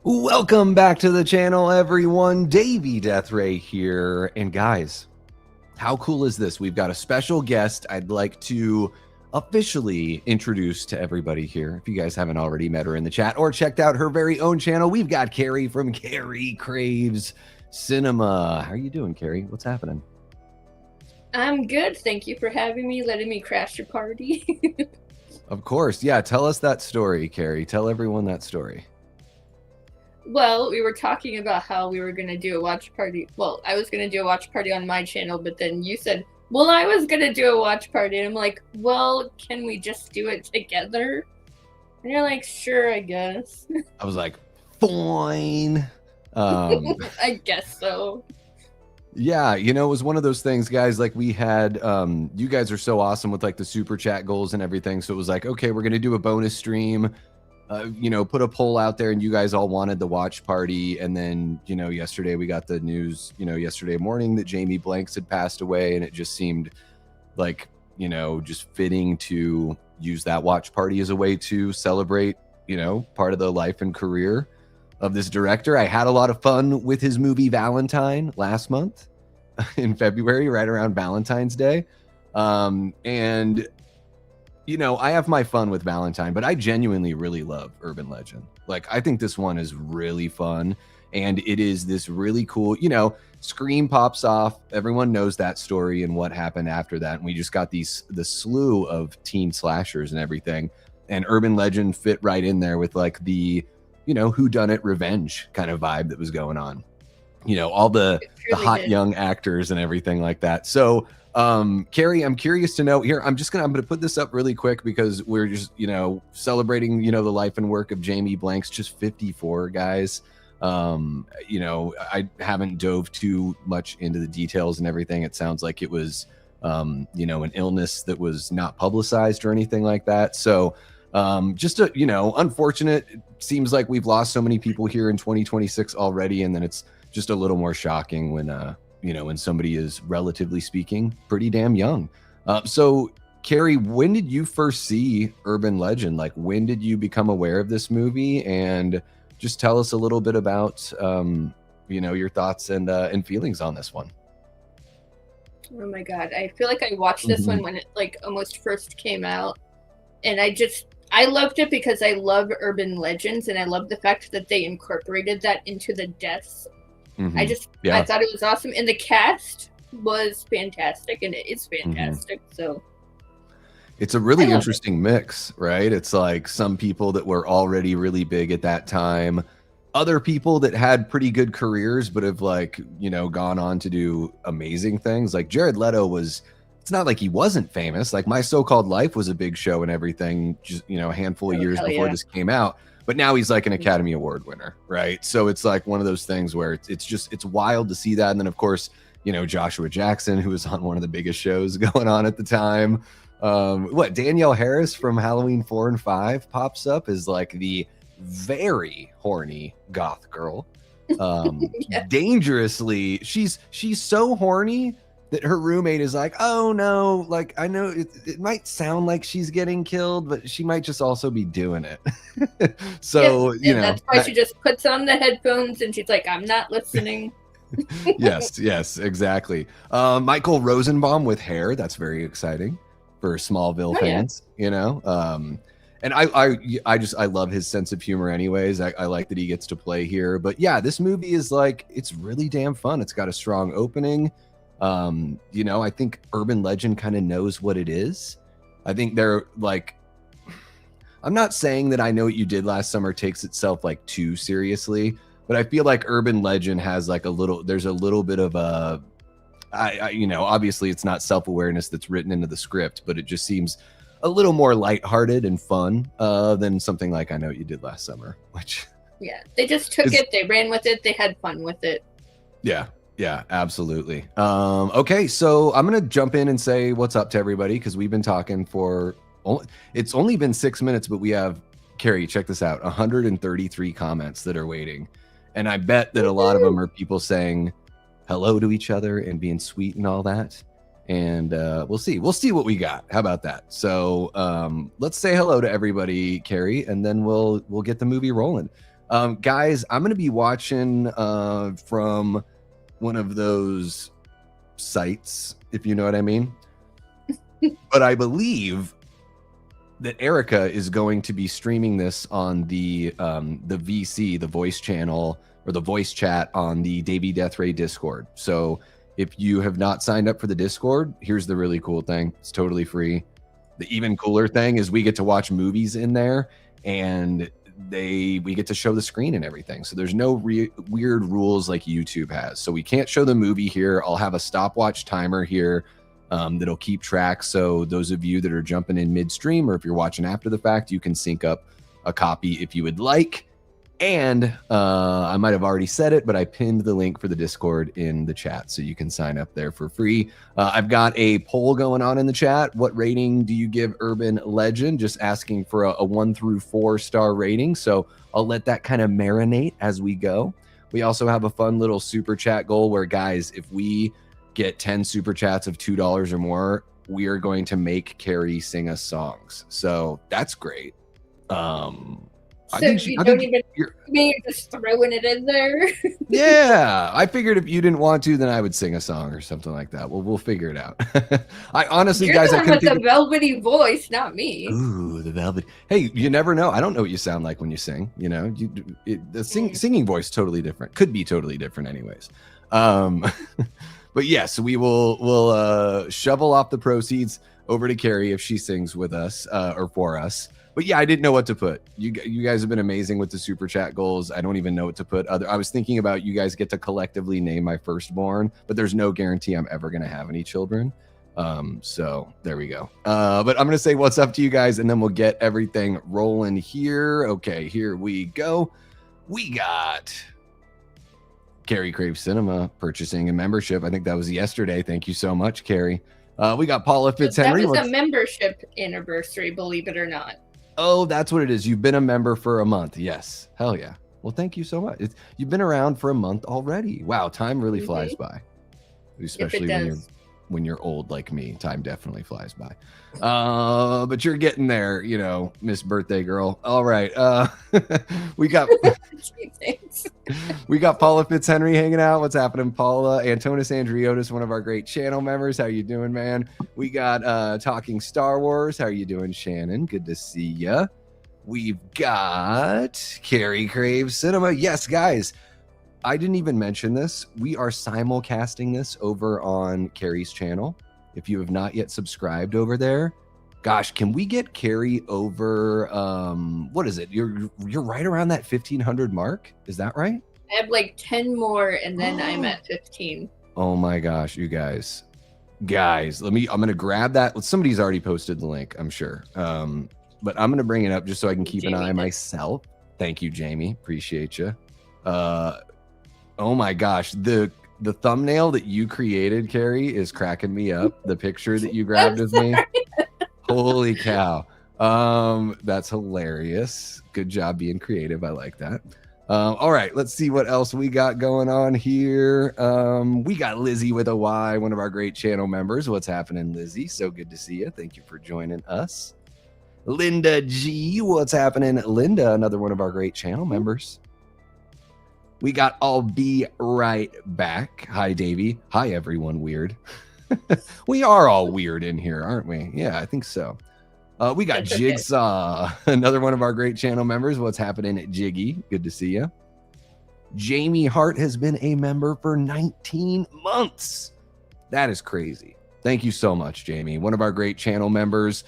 Welcome back to the channel, everyone. Davey Deathray here. And guys, how cool is this? We've got a special guest I'd like to officially introduce to everybody here. If you guys haven't already met her in the chat or checked out her very own channel, we've got Carey from Carey Craves Cinema. How are you doing, Carey? What's happening? I'm good. Thank you for having me, letting me crash your party. Of course. Yeah, tell us that story, Carey. Tell everyone that story. Well, we were talking about how we were going to do a watch party. Well, I was going to do a watch party on my channel, but then you said, well, I was going to do a watch party. And I'm like, well, can we just do it together? And you're like, sure, I guess. I was like, fine. I guess so. Yeah, you know, it was one of those things, guys, like we had, you guys are so awesome with like the super chat goals and everything. So it was like, okay, we're going to do a bonus stream, you know, put a poll out there and you guys all wanted the watch party. And then, you know, yesterday we got the news, you know, yesterday morning that Jamie Blanks had passed away. And it just seemed like, you know, just fitting to use that watch party as a way to celebrate, you know, part of the life and career of this director. I had a lot of fun with his movie Valentine last month in February, right around Valentine's Day. And, you know, I have my fun with Valentine, but I genuinely really love Urban Legend. Like, I think this one is really fun. And it is this really cool, you know, Scream pops off. Everyone knows that story and what happened after that. And we just got the slew of teen slashers and everything. And Urban Legend fit right in there with like the, you know, whodunit revenge kind of vibe that was going on. You know, all the hot young actors and everything like that. So, Carey, I'm curious to know here. I'm going to put this up really quick because we're just, you know, celebrating, you know, the life and work of Jamie Blanks, just 54, guys. You know, I haven't dove too much into the details and everything. It sounds like it was, you know, an illness that was not publicized or anything like that. So, just a, you know, unfortunate. It seems like we've lost so many people here in 2026 already, and then it's just a little more shocking when you know, when somebody is, relatively speaking, pretty damn young. So Carey, when did you first see Urban Legend? Like, when did you become aware of this movie? And just tell us a little bit about you know, your thoughts and feelings on this one. Oh my god, I feel like I watched this one when it like almost first came out, and I loved it because I love urban legends, and I love the fact that they incorporated that into the deaths. I thought it was awesome, and the cast was fantastic, and it is fantastic. So it's a really interesting mix, right? It's like some people that were already really big at that time, other people that had pretty good careers but have, like, you know, gone on to do amazing things. Like Jared Leto was, it's not like he wasn't famous. Like My So-Called Life was a big show and everything, just, you know, a handful of years before this came out. But now he's like an Academy Award winner, right? So it's like one of those things where it's wild to see that. And then, of course, you know, Joshua Jackson, who was on one of the biggest shows going on at the time. Danielle Harris from Halloween 4 and 5 pops up as like the very horny goth girl. Dangerously, she's so horny that her roommate is like, oh no, like, I know it might sound like she's getting killed, but she might just also be doing it. So, you know, that's why she just puts on the headphones and she's like, I'm not listening. yes, exactly. Michael Rosenbaum with hair. That's very exciting for Smallville fans, you know? And I love his sense of humor anyways. I like that he gets to play here. But yeah, this movie is like, it's really damn fun. It's got a strong opening. You know, I think Urban Legend kind of knows what it is. I think they're like, I'm not saying that I Know What You Did Last Summer takes itself like too seriously, but I feel like Urban Legend has like there's a little bit of a, you know, obviously it's not self-awareness that's written into the script, but it just seems a little more lighthearted and fun than something like I Know What You Did Last Summer, which. Yeah, they just took it, they ran with it, they had fun with it. Yeah. Yeah, absolutely. Okay, so I'm going to jump in and say what's up to everybody because we've been talking for, it's only been 6 minutes, but we have, Carey, check this out, 133 comments that are waiting. And I bet that a lot of them are people saying hello to each other and being sweet and all that. And we'll see what we got. How about that? So let's say hello to everybody, Carey, and then we'll get the movie rolling. Guys, I'm going to be watching from one of those sites, if you know what I mean. But I believe that Erica is going to be streaming this on the VC, the voice channel, or the voice chat on the Davey Deathray Discord. So if you have not signed up for the Discord, here's the really cool thing. It's totally free. The even cooler thing is we get to watch movies in there, and we get to show the screen and everything. So there's no weird rules like YouTube has. So we can't show the movie here. I'll have a stopwatch timer here that'll keep track. So those of you that are jumping in midstream, or if you're watching after the fact, you can sync up a copy if you would like. And I might have already said it, but I pinned the link for the Discord in the chat, so you can sign up there for free. I've got a poll going on in the chat. What rating do you give Urban Legend? Just asking for a 1 through 4 star rating. So I'll let that kind of marinate as we go. We also have a fun little super chat goal where, guys, if we get 10 super chats of $2 or more, we are going to make Carey sing us songs. So that's great. So you're just throwing it in there. Yeah, I figured if you didn't want to, then I would sing a song or something like that. Well, we'll figure it out. I honestly, You're guys, the I one couldn't with think the velvety voice, not me. Ooh, the velvet. Hey, you never know. I don't know what you sound like when you sing. You know, singing voice totally different. Could be totally different, anyways. But yes, we'll shovel off the proceeds over to Carey if she sings with us or for us. But yeah, I didn't know what to put. You guys have been amazing with the super chat goals. I don't even know what to put. I was thinking about you guys get to collectively name my firstborn, but there's no guarantee I'm ever going to have any children. So there we go. But I'm going to say what's up to you guys, and then we'll get everything rolling here. Okay, here we go. We got Carey Craves Cinema purchasing a membership. I think that was yesterday. Thank you so much, Carey. We got Paula Fitzhenry. That was a membership anniversary, believe it or not. Oh, that's what it is. You've been a member for a month. Yes. Hell yeah. Well, thank you so much. You've been around for a month already. Wow, time really flies by. Especially when you're old like me. Time definitely flies by. But you're getting there, you know, Miss Birthday Girl. All right. We got we got Paula Fitzhenry hanging out. What's happening, Paula? Antonis Andriotis, one of our great channel members. How you doing, man? We got Talking Star Wars. How are you doing, Shannon? Good to see ya. We've got Carey Craves Cinema. Yes, guys. I didn't even mention this. We are simulcasting this over on Carey's channel. If you have not yet subscribed over there, gosh, can we get Carey over? What is it? You're right around that 1,500 mark. Is that right? I have like 10 more, and then I'm at 15. Oh my gosh, you guys, I'm gonna grab that. Somebody's already posted the link, I'm sure. But I'm gonna bring it up just so I can keep an eye myself. Thank you, Jamie. Appreciate you. Oh my gosh, the thumbnail that you created, Carey, is cracking me up. The picture that you grabbed of me. Holy cow. That's hilarious. Good job being creative. I like that. All right, let's see what else we got going on here. We got Lizzie with a Y, one of our great channel members. What's happening, Lizzie? So good to see you. Thank you for joining us. Linda G, what's happening? Linda, another one of our great channel members. We got I'll Be Right Back. Hi, Davey. Hi, everyone. Weird. We are all weird in here, aren't we? Yeah, I think so. We got Jigsaw, another one of our great channel members. What's happening at Jiggy? Good to see you. Jamie Hart has been a member for 19 months. That is crazy. Thank you so much, Jamie. One of our great channel members,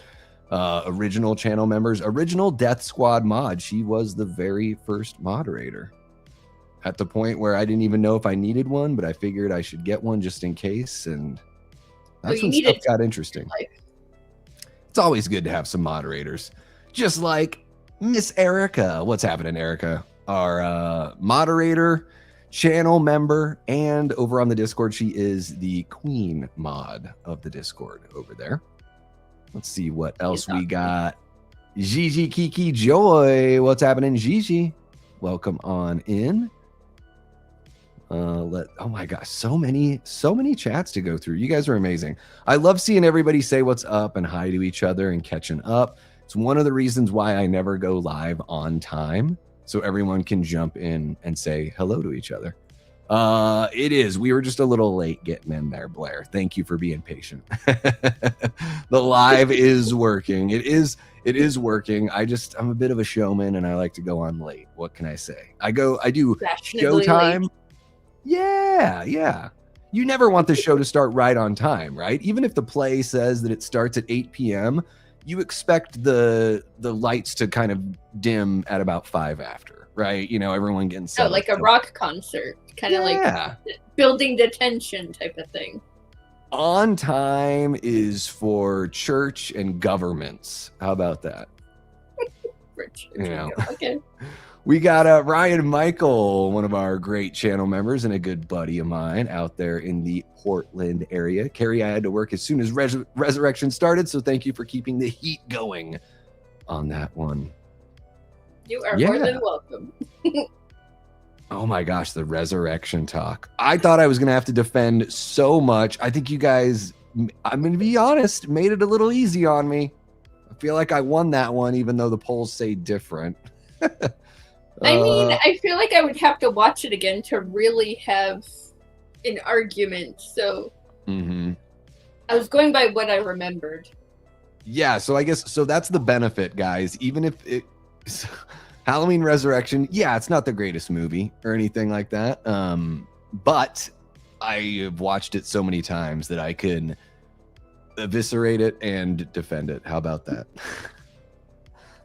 original channel members, original Death Squad mod. She was the very first moderator. At the point where I didn't even know if I needed one, but I figured I should get one just in case. And that's when stuff got interesting. It's always good to have some moderators, just like Miss Erica. What's happening, Erica? Our moderator, channel member, and over on the Discord, she is the queen mod of the Discord over there. Let's see what else we got. Gigi Kiki Joy. What's happening, Gigi? Welcome on in. Oh my gosh, so many chats to go through. You guys are amazing. I love seeing everybody say what's up and hi to each other and catching up. It's one of the reasons why I never go live on time. so everyone can jump in and say hello to each other. It is. We were just a little late getting in there, Blair. Thank you for being patient. The live is working. It is working. I'm a bit of a showman and I like to go on late. What can I say? I do showtime. Late. Yeah. You never want the show to start right on time, right? Even if the play says that it starts at 8 p.m., you expect the lights to kind of dim at about 5 after, right? You know, everyone getting set. Oh, like a rock concert, kind of like building the tension type of thing. On time is for church and governments. How about that? Okay. We got Ryan Michael, one of our great channel members and a good buddy of mine out there in the Portland area. Carey, I had to work as soon as Resurrection started, so thank you for keeping the heat going on that one. You are more than welcome. Oh my gosh, the Resurrection talk. I thought I was going to have to defend so much. I think you guys, I'm going to be honest, made it a little easy on me. I feel like I won that one, even though the polls say different. I mean, I feel like I would have to watch it again to really have an argument. So I was going by what I remembered. Yeah, so I guess that's the benefit, guys. Even if Halloween Resurrection, it's not the greatest movie or anything like that. But I have watched it so many times that I can eviscerate it and defend it. How about that?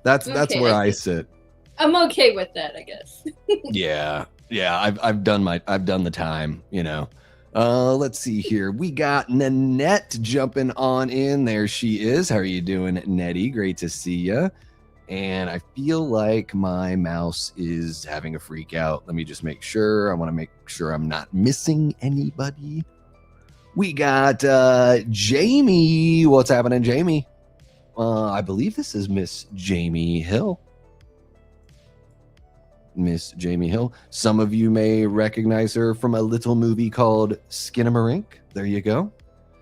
That's where I sit. I'm okay with that, I guess. Yeah. I've done the time, you know. Let's see here. We got Nanette jumping on in. There she is. How are you doing, Nettie? Great to see you. And I feel like my mouse is having a freak out. Let me just make sure. I want to make sure I'm not missing anybody. We got Jamie. What's happening, Jamie? I believe this is Miss Jamie Hill. Miss Jamie Hill. Some of you may recognize her from a little movie called Skinamarink. There you go.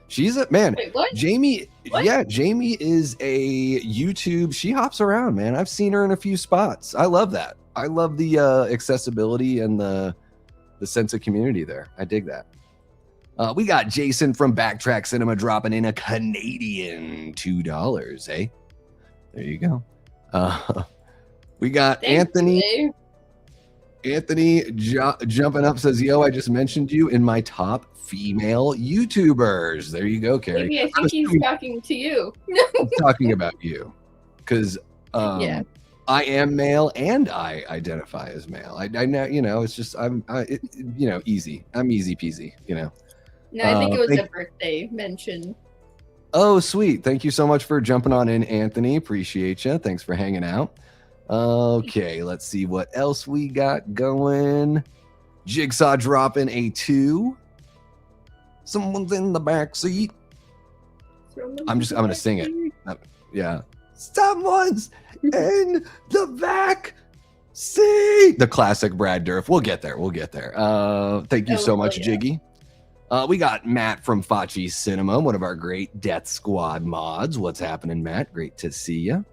She's a man. Wait, what? Jamie. What? Yeah, Jamie is a YouTube. She hops around, man. I've seen her in a few spots. I love that. I love the accessibility and the sense of community there. I dig that. We got Jason from Backtrack Cinema dropping in a Canadian $2. Eh? There you go. We got Anthony. Anthony jumping up says, yo, I just mentioned you in my top female YouTubers. There you go, Carey. Maybe I think he's talking to you. I'm talking about you because I am male and I identify as male. I know, you know, it's just easy. I'm easy peasy, you know. No, I think it was a birthday mention. Oh, sweet. Thank you so much for jumping on in, Anthony. Appreciate you. Thanks for hanging out. Okay, let's see what else we got going. Jigsaw dropping a 2. Someone's in the back seat. I'm gonna sing it. Yeah. Someone's in the back seat. The classic Brad Dourif. We'll get there. Thank you so much, Jiggy. We got Matt from Facci Cinema, one of our great Death Squad mods. What's happening, Matt? Great to see you.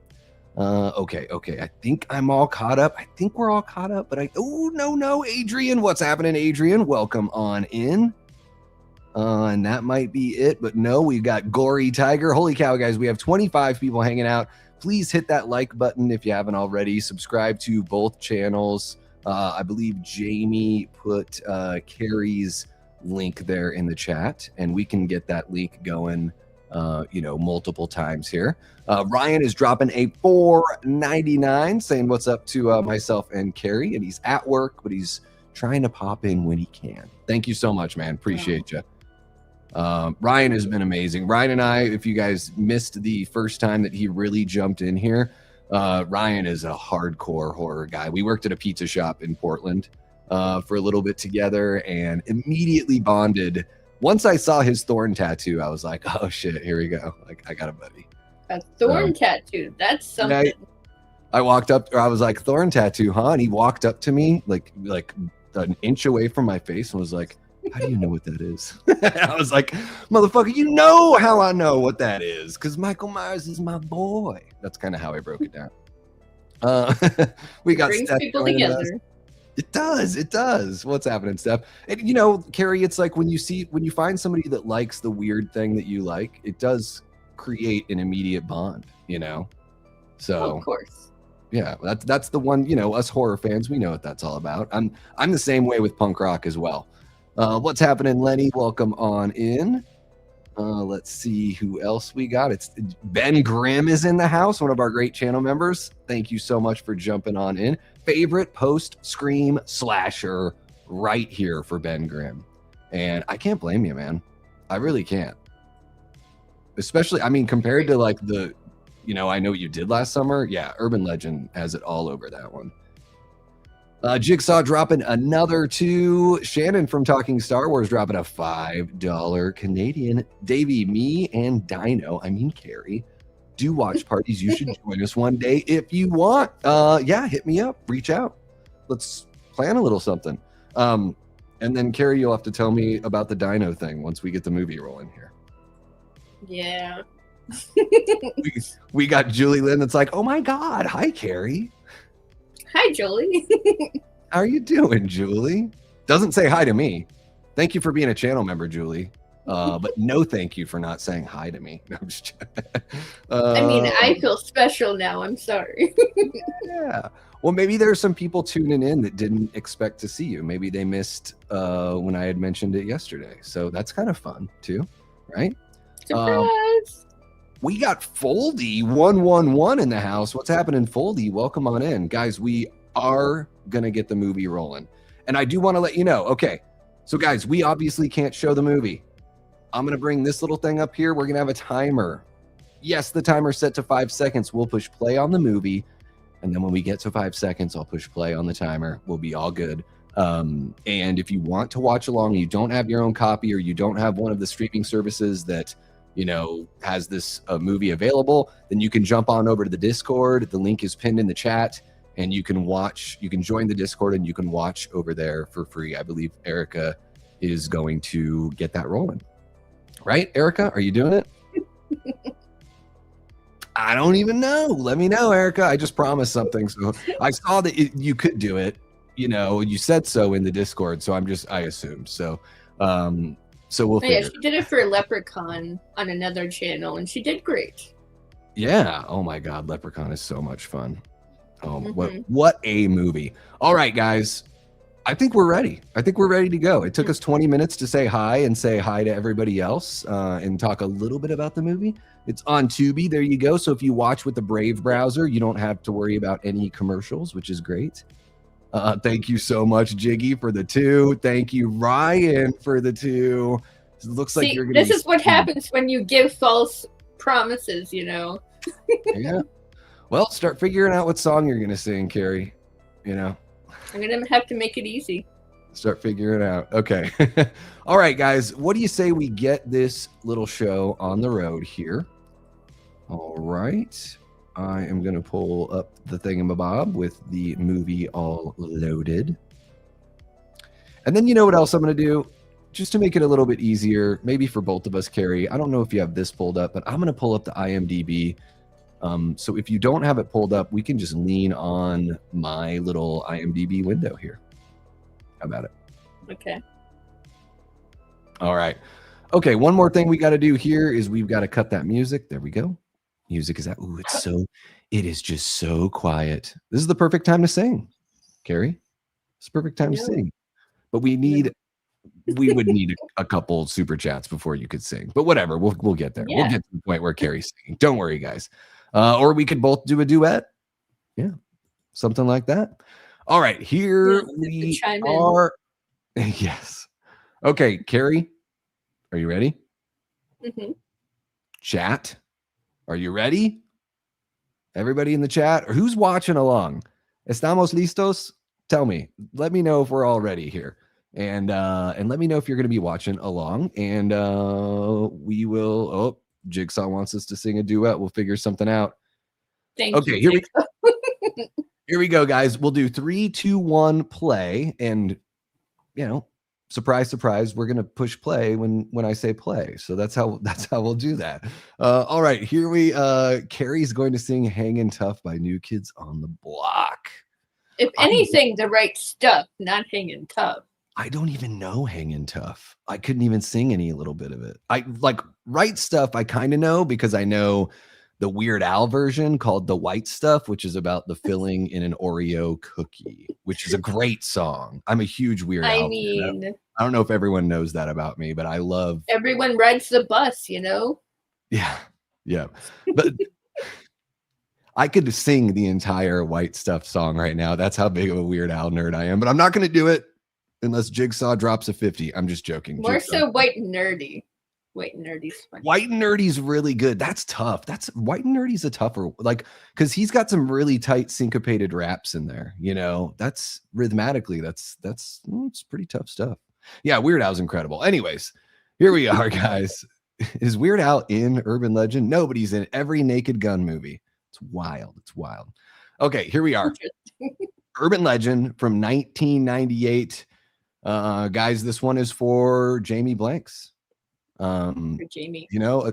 Okay. I think I'm all caught up. I think we're all caught up, but no, Adrian. What's happening, Adrian? Welcome on in. And that might be it, but no, we've got Gory Tiger. Holy cow, guys, we have 25 people hanging out. Please hit that like button if you haven't already. Subscribe to both channels. I believe Jamie put Carey's link there in the chat, and we can get that link going multiple times here. Ryan is dropping a $4.99 saying what's up to myself and Carey, and he's at work, but he's trying to pop in when he can. Thank you so much, man. Appreciate you. Ryan has been amazing. Ryan and I, if you guys missed the first time that he really jumped in here, Ryan is a hardcore horror guy. We worked at a pizza shop in Portland for a little bit together and immediately bonded. Once I saw his thorn tattoo, I was like, oh shit, here we go. Like, I got a buddy. A thorn tattoo. That's something. I walked up, or I was like, thorn tattoo, huh? And he walked up to me like an inch away from my face and was like, how do you know what that is? I was like, motherfucker, you know how I know what that is, because Michael Myers is my boy. That's kind of how I broke it down. We got Brings Steph people joining us. together. It does. It does. What's happening, Steph? And Carey, it's like when you find somebody that likes the weird thing that you like, it does create an immediate bond, So of course. yeah, that's the one, us horror fans, we know what that's all about. I'm the same way with punk rock as well. What's happening, Lenny? Welcome on in. Let's see who else we got. It's Ben Grimm is in the house, one of our great channel members. Thank you so much for jumping on in. Favorite post-scream slasher right here for Ben Grimm. And I can't blame you, man. I really can't. Especially, compared to like the, I Know What You Did Last Summer. Yeah, Urban Legend has it all over that one. Jigsaw dropping another 2. Shannon from Talking Star Wars dropping a $5 Canadian. Davey, me and Carey, do watch parties. You should join us one day if you want. Yeah, hit me up. Reach out. Let's plan a little something. And then, Carey, you'll have to tell me about the dino thing once we get the movie rolling here. Yeah. we got Julie Lynn that's like, oh my God. Hi, Carey. Hi, Julie. How are you doing, Julie? Doesn't say hi to me. Thank you for being a channel member, Julie. But no thank you for not saying hi to me. No, I'm just I feel special now. I'm sorry. Yeah. Well, maybe there are some people tuning in that didn't expect to see you. Maybe they missed when I had mentioned it yesterday. So that's kind of fun too, right? Surprise! We got Foldy 111 in the house. What's happening, Foldy? Welcome on in. Guys, we are going to get the movie rolling. And I do want to let you know, okay, so guys, we obviously can't show the movie. I'm going to bring this little thing up here. We're going to have a timer. Yes, the timer's set to 5 seconds. We'll push play on the movie. And then when we get to 5 seconds, I'll push play on the timer. We'll be all good. And if you want to watch along, you don't have your own copy or you don't have one of the streaming services that has this movie available, then you can jump on over to the Discord. The link is pinned in the chat and you can join the Discord and you can watch over there for free. I believe Erica is going to get that rolling. Right, Erica? Are you doing it? I don't even know. Let me know, Erica. I just promised something. So I saw that you could do it. You said so in the Discord. So I assumed. So, so we'll figure. Yeah, she did it for Leprechaun on another channel, and she did great. Yeah. Oh my God, Leprechaun is so much fun. Oh, what a movie! All right, guys, I think we're ready. I think we're ready to go. It took us 20 minutes to say hi and say hi to everybody else and talk a little bit about the movie. It's on Tubi. There you go. So if you watch with the Brave browser, you don't have to worry about any commercials, which is great. Thank you so much, Jiggy, for the 2. Thank you, Ryan, for the 2. It looks like you're going to. This is what happens when you give false promises, Yeah. Well, start figuring out what song you're going to sing, Carey. I'm going to have to make it easy. Start figuring it out. Okay. All right, guys. What do you say we get this little show on the road here? All right. I am going to pull up the thingamabob with the movie all loaded. And then you know what else I'm going to do? Just to make it a little bit easier, maybe for both of us, Carey. I don't know if you have this pulled up, but I'm going to pull up the IMDb. So if you don't have it pulled up, we can just lean on my little IMDb window here. How about it? Okay. All right. Okay, one more thing we got to do here is we've got to cut that music. There we go. Music is out. Ooh, it is just so quiet. This is the perfect time to sing, Carey. It's the perfect time to sing. But we would need a couple super chats before you could sing. But whatever, we'll get there. Yeah. We'll get to the point where Carey's singing. Don't worry, guys. Or we could both do a duet. Yeah, something like that. All right, here we are. Yes. Okay, Carey, are you ready? Mm-hmm. Chat, are you ready? Everybody in the chat, or who's watching along? ¿Estamos listos? Tell me. Let me know if we're all ready here. And let me know if you're going to be watching along. And we will. Oh, Jigsaw wants us to sing a duet. We'll figure something out. Okay, here we go, guys. We'll do 3, 2, 1, play. And surprise, surprise, we're gonna push play when I say play. So that's how we'll do that. All right, here we Carrie's going to sing "Hangin' Tough" by New Kids on the Block. If anything, the right stuff, not hanging tough. I don't even know "Hangin' Tough." I couldn't even sing any little bit of it. I like Right Stuff. I kind of know because I know the Weird Al version called "The White Stuff," which is about the filling in an Oreo cookie, which is a great song. I'm a huge Weird Al fan. I don't know if everyone knows that about me, but I love. Everyone rides the bus, you know. Yeah, yeah, but. I could sing the entire White Stuff song right now. That's how big of a Weird Al nerd I am, but I'm not going to do it unless Jigsaw drops a 50. I'm just joking. More Jigsaw. so White and Nerdy. White and Nerdy's funny. White and Nerdy's really good. That's tough. White and Nerdy's a tougher, like, because he's got some really tight syncopated raps in there. You know, that's rhythmatically, it's pretty tough stuff. Yeah, Weird Al's incredible. Anyways, here we are, guys. Is Weird Al in Urban Legend? Nobody's in every Naked Gun movie. It's wild. It's wild. Okay, here we are. Urban Legend from 1998. Guys, this one is for Jamie Blanks. For Jamie. You know,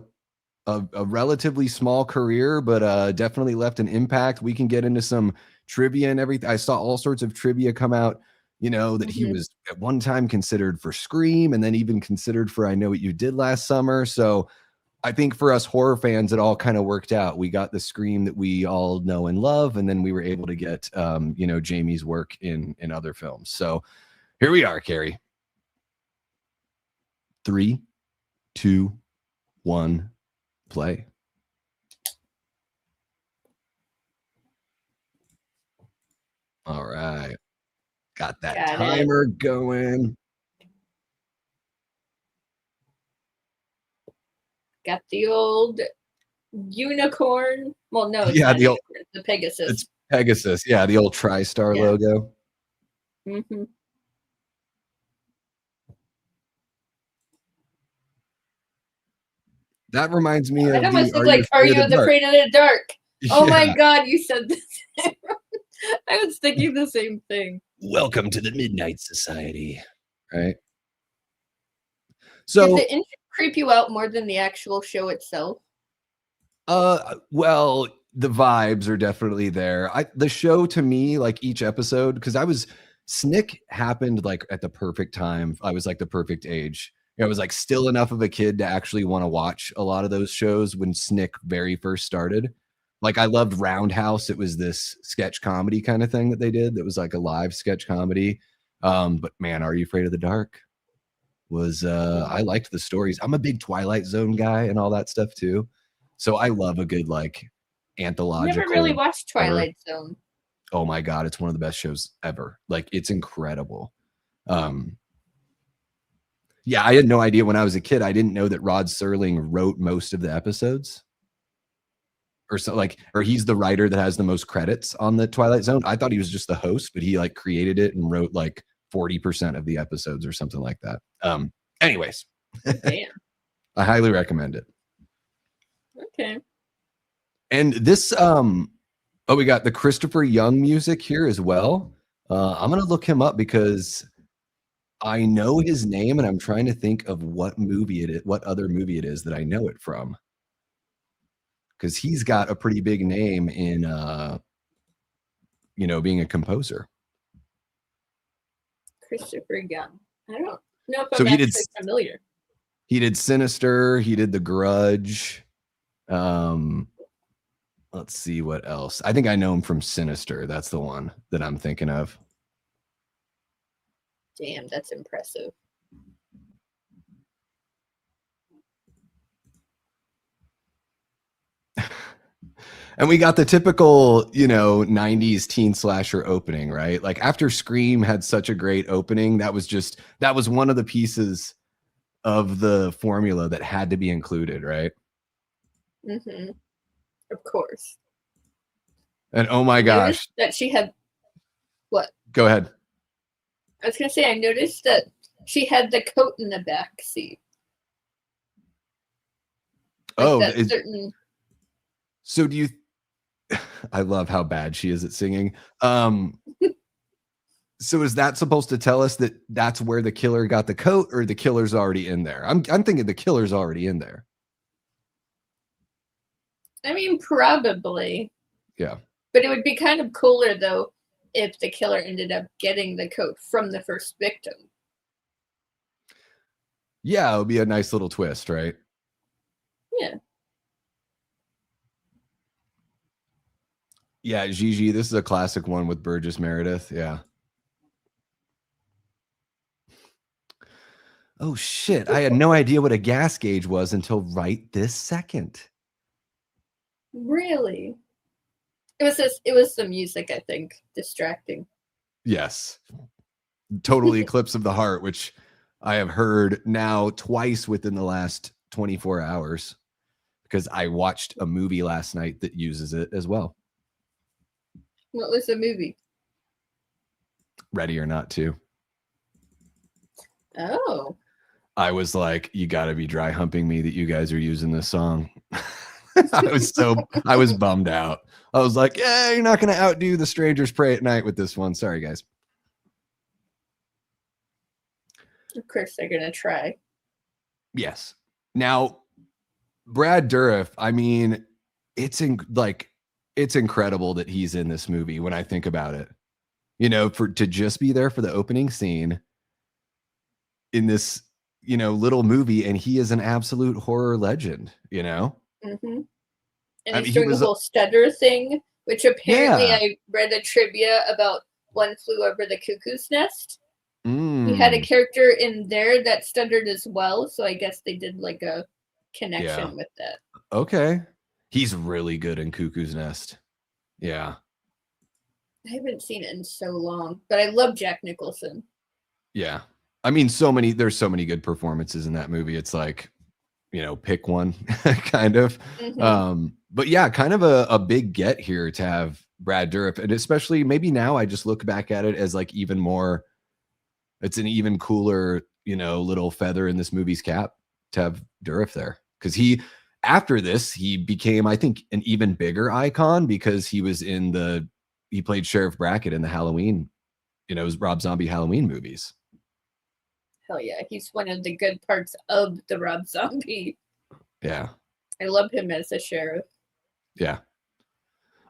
a relatively small career, but definitely left an impact. We can get into some trivia and everything. I saw all sorts of trivia come out, you know, that he was at one time considered for Scream and then even considered for I Know What You Did Last Summer. So I think for us horror fans, it all kind of worked out. We got the Scream that we all know and love, and then we were able to get, you know, Jamie's work in other films. So here we are, Carey. 3, 2, 1, play. All right. Got that timer going. Got the old unicorn. Well, no, it's yeah, not the Pegasus. It's Pegasus. Yeah, the old TriStar logo. Mm-hmm. That reminds me of that almost looked like Are You Afraid of the Dark? Oh my God, you said this. I was thinking the same thing. Welcome to the Midnight Society. Right. So did the intro creep you out more than the actual show itself? Well, the vibes are definitely there. The show to me, like each episode, because Snick happened like at the perfect time. I was like the perfect age. I was like still enough of a kid to actually want to watch a lot of those shows when Snick very first started. Like I loved Roundhouse. It was this sketch comedy kind of thing that they did. That was like a live sketch comedy. But man, Are You Afraid of the Dark? Was I liked the stories. I'm a big Twilight Zone guy and all that stuff too. So I love a good like anthological. Never really watched Twilight Zone. Oh my God, it's one of the best shows ever. Like it's incredible. Yeah, I had no idea when I was a kid. I didn't know that Rod Serling wrote most of the episodes. Or he's the writer that has the most credits on the Twilight Zone. I thought he was just the host, but he like created it and wrote like 40% of the episodes or something like that. Anyways, I highly recommend it. Okay. And this, we got the Christopher Young music here as well. I'm going to look him up because I know his name and I'm trying to think of what movie it is, what other movie it is that I know it from. Because he's got a pretty big name in, you know, being a composer. Christopher Young. I don't know if I'm actually familiar. He did Sinister. He did The Grudge. Let's see what else. I think I know him from Sinister. That's the one that I'm thinking of. Damn, that's impressive. And we got the typical, you know, 90s teen slasher opening, right? Like after Scream had such a great opening, that was one of the pieces of the formula that had to be included, right? Mm-hmm. Of course. And oh my gosh. That she had what? Go ahead. I was gonna say I noticed that she had the coat in the back seat. Like certain... So do you I love how bad she is at singing. So is that supposed to tell us that that's where the killer got the coat, or the killer's already in there? I'm thinking the killer's already in there. I mean, probably. Yeah. But it would be kind of cooler, though, if the killer ended up getting the coat from the first victim. Yeah, it would be a nice little twist, right? Yeah. Yeah, Gigi, this is a classic one with Burgess Meredith. Yeah. Oh, shit. I had no idea what a gas gauge was until right this second. Really? It was the music, I think, distracting. Yes. Total Eclipse of the Heart, which I have heard now twice within the last 24 hours because I watched a movie last night that uses it as well. What was the movie? Ready or Not to. Oh. I was like, you got to be dry humping me that you guys are using this song. I was bummed out. I was like, yeah, you're not going to outdo The Strangers Pray at Night with this one. Sorry, guys. Of course they're going to try. Yes. Now, Brad Dourif, I mean, it's incredible that he's in this movie when I think about it. You know, to just be there for the opening scene in this, you know, little movie, and he is an absolute horror legend, you know? Mm-hmm. And he's doing the whole stutter thing, which apparently I read a trivia about One Flew Over the Cuckoo's Nest. He had a character in there that stuttered as well, so I guess they did like a connection with that. Okay. He's really good in Cuckoo's Nest. Yeah. I haven't seen it in so long, but I love Jack Nicholson. Yeah. I mean, there's so many good performances in that movie. It's like, you know, pick one kind of. Mm-hmm. But yeah, kind of a big get here to have Brad Dourif. And especially maybe now I just look back at it as like even more, it's an even cooler, you know, little feather in this movie's cap to have Dourif there. Because after this, he became, I think, an even bigger icon because he played Sheriff Brackett in the Halloween, you know, Rob Zombie Halloween movies. Hell yeah, he's one of the good parts of the Rob Zombie. Yeah. I love him as a sheriff. Yeah.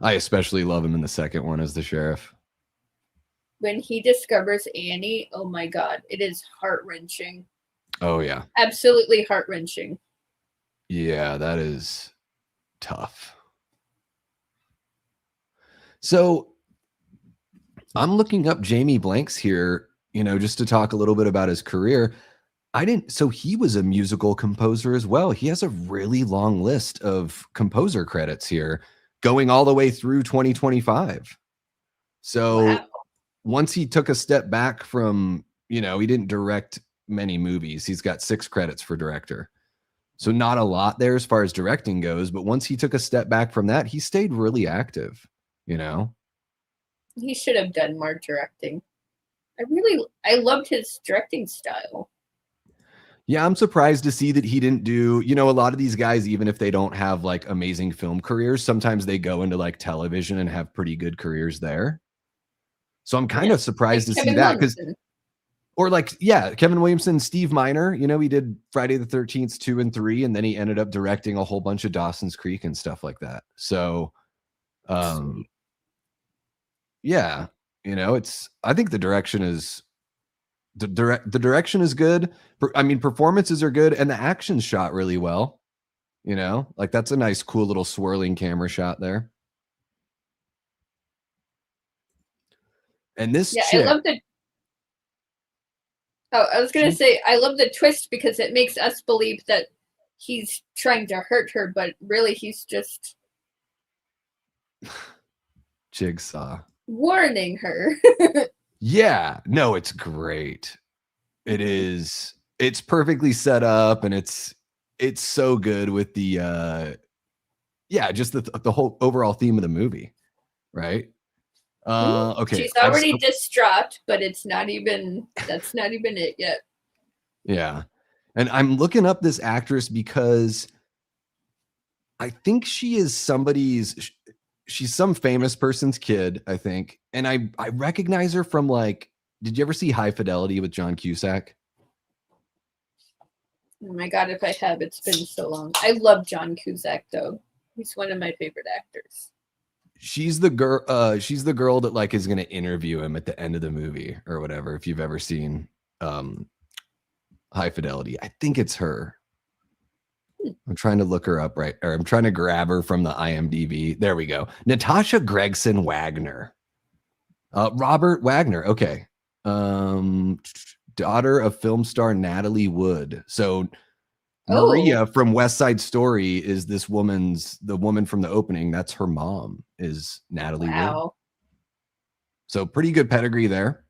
I especially love him in the second one as the sheriff. When he discovers Annie, oh my God, it is heart-wrenching. Oh, yeah. Absolutely heart-wrenching. Yeah, that is tough. So I'm looking up Jamie Blanks here, you know, just to talk a little bit about his career. So he was a musical composer as well. He has a really long list of composer credits here going all the way through 2025. So wow. Once he took a step back from, you know, he didn't direct many movies. He's got 6 credits for director. So not a lot there as far as directing goes, but once he took a step back from that, he stayed really active, you know? He should have done more directing. I loved his directing style. Yeah, I'm surprised to see that he didn't do, you know, a lot of these guys, even if they don't have like amazing film careers, sometimes they go into like television and have pretty good careers there. So I'm kind of surprised to see that because, or like, yeah, Kevin Williamson, Steve Miner, you know, he did Friday the 13th 2 and 3, and then he ended up directing a whole bunch of Dawson's Creek and stuff like that. So, yeah, you know, I think the direction is good. I mean, performances are good, and the action's shot really well. You know, like that's a nice, cool little swirling camera shot there. And this chick, I love the. Oh, I was gonna say I love the twist because it makes us believe that he's trying to hurt her, but really he's just Jigsaw warning her. Yeah, no, it's great. It is. It's perfectly set up, and it's so good with the just the whole overall theme of the movie, right? Okay. She's already distraught, but that's not even it yet. Yeah. And I'm looking up this actress because I think she is she's some famous person's kid, I think. And I recognize her from like Did you ever see High Fidelity with John Cusack? Oh my god, if I have, it's been so long. I love John Cusack though. He's one of my favorite actors. She's the girl. She's the girl that like is going to interview him at the end of the movie or whatever. If you've ever seen High Fidelity, I think it's her. I'm trying to look her up or I'm trying to grab her from the IMDb. There we go. Natasha Gregson Wagner. Robert Wagner. Okay. Daughter of film star Natalie Wood. So Maria from West Side Story is the woman from the opening. That's her mom, is Natalie Wood. So pretty good pedigree there.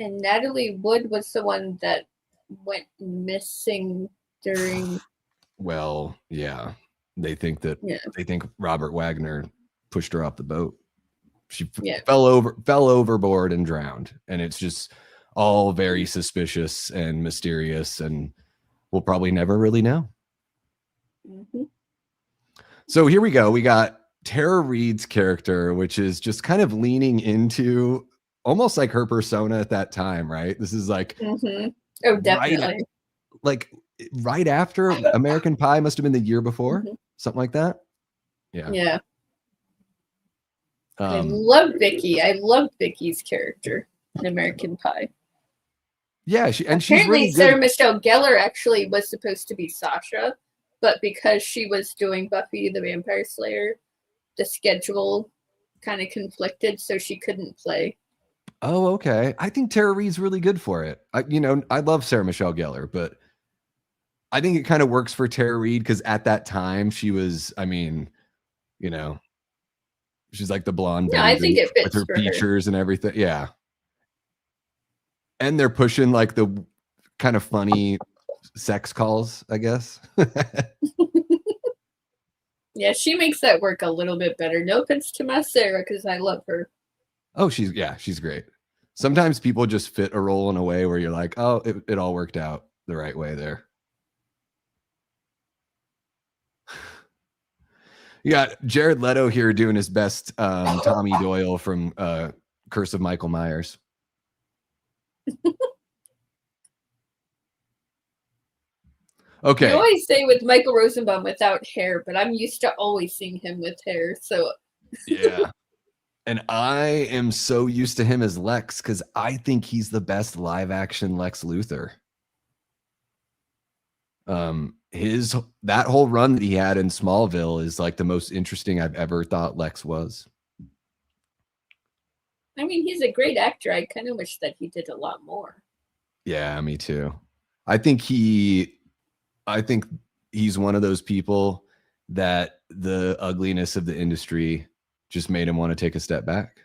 And Natalie Wood was the one that went missing during. Well, yeah. They think Robert Wagner pushed her off the boat. She fell overboard and drowned. And it's just all very suspicious and mysterious, and we'll probably never really know. Mm-hmm. So here we go. We got Tara Reid's character, which is just kind of leaning into almost like her persona at that time, right? This is like, oh, definitely. Right after American Pie, must have been the year before, something like that. Yeah. Yeah. I love Vicky. I love Vicky's character in American Pie. Yeah, she's apparently really Sarah Michelle Gellar actually was supposed to be Sasha, but because she was doing Buffy the Vampire Slayer, the schedule kind of conflicted, so she couldn't play. Oh, okay. I think Tara Reid's really good for it. I love Sarah Michelle Gellar, but I think it kind of works for Tara Reid because at that time she was, she's like the blonde. Yeah, I think it fits with her features and everything. Yeah. And they're pushing like the kind of funny sex calls, I guess. Yeah, she makes that work a little bit better. No offense to my Sarah, because I love her. Oh, she's great. Sometimes people just fit a role in a way where you're like, oh, it all worked out the right way there. You got Jared Leto here doing his best Tommy Doyle from Curse of Michael Myers. Okay. You always say with Michael Rosenbaum without hair, but I'm used to always seeing him with hair. So yeah. And I am so used to him as Lex because I think he's the best live action Lex Luthor. That whole run that he had in Smallville is like the most interesting I've ever thought Lex was. I mean, he's a great actor. I kind of wish that he did a lot more. Yeah, me too. I think he's one of those people that the ugliness of the industry just made him want to take a step back.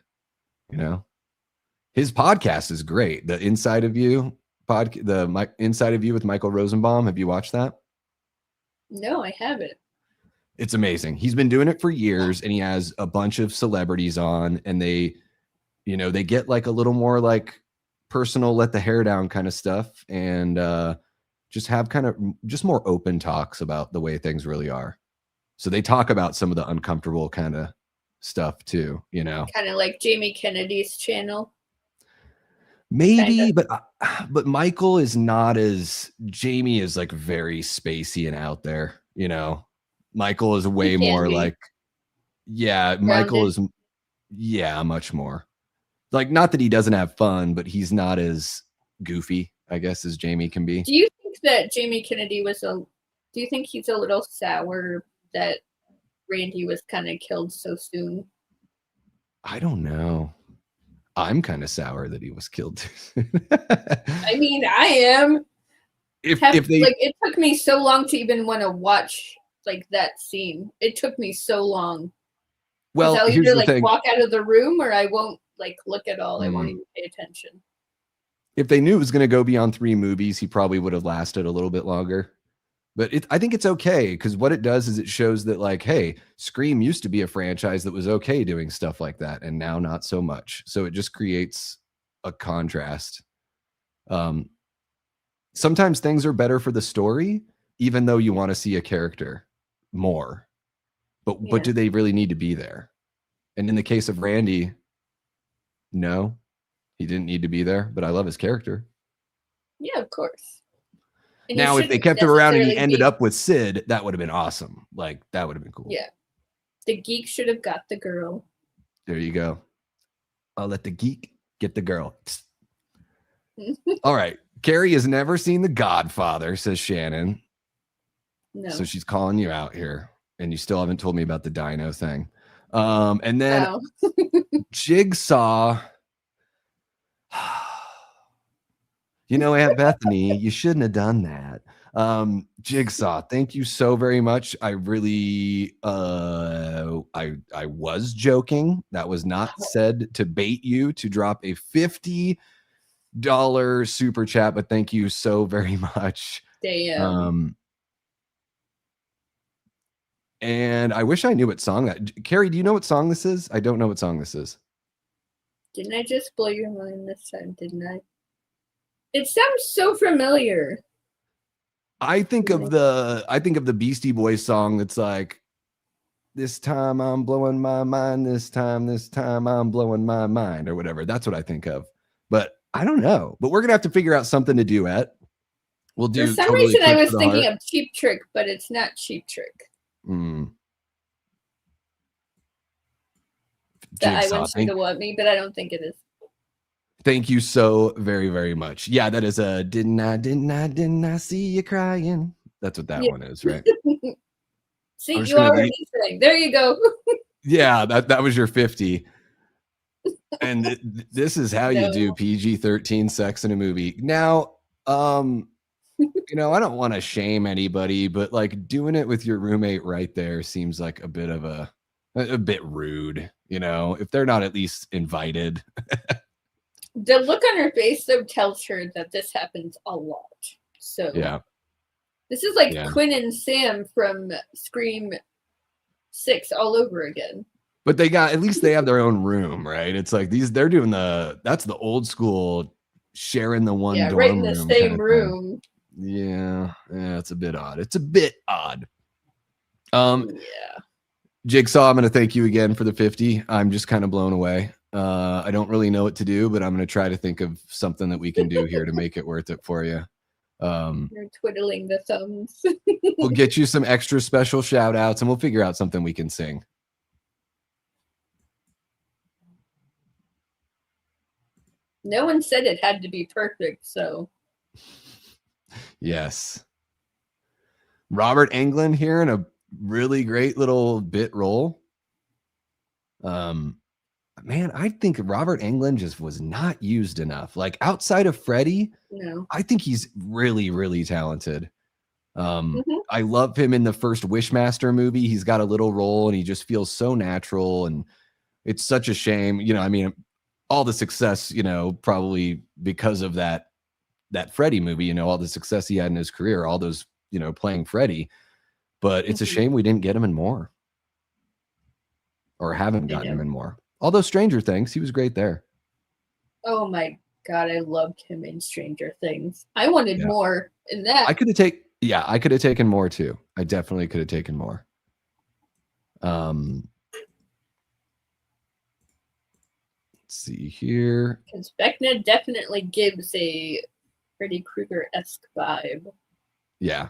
His podcast is great. The Inside of You Inside of You with Michael Rosenbaum. Have you watched that? No, I haven't. It's amazing. He's been doing it for years, and he has a bunch of celebrities on, and they get like a little more like personal, let the hair down kind of stuff, and just have kind of just more open talks about the way things really are. So they talk about some of the uncomfortable kind of stuff too, kind of like Jamie Kennedy's channel. Maybe, but Michael is not as Jamie is like very spacey and out there, Michael is way more like, grounded. Michael is, much more like, not that he doesn't have fun, but he's not as goofy, I guess, as Jamie can be. Do you think that Jamie Kennedy do you think he's a little sour that Randy was kind of killed so soon? I don't know. I'm kind of sour that he was killed. I mean, I am. It took me so long to even want to watch like that scene. It took me so long. Well, I'll here's either the thing. walk out of the room or I won't like look at all. I won't even pay attention. If they knew it was going to go beyond 3 movies, he probably would have lasted a little bit longer. But I think it's okay because what it does is it shows that like, hey, Scream used to be a franchise that was okay doing stuff like that, and now not so much. So it just creates a contrast. Sometimes things are better for the story, even though you want to see a character more. But do they really need to be there? And in the case of Randy, no. He didn't need to be there, but I love his character. Yeah, of course. And now, if they kept him around and he ended up with Sid, that would have been awesome. Like, that would have been cool. Yeah. The geek should have got the girl. There you go. I'll let the geek get the girl. All right. Carey has never seen The Godfather, says Shannon. No. So she's calling you out here. And you still haven't told me about the dino thing. And then Jigsaw. You know, Aunt Bethany, you shouldn't have done that. Jigsaw, thank you so very much. I really I was joking. That was not said to bait you to drop a $50 super chat, but thank you so very much. Damn. And I wish I knew what song that. Carey, do you know what song this is? I don't know what song this is. Didn't I just blow your mind this time, didn't I? It sounds so familiar. I think of the Beastie Boys song that's like, this time I'm blowing my mind, this time I'm blowing my mind, or whatever. That's what I think of. But I don't know. But we're gonna have to figure out something to duet. We'll do. For some reason, I was thinking of Cheap Trick, but it's not Cheap Trick. That I want you to want me, but I don't think it is. Thank you so very, very much. Yeah, that is a didn't I see you crying. That's what that one is, right? See, you already sang. There you go. Yeah, that was your 50. And this is how you do PG-13 sex in a movie. Now, you know, I don't want to shame anybody, but like doing it with your roommate right there seems like a bit of a bit rude, you know, if they're not at least invited. The look on her face though tells her that this happens a lot. So yeah, this is like Quinn and Sam from Scream 6 all over again. But at least they have their own room, right? It's like they're doing that's the old school sharing the one dorm right in the room same room. Yeah, it's a bit odd. It's a bit odd. Jigsaw, I'm going to thank you again for the 50. I'm just kind of blown away. I don't really know what to do, but I'm going to try to think of something that we can do here to make it worth it for you. You're twiddling the thumbs. We'll get you some extra special shout outs and we'll figure out something we can sing. No one said it had to be perfect, so. Yes. Robert Englund here in a really great little bit role. Man, I think Robert Englund just was not used enough. Like outside of Freddie, I think he's really, really talented. I love him in the first Wishmaster movie. He's got a little role and he just feels so natural. And it's such a shame, you know, I mean, all the success, you know, probably because of that Freddie movie, you know, all the success he had in his career, all those, you know, playing Freddie. But it's a shame we didn't get him in more. Or haven't gotten him in more. Although Stranger Things, he was great there. Oh my God, I loved him in Stranger Things. I wanted more in that. I could have taken more too. I definitely could have taken more. Let's see here. Because Vecna definitely gives a Freddy Krueger-esque vibe. Yeah.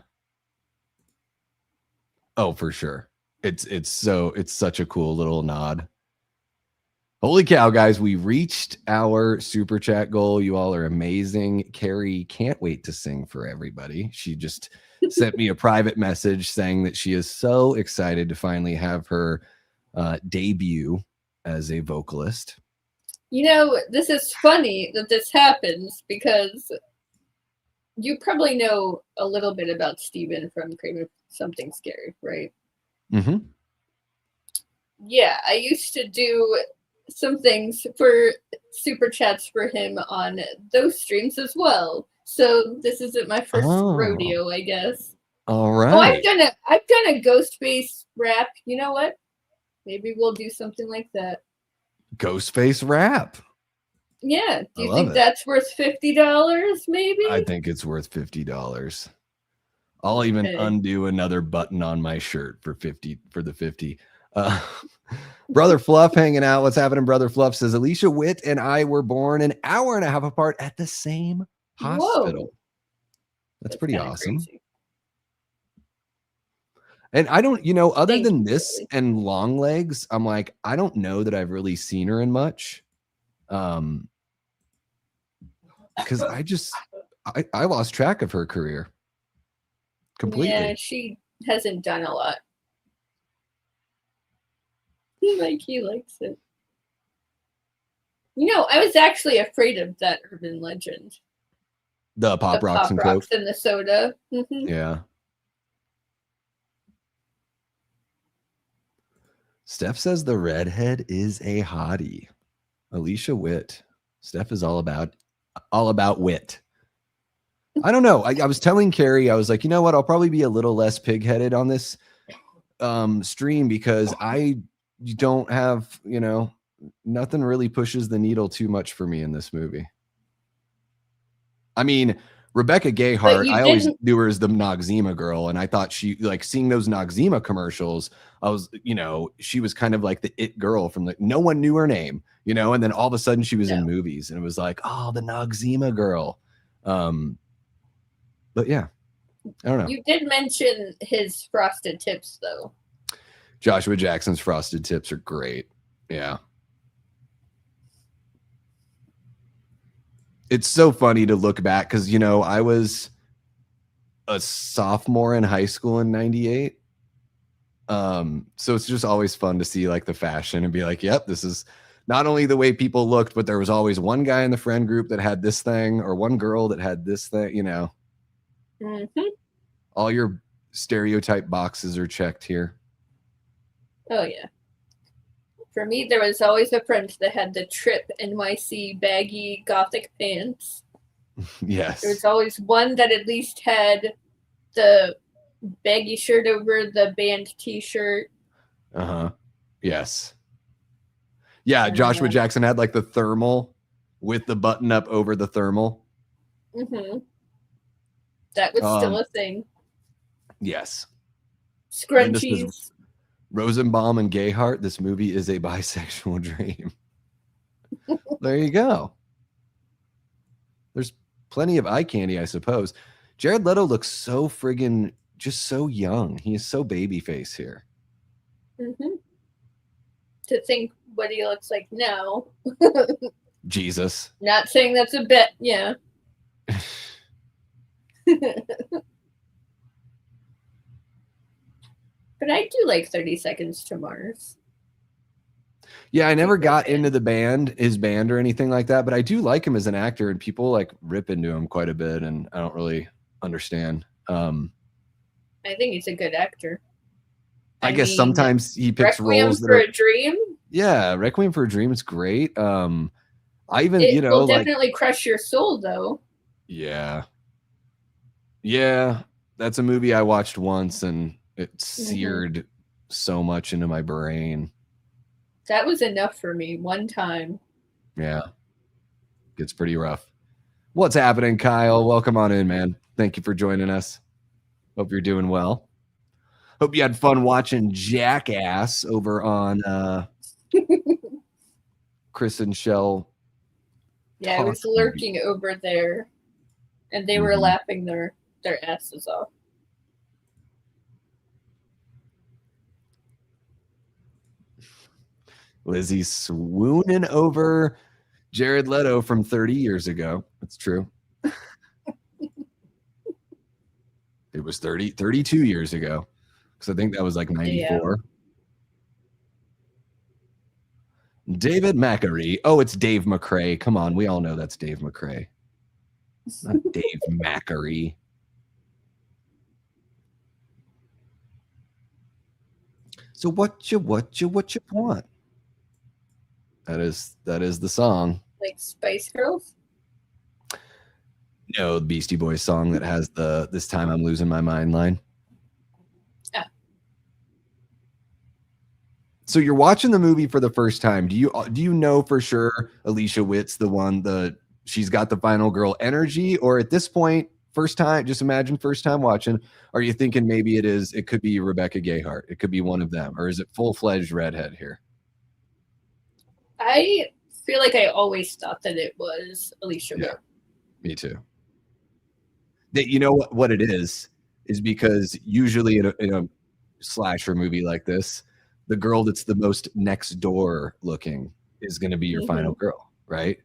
Oh, for sure. It's such a cool little nod. Holy cow, guys, we reached our super chat goal. You all are amazing. Carey can't wait to sing for everybody. She just sent me a private message saying that she is so excited to finally have her debut as a vocalist. You know, this is funny that this happens because you probably know a little bit about Steven from Crave Something Scary, right? Mm-hmm. Yeah, I used to do some things for super chats for him on those streams as well. So this isn't my first rodeo, I guess. All right. Oh, I've done a Ghostface rap. You know what? Maybe we'll do something like that. Ghostface rap. Yeah. Do you think that's worth $50? Maybe. I think it's worth $50. I'll even undo another button on my shirt for the 50. Uh, Brother Fluff hanging out. What's happening? Brother Fluff says Alicia Witt and I were born an hour and a half apart at the same hospital. Whoa. That's pretty awesome. Crazy. And I don't, you know, other than this and Long Legs, I'm like, I don't know that I've really seen her in much. Because I lost track of her career completely. Yeah, she hasn't done a lot. Like, he likes it. You know, I was actually afraid of that urban legend. The Pop Rocks and Coke. And the soda. Yeah. Steph says the redhead is a hottie. Alicia Witt. Steph is all about wit. I don't know. I was telling Carey, I was like, you know what? I'll probably be a little less pig-headed on this stream because I don't have, you know, nothing really pushes the needle too much for me in this movie. I mean, Rebecca Gayheart, I always knew her as the Noxzema girl, and I thought she, like, seeing those Noxzema commercials, I was, you know, she was kind of like the it girl from the, no one knew her name, you know, and then all of a sudden she was in movies, and it was like, oh, the Noxzema girl. But yeah, I don't know. You did mention his frosted tips, though. Joshua Jackson's frosted tips are great. Yeah. It's so funny to look back because, you know, I was a sophomore in high school in 98. So it's just always fun to see like the fashion and be like, yep, this is not only the way people looked, but there was always one guy in the friend group that had this thing or one girl that had this thing, you know. All your stereotype boxes are checked here. Oh, yeah. For me, there was always a friend that had the Trip NYC baggy gothic pants. Yes. There was always one that at least had the baggy shirt over the band t-shirt. Yes. Yeah, Joshua Jackson had like the thermal with the button up over the thermal. That was still a thing. Yes. Scrunchies. Rosenbaum and Gayheart, this movie is a bisexual dream. There you go. There's plenty of eye candy, I suppose. Jared Leto looks so friggin' just so young. He is so baby face here. To think what he looks like now. Jesus. Not saying that's a bit, yeah. But I do like 30 Seconds to Mars. Yeah, I never got into his band or anything like that, but I do like him as an actor, and people like rip into him quite a bit, and I don't really understand. I think he's a good actor. I guess sometimes he picks roles that for a Dream. Yeah, Requiem for a Dream is great. I even, it will definitely crush your soul, though. Yeah. Yeah, that's a movie I watched once, and it seared so much into my brain. That was enough for me one time. Yeah. Gets pretty rough. What's happening, Kyle? Welcome on in, man. Thank you for joining us. Hope you're doing well. Hope you had fun watching Jackass over on Chris and Shell. Yeah, I was lurking over there, and they were laughing their asses off. Lizzie's swooning over Jared Leto from 30 years ago. That's true. It was 32 years ago. Because I think that was like 94. Yeah. David Macari. Oh, it's Dave McRae. Come on. We all know that's Dave McRae. Not Dave Macari. So what you want? That is the song. Like Spice Girls? No, the Beastie Boys song that has the "This Time I'm Losing My Mind" line. Yeah. So you're watching the movie for the first time. Do you know for sure Alicia Witt's the one she's got the final girl energy, or at this point First time, just imagine first time watching. Are you thinking maybe it could be Rebecca Gayheart? It could be one of them. Or is it full-fledged redhead here? I feel like I always thought that it was Alicia Witt. Me too. You know what it is because usually in a slasher movie like this, the girl that's the most next door looking is going to be your final girl, right?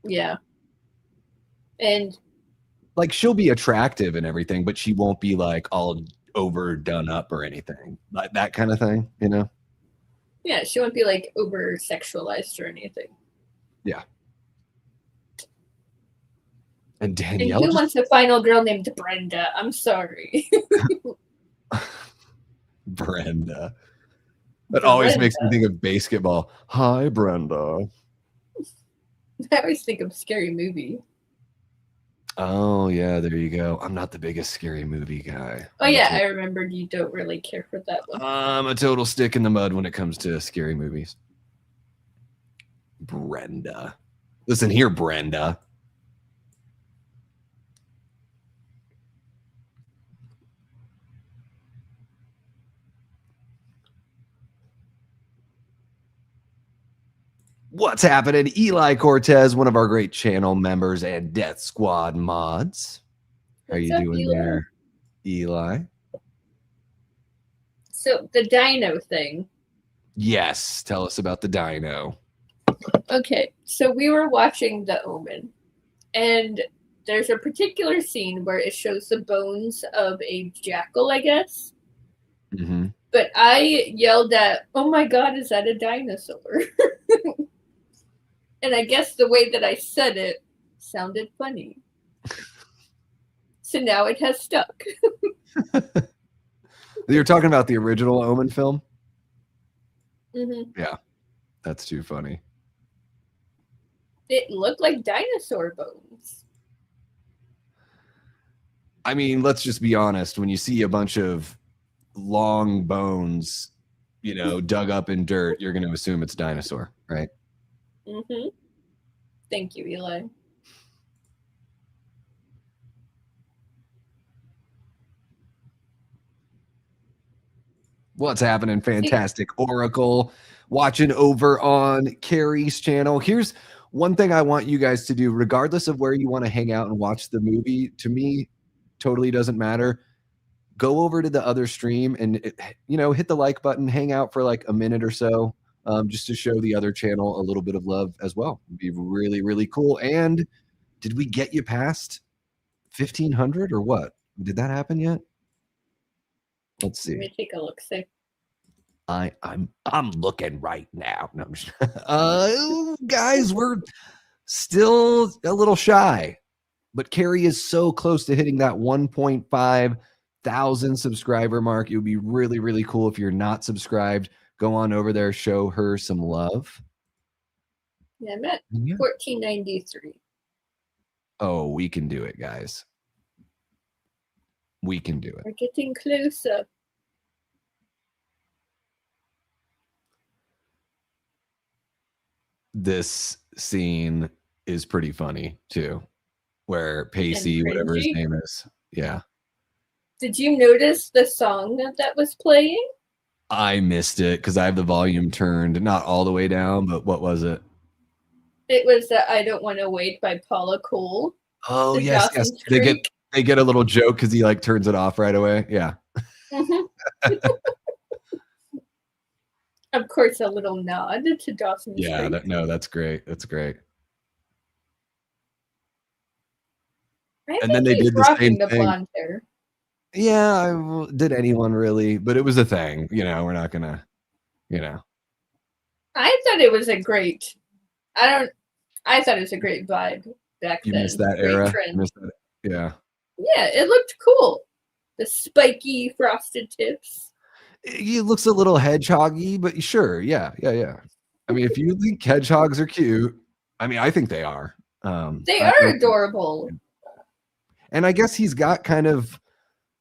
Yeah. And like she'll be attractive and everything, but she won't be like all over done up or anything. Like that kind of thing, you know? Yeah, she won't be like over sexualized or anything. Yeah. And Danielle. And who wants a final girl named Brenda? I'm sorry. Brenda. That always makes me think of basketball. Hi, Brenda. I always think of Scary Movie. Oh, yeah, there you go. I'm not the biggest Scary Movie guy. Oh, yeah, I remembered you don't really care for that one. I'm a total stick in the mud when it comes to scary movies. Brenda. Listen here, Brenda. What's happening? Eli Cortez, one of our great channel members and Death Squad mods. How you doing Eli? There, Eli? So the dino thing. Yes, tell us about the dino. Okay, so we were watching The Omen, and there's a particular scene where it shows the bones of a jackal, I guess. Mm-hmm. But I yelled at, "Oh my God, is that a dinosaur?" And I guess the way that I said it sounded funny. So now it has stuck. You're talking about the original Omen film? Mm-hmm. Yeah, that's too funny. It looked like dinosaur bones. I mean, let's just be honest. When you see a bunch of long bones, you know, dug up in dirt, you're going to assume it's dinosaur, right? Mm-hmm. Thank you, Eli. What's happening? Fantastic Oracle watching over on Carey's channel. Here's one thing I want you guys to do, regardless of where you want to hang out and watch the movie. To me, totally doesn't matter. Go over to the other stream and, hit the like button, hang out for like a minute or so, just to show the other channel a little bit of love as well. It'd be really, really cool. And did we get you past 1,500 or what? Did that happen yet? Let's see. Let me take a look. See. I'm looking right now. No, guys, we're still a little shy, but Carey is so close to hitting that 1.5 thousand subscriber mark. It would be really, really cool if you're not subscribed. Go on over there, show her some love. Yeah, I'm at 1493. Oh, we can do it, guys. We can do it. We're getting closer. This scene is pretty funny too, where Pacey, whatever his name is, yeah. Did you notice the song that was playing? I missed it because I have the volume turned not all the way down, but what was it? It was I Don't Want to Wait by Paula Cole. Oh, yes. They get a little joke because he like turns it off right away. Yeah. Mm-hmm. Of course, a little nod to Dawson's Creek. Yeah, that's great. That's great. And then they did the same thing. Blonde hair. Yeah, did anyone really? But it was a thing. We're not gonna. I thought it was a great. I thought it was a great vibe back then. You missed that era. Yeah. Yeah, it looked cool. The spiky frosted tips. It looks a little hedgehoggy, but sure, yeah. I mean, if you think hedgehogs are cute, I mean, I think they are. They are adorable. And I guess he's got kind of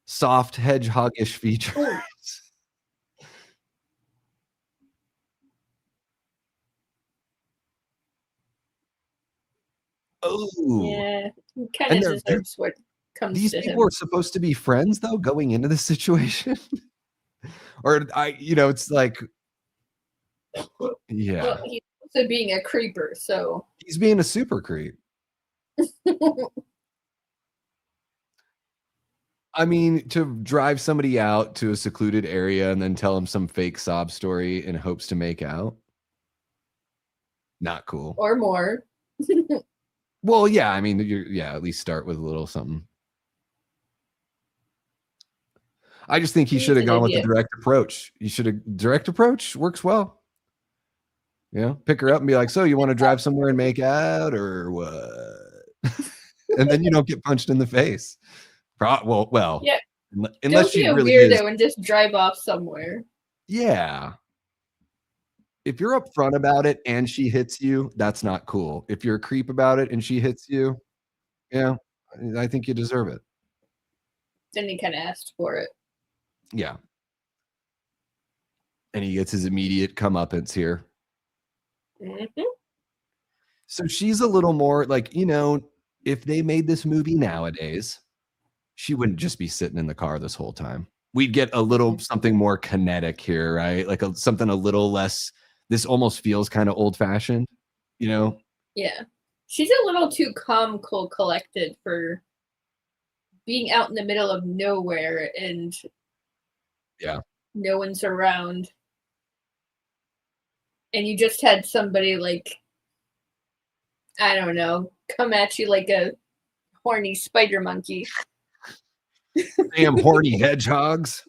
soft hedgehog-ish features. Oh. Yeah, he kind of deserves what comes These to people him. are supposed to be friends, though, going into this situation? Or it's like, yeah, Well, he's also being a creeper, so he's being a super creep. I mean, to drive somebody out to a secluded area and then tell them some fake sob story in hopes to make out, not cool. or more. Well, yeah, I mean, at least start with a little something. I just think he should have gone with the direct approach. Direct approach works well. Pick her up and be like, so you want to drive somewhere and make out or what? And then you don't get punched in the face. Well, Yeah. unless Don't be she a really weirdo is. and just drive off somewhere. Yeah. If you're upfront about it and she hits you, that's not cool. If you're a creep about it and she hits you, yeah, I think you deserve it. Then he kind of asked for it. Yeah. And he gets his immediate comeuppance here. Mm-hmm. So she's a little more like, if they made this movie nowadays, she wouldn't just be sitting in the car this whole time. We'd get a little something more kinetic here, right? Like something a little less. This almost feels kind of old fashioned, Yeah. She's a little too calm, cool, collected for being out in the middle of nowhere and no one's around. And you just had somebody like, I don't know, come at you like a horny spider monkey. Damn horny hedgehogs.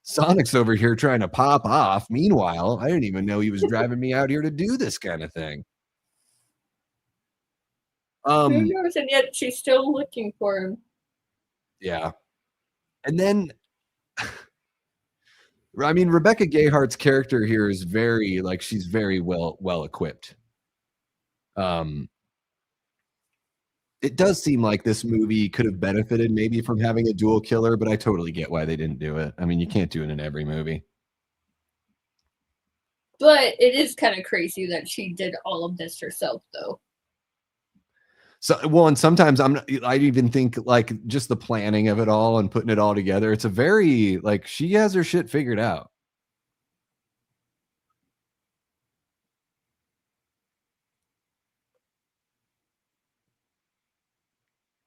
Sonic's over here trying to pop off. Meanwhile, I didn't even know he was driving me out here to do this kind of thing. Who knows? And yet she's still looking for him. Yeah. And then, I mean, Rebecca Gayhart's character here is very, like, she's very well equipped. It does seem like this movie could have benefited maybe from having a dual killer, but I totally get why they didn't do it. I mean, you can't do it in every movie. But it is kind of crazy that she did all of this herself, though. So, well, and sometimes I even think like just the planning of it all and putting it all together. It's a very, like, she has her shit figured out.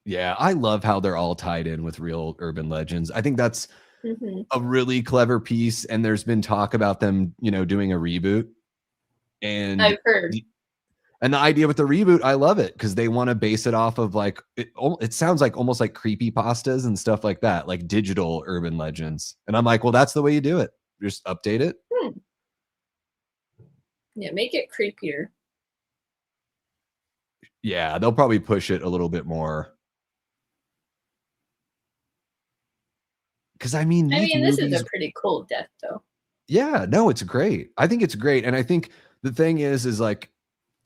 Yeah, I love how they're all tied in with real urban legends. I think that's a really clever piece, and there's been talk about them, doing a reboot. And I've heard. And the idea with the reboot, I love it because they want to base it off of like it sounds like almost like creepy pastas and stuff like that, like digital urban legends. And I'm like, well, that's the way you do it. Just update it. Yeah, make it creepier. Yeah, they'll probably push it a little bit more. Because I mean, this is a pretty cool death, though. Yeah, no, it's great. I think it's great, and I think the thing is like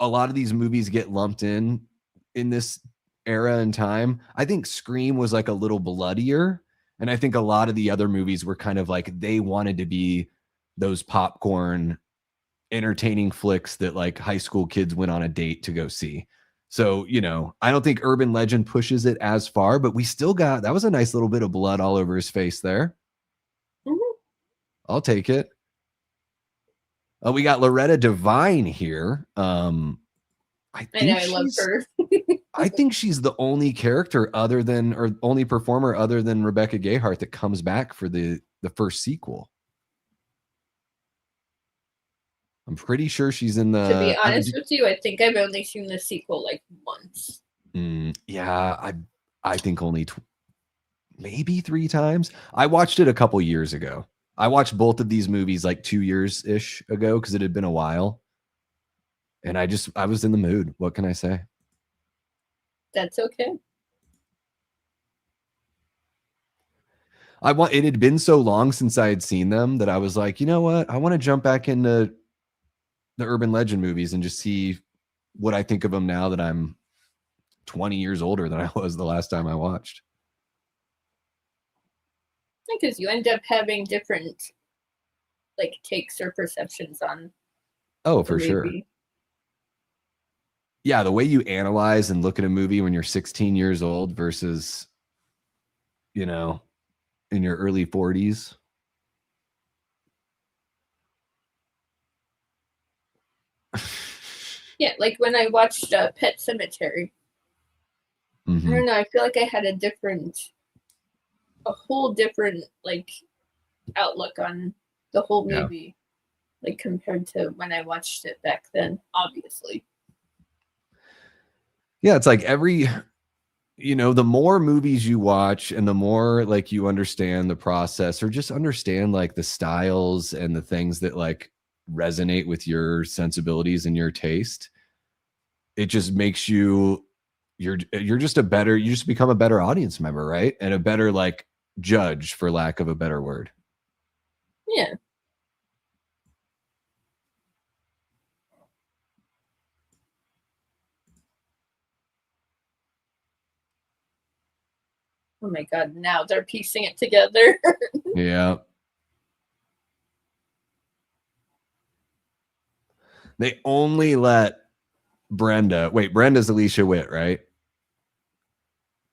a lot of these movies get lumped in this era and time. I think Scream was like a little bloodier, and I think a lot of the other movies were kind of like they wanted to be those popcorn entertaining flicks that like high school kids went on a date to go see. So, I don't think Urban Legend pushes it as far, but we still got, that was a nice little bit of blood all over his face there. I'll take it. We got Loretta Devine here. I know, I love her. I think she's the only character only performer other than Rebecca Gayhart that comes back for the first sequel. I'm pretty sure she's in the. To be honest with you, I think I've only seen the sequel like once. Yeah, I think only maybe 3 times. I watched it a couple years ago. I watched both of these movies like 2 years-ish ago because it had been a while. And I was in the mood. What can I say? That's okay. It had been so long since I had seen them that I was like, you know what? I want to jump back into the urban legend movies and just see what I think of them now that I'm 20 years older than I was the last time I watched. Because you end up having different like takes or perceptions on. Oh, for sure. yeah, the way you analyze and look at a movie when you're 16 years old versus, you know, in your early 40s. Yeah, like when I watched Pet Cemetery. I don't know. I feel like I had a whole different like outlook on the whole movie, like compared to when I watched it back then. Obviously. Yeah, it's like the more movies you watch and the more like you understand the process or just understand like the styles and the things that like resonate with your sensibilities and your taste, it just makes you you just become a better audience member, right? And a better like judge, for lack of a better word. Yeah. Oh my god, now they're piecing it together. Yeah. They only let Brenda's Alicia Witt, right?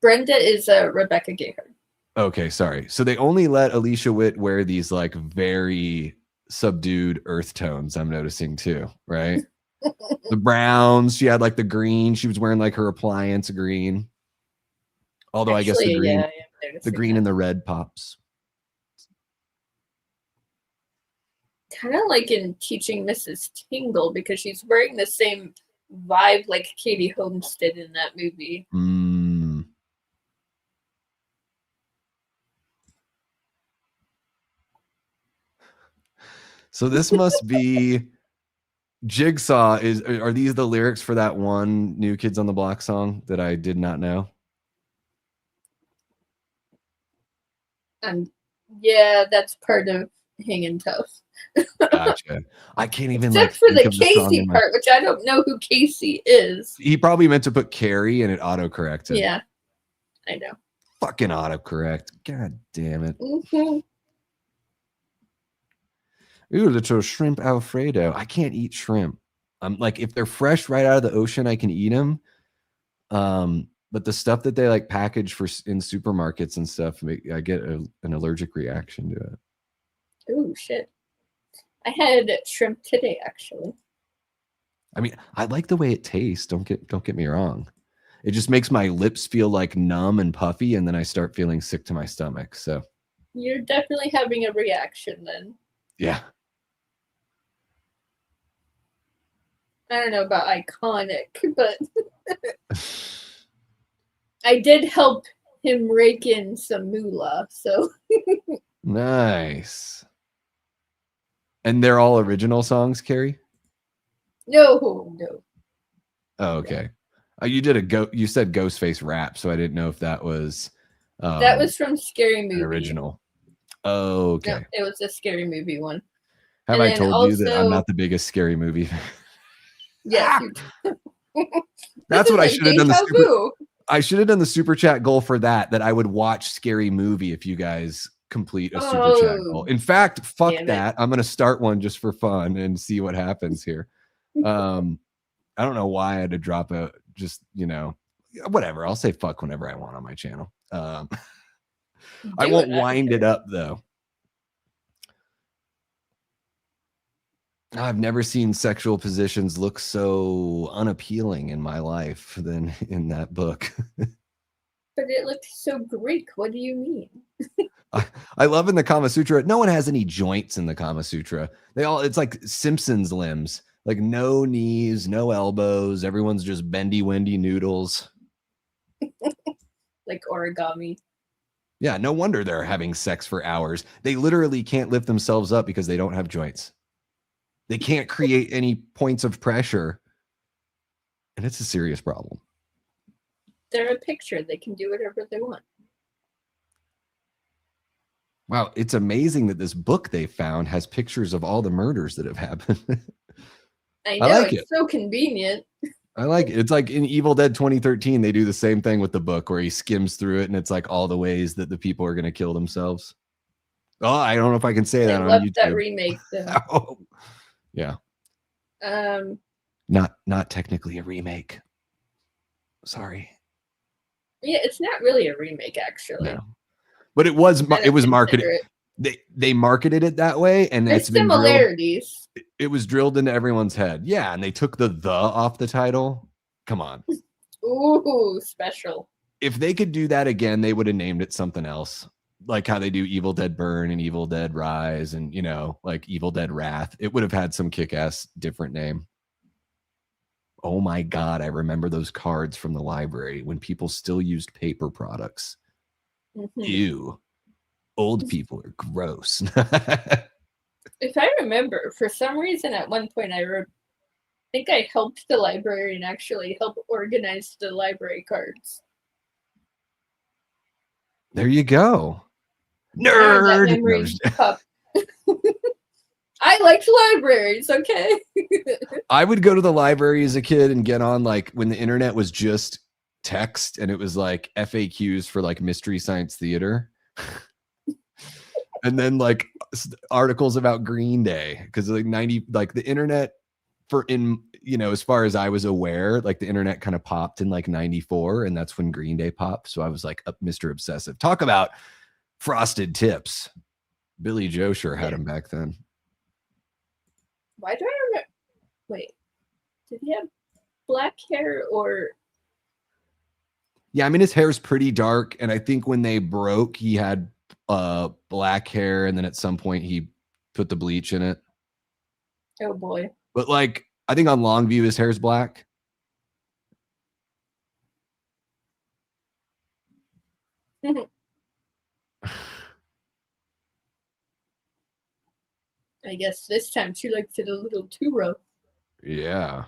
Brenda is Rebecca Gayheart. Okay, sorry. So they only let Alicia Witt wear these like very subdued earth tones, I'm noticing too, right? The browns, she had like the green, she was wearing like her appliance green. Although I guess the green, the green and the red pops. Kind of like in Teaching Mrs. Tingle, because she's wearing the same vibe like Katie Holmes did in that movie. So this must be Jigsaw. Are these the lyrics for that one New Kids on the Block song that I did not know? Yeah, that's part of Hangin' Tough. Gotcha. I can't even except for the Casey part, which I don't know who Casey is. He probably meant to put Carey and it autocorrected. Yeah, I know. Fucking autocorrect. God damn it. Ooh, little shrimp Alfredo. I can't eat shrimp. I'm like, if they're fresh right out of the ocean, I can eat them. But the stuff that they like package in supermarkets and stuff, I get an allergic reaction to it. Oh shit! I had shrimp today, actually. I mean, I like the way it tastes. Don't get me wrong. It just makes my lips feel like numb and puffy, and then I start feeling sick to my stomach. So you're definitely having a reaction then. Yeah. I don't know about iconic, but I did help him rake in some moolah, so nice. And they're all original songs, Carey? No. Oh, okay. You said Ghostface rap, so I didn't know if that was that was from Scary Movie. Original. Oh, okay. No, it was a Scary Movie one. Have I told you that I'm not the biggest Scary Movie fan? Yes. That's what I should have done. I should have done the super chat goal for that I would watch Scary Movie if you guys complete a super chat goal. In fact, fuck that. I'm going to start one just for fun and see what happens here. I don't know why I had to drop whatever. I'll say fuck whenever I want on my channel. I won't wind it up though. I've never seen sexual positions look so unappealing in my life than in that book. But it looked so Greek. What do you mean? I love in the Kama Sutra, no one has any joints in the Kama Sutra. It's like Simpsons limbs, like no knees, no elbows. Everyone's just bendy, windy noodles. Like origami. Yeah, no wonder they're having sex for hours. They literally can't lift themselves up because they don't have joints. They can't create any points of pressure. And it's a serious problem. They're a picture. They can do whatever they want. Wow, it's amazing that this book they found has pictures of all the murders that have happened. I know, like it's so convenient. I like it. It's like in Evil Dead 2013, they do the same thing with the book where he skims through it and it's like all the ways that the people are going to kill themselves. Oh, I don't know if I can say that on YouTube. That remake though. Oh. Yeah. Not technically a remake. Sorry. Yeah, it's not really a remake, actually. No. But it was marketed. It. They marketed it that way, and There's it's been similarities. it was drilled into everyone's head. Yeah, and they took the off the title. Come on. Ooh, special. If they could do that again, they would have named it something else. Like how they do Evil Dead Burn and Evil Dead Rise and, you know, like Evil Dead Wrath. It would have had some kick-ass different name. Oh my God, I remember those cards from the library when people still used paper products. Mm-hmm. Ew. Old people are gross. If I remember, for some reason at one point I think I helped the librarian actually help organize the library cards. There you go. Nerd. I liked libraries, okay? I would go to the library as a kid and get on, like, when the internet was just text and it was like FAQs for like Mystery Science Theater. And then like articles about Green Day, because like the internet as far as I was aware, like the internet kind of popped in like 94, and that's when Green Day popped. So I was like Mr. Obsessive. Talk about frosted tips. Billy Joe sure had him back then. Why do I remember? Wait, did he have black hair or? Yeah, I mean his hair's pretty dark, and I think when they broke, he had black hair, and then at some point he put the bleach in it. Oh boy. But like I think on Longview his hair's black. I guess this time she likes it a little too rough. Yeah.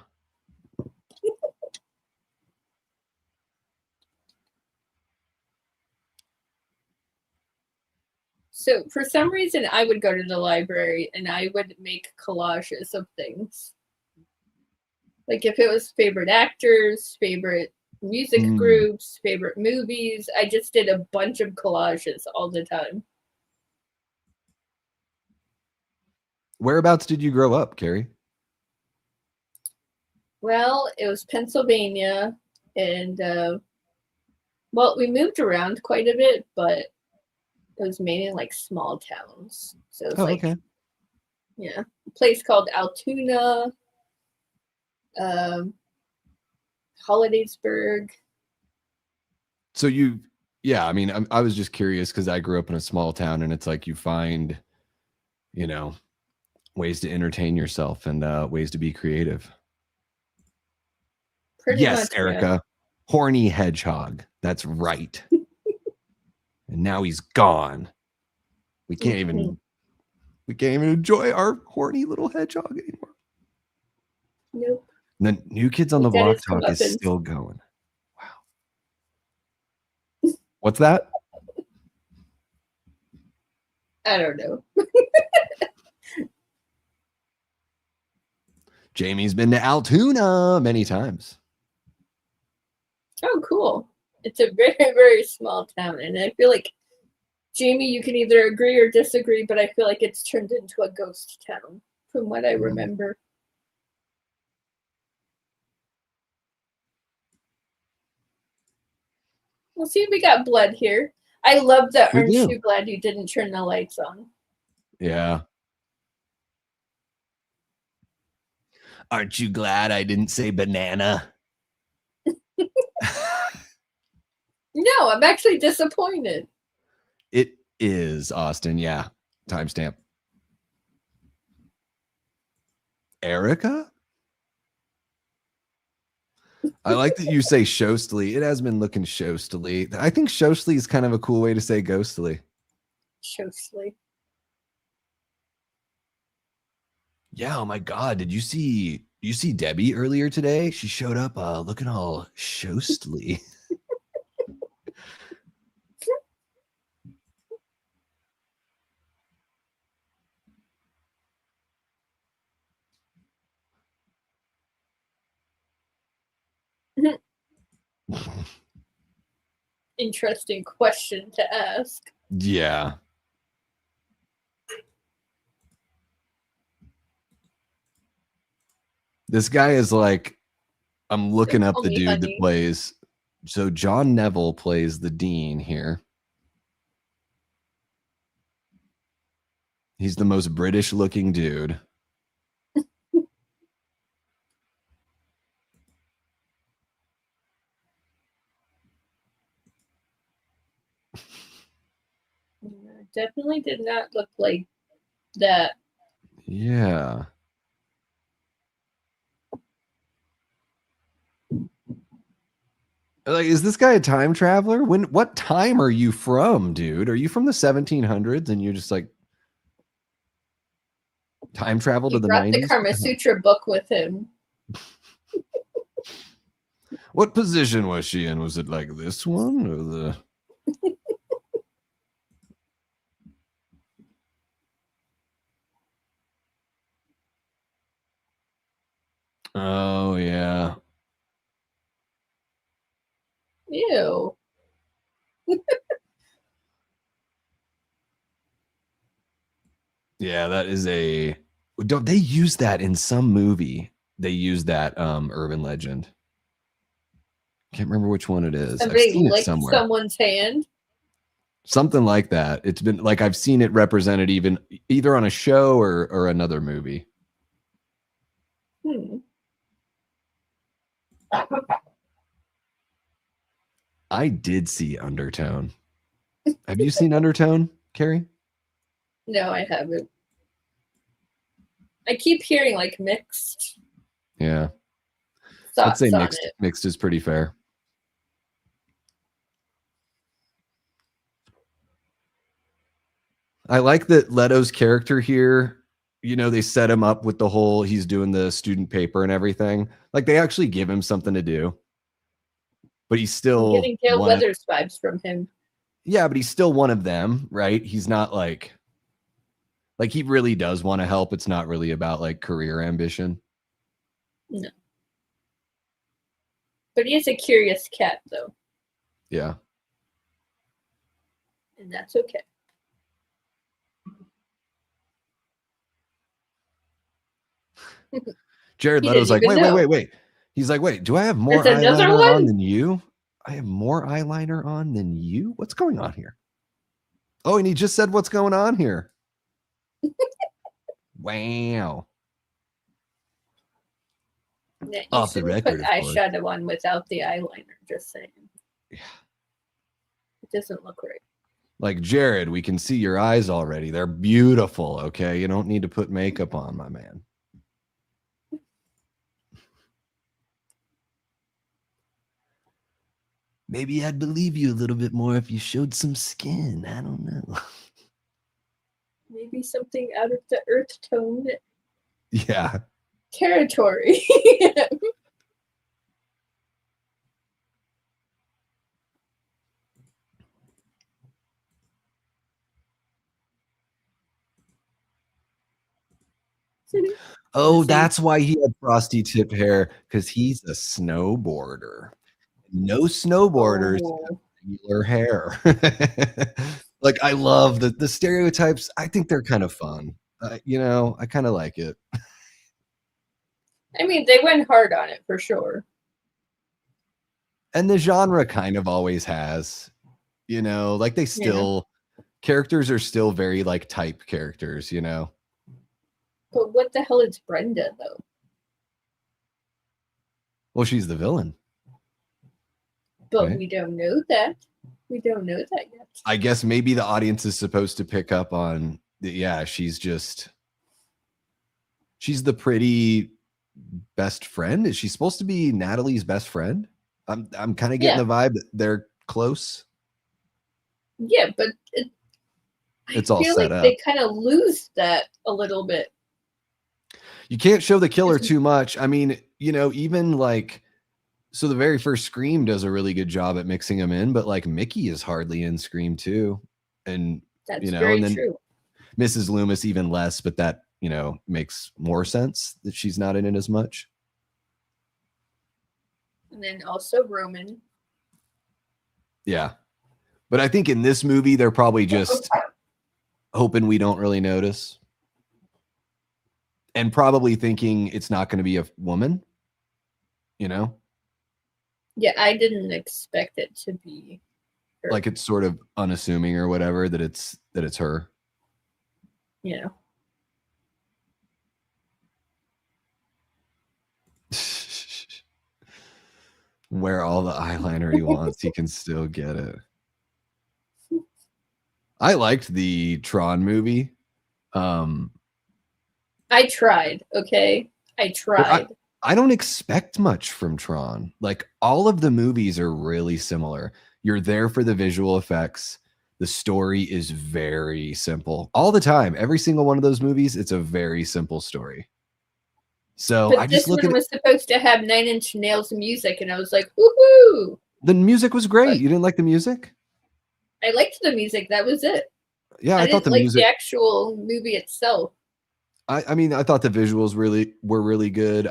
So for some reason, I would go to the library and I would make collages of things. Like if it was favorite actors, favorite music groups, favorite movies, I just did a bunch of collages all the time. Whereabouts did you grow up, Carey? Well, it was Pennsylvania, and we moved around quite a bit, but it was mainly like small towns. So it was okay. Yeah, a place called Altoona, Hollidaysburg. So I mean, I was just curious because I grew up in a small town, and it's like you find, ways to entertain yourself and ways to be creative. Pretty much, Erica. Yeah. Horny hedgehog. That's right. And now he's gone. We can't even enjoy our horny little hedgehog anymore. Nope. The New Kids on the Block talk is still going. Wow. What's that? I don't know. Jamie's been to Altoona many times. Oh, cool. It's a very, very small town. And I feel like, Jamie, you can either agree or disagree, but I feel like it's turned into a ghost town from what I remember. Well, see, we got blood here. I love that. Aren't you glad you didn't turn the lights on? Yeah. Aren't you glad I didn't say banana? No, I'm actually disappointed. It is, Austin. Yeah. Timestamp. Erica? I like that you say shostly. It has been looking shostly. I think shostly is kind of a cool way to say ghostly. Shostly. Yeah, oh my God. Did you see Debbie earlier today? She showed up looking all shostly. Interesting question to ask. Yeah. This guy is like, I'm looking up Call the me dude that honey. plays. So John Neville plays the dean here. He's the most British looking dude. Definitely did not look like that. Yeah. Like, is this guy a time traveler? What time are you from, dude? Are you from the 1700s and you're just like time travel He to the brought the 90s? Karma Sutra book with him. What position was she in? Was it like this one or the Oh yeah. Ew. Yeah, that is a don't they use that in some movie? They use that urban legend. Can't remember which one it is. I've Somebody seen it licked somewhere. someone's hand. Something like that. It's been like I've seen it represented even either on a show or another movie. I did see Undertone. Have you seen Undertone, Carey? No, I haven't. I keep hearing like mixed Yeah. I'd thoughts say on it. mixed is pretty fair. I like that Leto's character here, you know, they set him up with the whole he's doing the student paper and everything. Like they actually give him something to do. But he's I'm still getting Gale one of, Weathers vibes from him. yeah, but he's still one of them, right? He's not like he really does want to help. It's not really about like career ambition. No. But he is a curious cat, though. Yeah. And that's okay. Jared He Leto's didn't like, even know. wait. He's like, wait, do I have more There's another eyeliner one? on than you? I have more eyeliner on than you? What's going on here? Oh, and he just said what's going on here. Wow. Yeah, you Off the shouldn't record, put of course. eyeshadow on without the eyeliner, just saying. Yeah. It doesn't look right. Like, Jared, we can see your eyes already. They're beautiful, okay? You don't need to put makeup on, my man. Maybe I'd believe you a little bit more if you showed some skin. I don't know. Maybe something out of the earth tone Yeah. territory. Oh, that's why he had frosty tip hair, because he's a snowboarder. No snowboarders have regular hair. Like, I love the stereotypes. I think they're kind of fun. You know, I kind of like it. I mean, they went hard on it for sure. And the genre kind of always has, you know, like they still, characters are still very like type characters, you know. But what the hell is Brenda, though? Well, she's the villain. But right? we don't know that. We don't know that yet. I guess maybe the audience is supposed to pick up on yeah, she's the pretty best friend. Is she supposed to be Natalie's best friend? I'm kind of getting the vibe that they're close. Yeah, but it's all set up. They kind of lose that a little bit. You can't show the killer too much. I mean, you know, even like, so the very first Scream does a really good job at mixing them in, but like Mickey is hardly in Scream 2. And that's, you know, very and then true. Mrs. Loomis even less, but that, you know, makes more sense that she's not in it as much. And then also Roman. Yeah. But I think in this movie, they're probably just hoping we don't really notice. and probably thinking it's not going to be a woman, you know? Yeah, I didn't expect it to be her. Like it's sort of unassuming or whatever that it's her. Yeah. Wear all the eyeliner he wants, he can still get it. I liked the Tron movie. I tried, okay? I tried. I don't expect much from Tron. Like all of the movies are really similar. You're there for the visual effects. The story is very simple. All the time, every single one of those movies, it's a very simple story. So but I just this look one at was supposed to have Nine Inch Nails music, and I was like, woohoo! the music was great. But You didn't like the music? I liked the music. That was it. Yeah, I I thought didn't the like music. the actual movie itself. I mean, I thought the visuals were really good.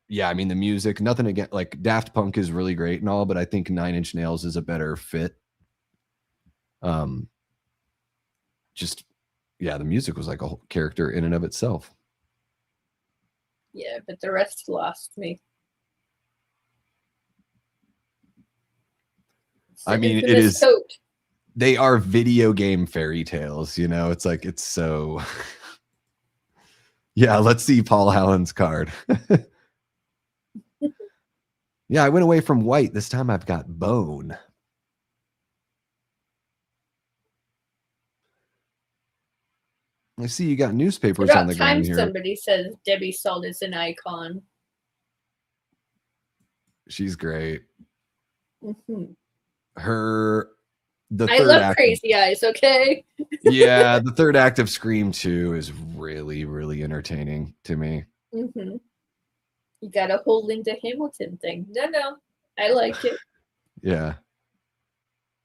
Yeah, I mean the music, nothing again. Like Daft Punk is really great and all, but I think Nine Inch Nails is a better fit. Just yeah, the music was like a whole character in and of itself. Yeah, but the rest lost me. I mean, it is. Coat. They are video game fairy tales, you know. It's like it's so. Yeah, let's see Paul Allen's card. Yeah, I went away from white. This time I've got bone. I see you got newspapers on the ground here. Somebody says Debbie Salt is an icon. She's great. Mm-hmm. I love Crazy Eyes, okay? Yeah, the third act of Scream 2 is really, really entertaining to me. Mm-hmm. You got a whole Linda Hamilton thing. No, I like it. Yeah.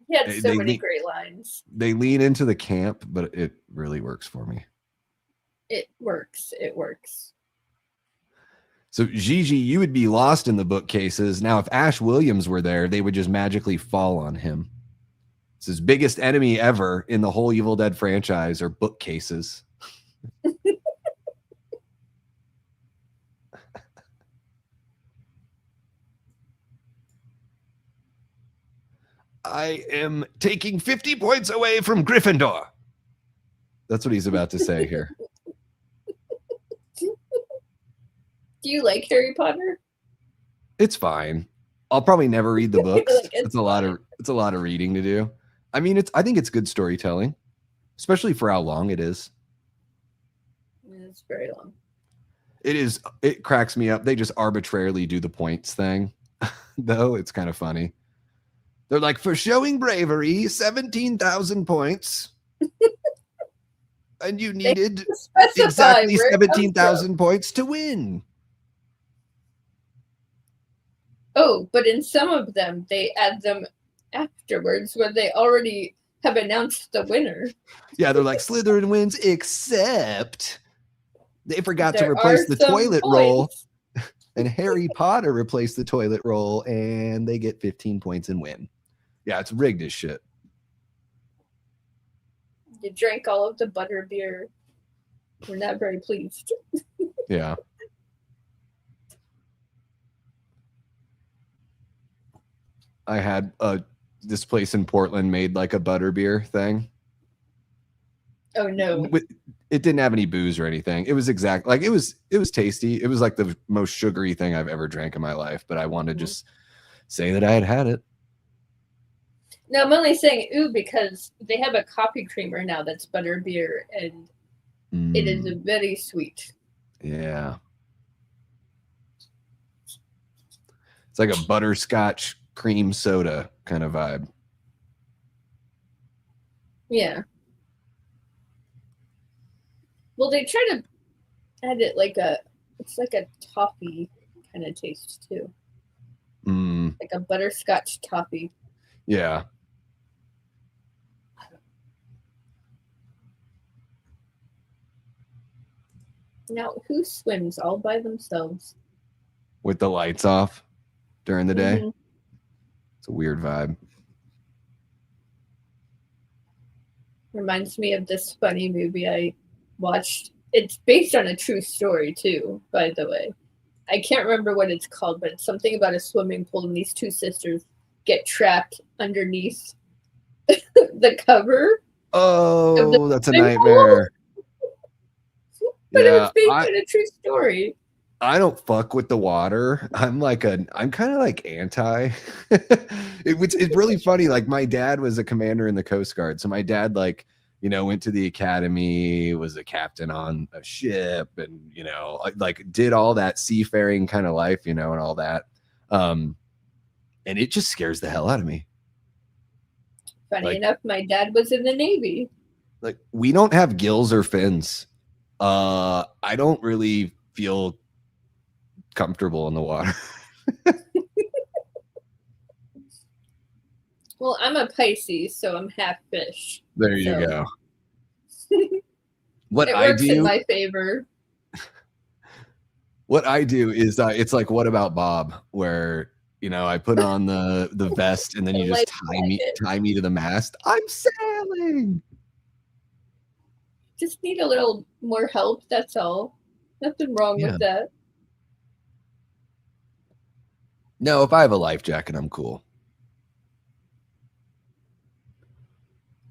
He had so many great lines. They lean into the camp, but it really works for me. It works. So Gigi, you would be lost in the bookcases. Now, if Ash Williams were there, they would just magically fall on him. It's his biggest enemy ever in the whole Evil Dead franchise are bookcases. I am taking 50 points away from Gryffindor. That's what he's about to say here. Do you like Harry Potter? It's fine. I'll probably never read the books. It's a lot of reading to do. I mean, I think it's good storytelling, especially for how long it is. It's very long. It is. It cracks me up. They just arbitrarily do the points thing, though. It's kind of funny. They're like, for showing bravery, 17,000 points. And you needed exactly 17,000 points to win. Oh, but in some of them, they add them afterwards when they already have announced the winner. Yeah, they're like, Slytherin wins, except they forgot to replace the toilet roll. And Harry Potter replaced the toilet roll, and they get 15 points and win. Yeah, it's rigged as shit. You drank all of the butter beer. We're not very pleased. Yeah. I had this place in Portland made like a butterbeer thing. Oh no. It didn't have any booze or anything. It was it was tasty. It was like the most sugary thing I've ever drank in my life, but I wanted to just say that I had it. No, I'm only saying ooh because they have a coffee creamer now that's butterbeer and it is very sweet. Yeah. It's like a butterscotch cream soda kind of vibe. Yeah. Well, they try to add it it's like a toffee kind of taste too. Like a butterscotch toffee. Yeah. Now, who swims all by themselves? With the lights off during the day? It's a weird vibe. Reminds me of this funny movie I watched It's based on a true story too, by the way. I can't remember what it's called, but it's something about a swimming pool, and these two sisters get trapped underneath the cover of the Oh, that's a swimming pool. nightmare. But it Yeah, was based on a true story. I don't fuck with the water. I'm kind of like anti. It's really funny. Like my dad was a commander in the Coast Guard. So my dad went to the academy, was a captain on a ship and, like did all that seafaring kind of life, and all that. And it just scares the hell out of me. Funny enough, my dad was in the Navy. Like we don't have gills or fins. I don't really feel comfortable in the water. Well, I'm a Pisces, so I'm half fish. There you go. What it I works do in my favor. What I do is it's like What About Bob, where I put on the vest and then you just tie me to the mast. I'm sailing. Just need a little more help, that's all. Nothing wrong with that. No, if I have a life jacket, I'm cool.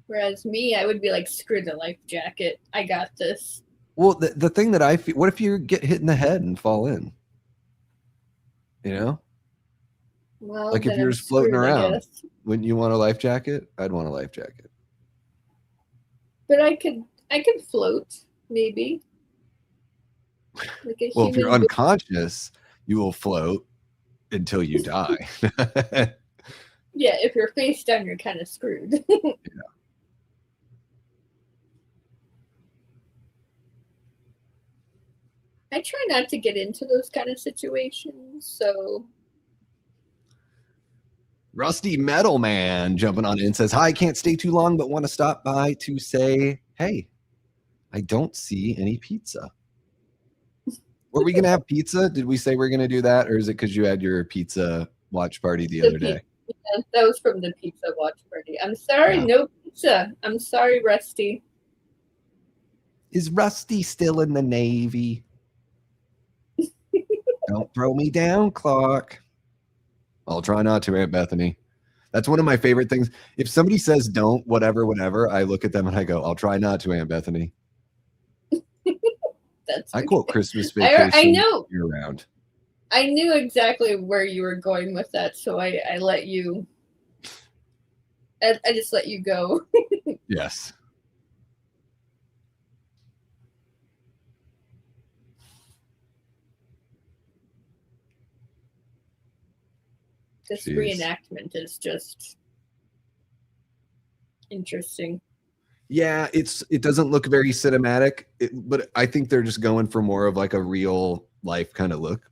Whereas me, I would be like, screw the life jacket. I got this. Well, the thing that I feel, what if you get hit in the head and fall in? Well, like if you're just floating around, wouldn't you want a life jacket? I'd want a life jacket. But I could float, maybe. Like well, if you're unconscious, you will float until you die. Yeah, if you're face down, you're kind of screwed. Yeah. I try not to get into those kind of situations, so. Rusty Metal Man jumping on in says, hi, can't stay too long, but want to stop by to say, hey, I don't see any pizza. Were we going to have pizza? Did we say we're going to do that? Or is it because you had your pizza watch party the other day? Yeah, that was from the pizza watch party. I'm sorry, no pizza. I'm sorry, Rusty. Is Rusty still in the Navy? Don't throw me down, Clark. I'll try not to, Aunt Bethany. That's one of my favorite things. If somebody says don't, whatever, I look at them and I go, I'll try not to, Aunt Bethany. I quote Christmas Vacation I know. year-round. I knew exactly where you were going with that, so I let you. I just let you go. Yes. This reenactment is just interesting. Yeah, it doesn't look very cinematic, but I think they're just going for more of like a real life kind of look.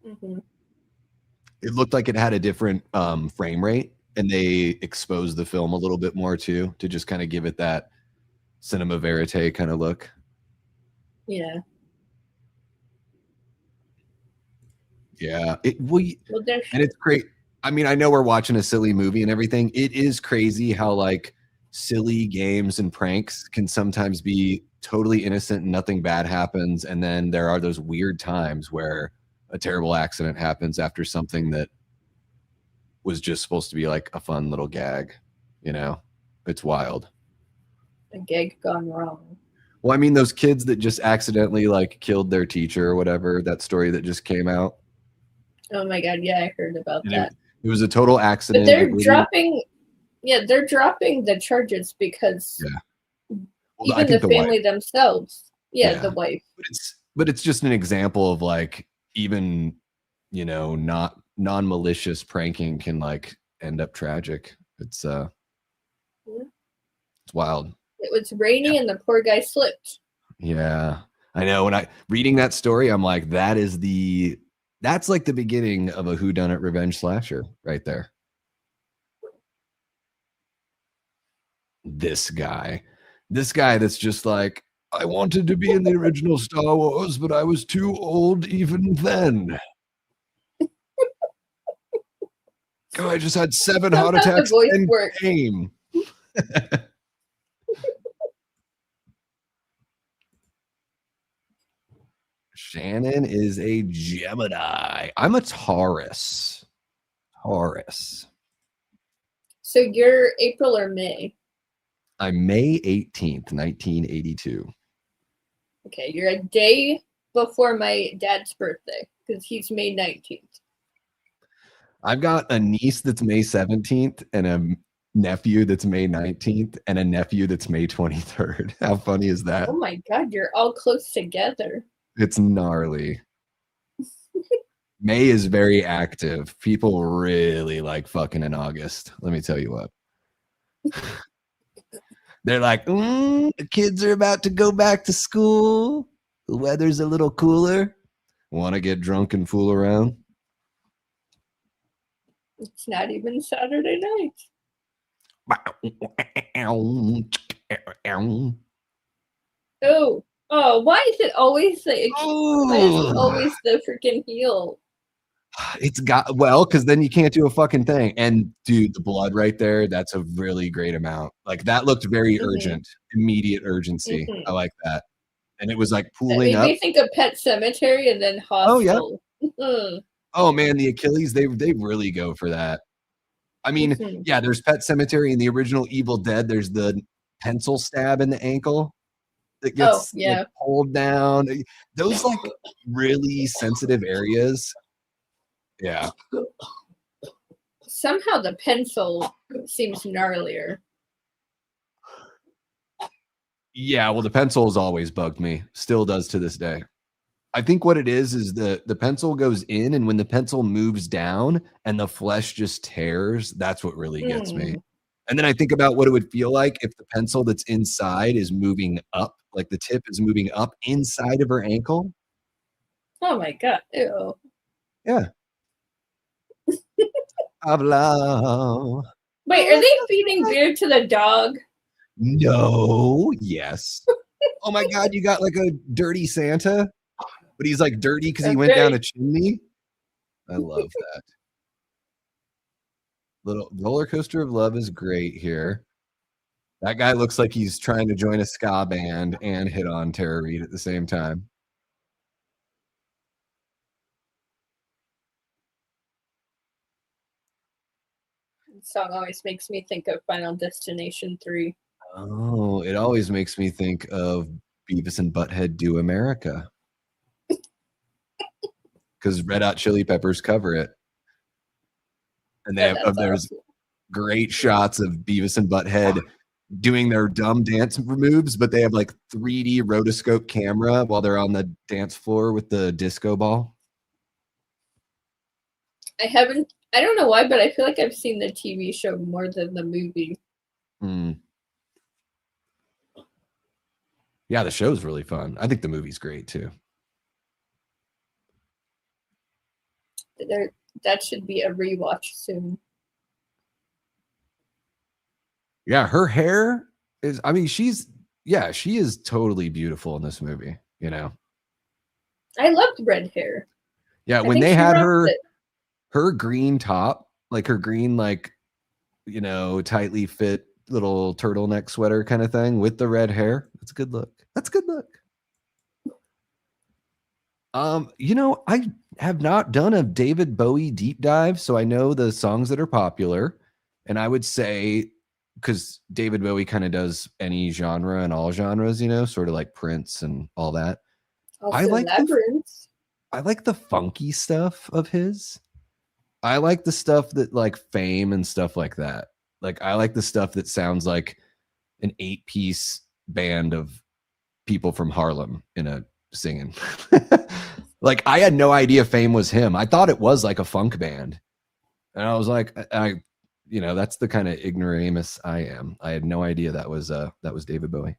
Mm-hmm. It looked like it had a different frame rate, and they exposed the film a little bit more too, to just kind of give it that cinema verite kind of look. Yeah. Yeah, and it's great. I mean, I know we're watching a silly movie and everything. It is crazy how like silly games and pranks can sometimes be totally innocent and nothing bad happens, and then there are those weird times where a terrible accident happens after something that was just supposed to be like a fun little gag. It's wild. A gag gone wrong. Well, I mean, those kids that just accidentally like killed their teacher or whatever, that story that just came out. Oh my God, yeah, I heard about that. It was a total accident. But they're dropping the charges because even the family themselves. Yeah, the wife. But it's just an example of like even not non-malicious pranking can like end up tragic. It's wild. It was rainy and the poor guy slipped. Yeah, I know. When I reading that story, I'm like, that's like the beginning of a whodunit revenge slasher right there. This guy that's just like, I wanted to be in the original Star Wars, but I was too old even then. I just had 7 heart attacks and came. Shannon is a Gemini. I'm a Taurus. So you're April or May? I'm May 18th, 1982. Okay, you're a day before my dad's birthday because he's May 19th. I've got a niece that's May 17th and a nephew that's May 19th and a nephew that's May 23rd. How funny is that? Oh my God, you're all close together. It's gnarly. May is very active. People really like fucking in August. Let me tell you what. They're like, the kids are about to go back to school. The weather's a little cooler. Want to get drunk and fool around? It's not even Saturday night. Why is it always the freaking heel? It's got, well, because then you can't do a fucking thing. And dude, the blood right there, that's a really great amount. Like that looked very urgent, immediate urgency. I like that. And it was like pooling up. That made me think of Pet Cemetery and then Hostel. Oh yeah. Oh man, the Achilles, they really go for that. I mean, yeah, there's Pet Cemetery in the original Evil Dead. There's the pencil stab in the ankle that gets like, pulled down. Those like really sensitive areas. Yeah. Somehow the pencil seems gnarlier. Yeah, well, the pencil has always bugged me. Still does to this day. I think what it is the pencil goes in, and when the pencil moves down and the flesh just tears, that's what really gets me. And then I think about what it would feel like if the pencil that's inside is moving up, like the tip is moving up inside of her ankle. Oh my God. Ew. Yeah. Habla. Wait, are they feeding beer to the dog? No. Yes. Oh my God, you got like a dirty Santa? But he's like dirty because he went down a chimney. I love that. Little roller coaster of love is great here. That guy looks like he's trying to join a ska band and hit on Tara Reid at the same time. The song always makes me think of Final Destination 3. Oh, it always makes me think of Beavis and Butthead Do America. Because Red Hot Chili Peppers cover it. And they have, there's great shots of Beavis and Butthead doing their dumb dance moves, but they have like 3D rotoscope camera while they're on the dance floor with the disco ball. I don't know why, but I feel like I've seen the TV show more than the movie. Yeah, the show's really fun. I think the movie's great too. That should be a rewatch soon. Yeah, her hair is, I mean, she is totally beautiful in this movie, you know. I loved red hair. Yeah, when they had her green top, like her green, like, you know, tightly fit little turtleneck sweater kind of thing with the red hair. That's a good look. That's a good look. You know, I have not done a David Bowie deep dive, so I know the songs that are popular. And I would say, because David Bowie kind of does any genre and all genres, you know, sort of like Prince and all that. Also I like the funky stuff of his. I like the stuff that like Fame and stuff like that. Like I like the stuff that sounds like an 8-piece band of people from Harlem in a singing. Like I had no idea Fame was him. I thought it was like a funk band. And I was like, you know, that's the kind of ignoramus I am. I had no idea that was David Bowie.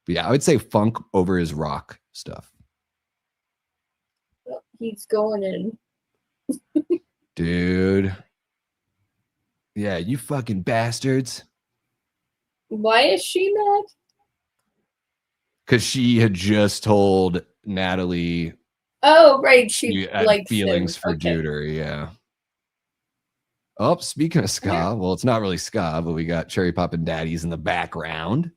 But yeah, I would say funk over his rock stuff. He's going in. Dude. Yeah, you fucking bastards. Why is she mad? Because she had just told Natalie. Oh, right. She had feelings for Juder. Yeah. Oh, speaking of ska, well, it's not really ska, but we got Cherry Poppin' Daddies in the background.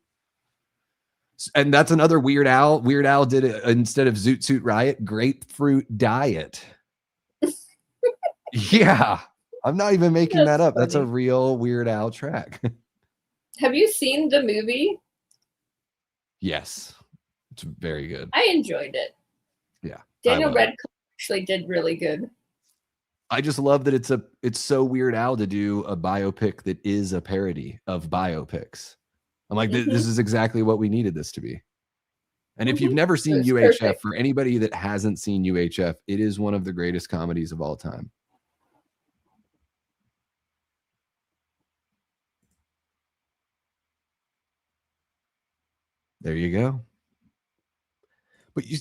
And that's another Weird Al. Weird Al did it instead of Zoot Suit Riot, Grapefruit Diet. Yeah. I'm not even making that up. Funny. That's a real Weird Al track. Have you seen the movie? Yes. It's very good. I enjoyed it. Yeah. Daniel Radcliffe actually did really good. I just love that it's so Weird Al to do a biopic that is a parody of biopics. I'm like, this is exactly what we needed this to be. And if you've never seen UHF, perfect. For anybody that hasn't seen UHF, it is one of the greatest comedies of all time. There you go. But you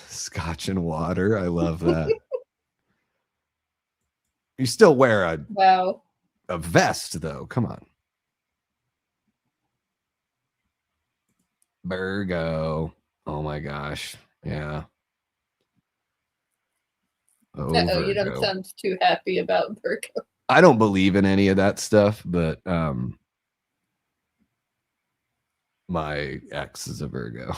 scotch and water. I love that. You still wear a vest though. Come on. Virgo. Oh my gosh. Yeah. Oh, you don't sound too happy about Virgo. I don't believe in any of that stuff, but my ex is a Virgo.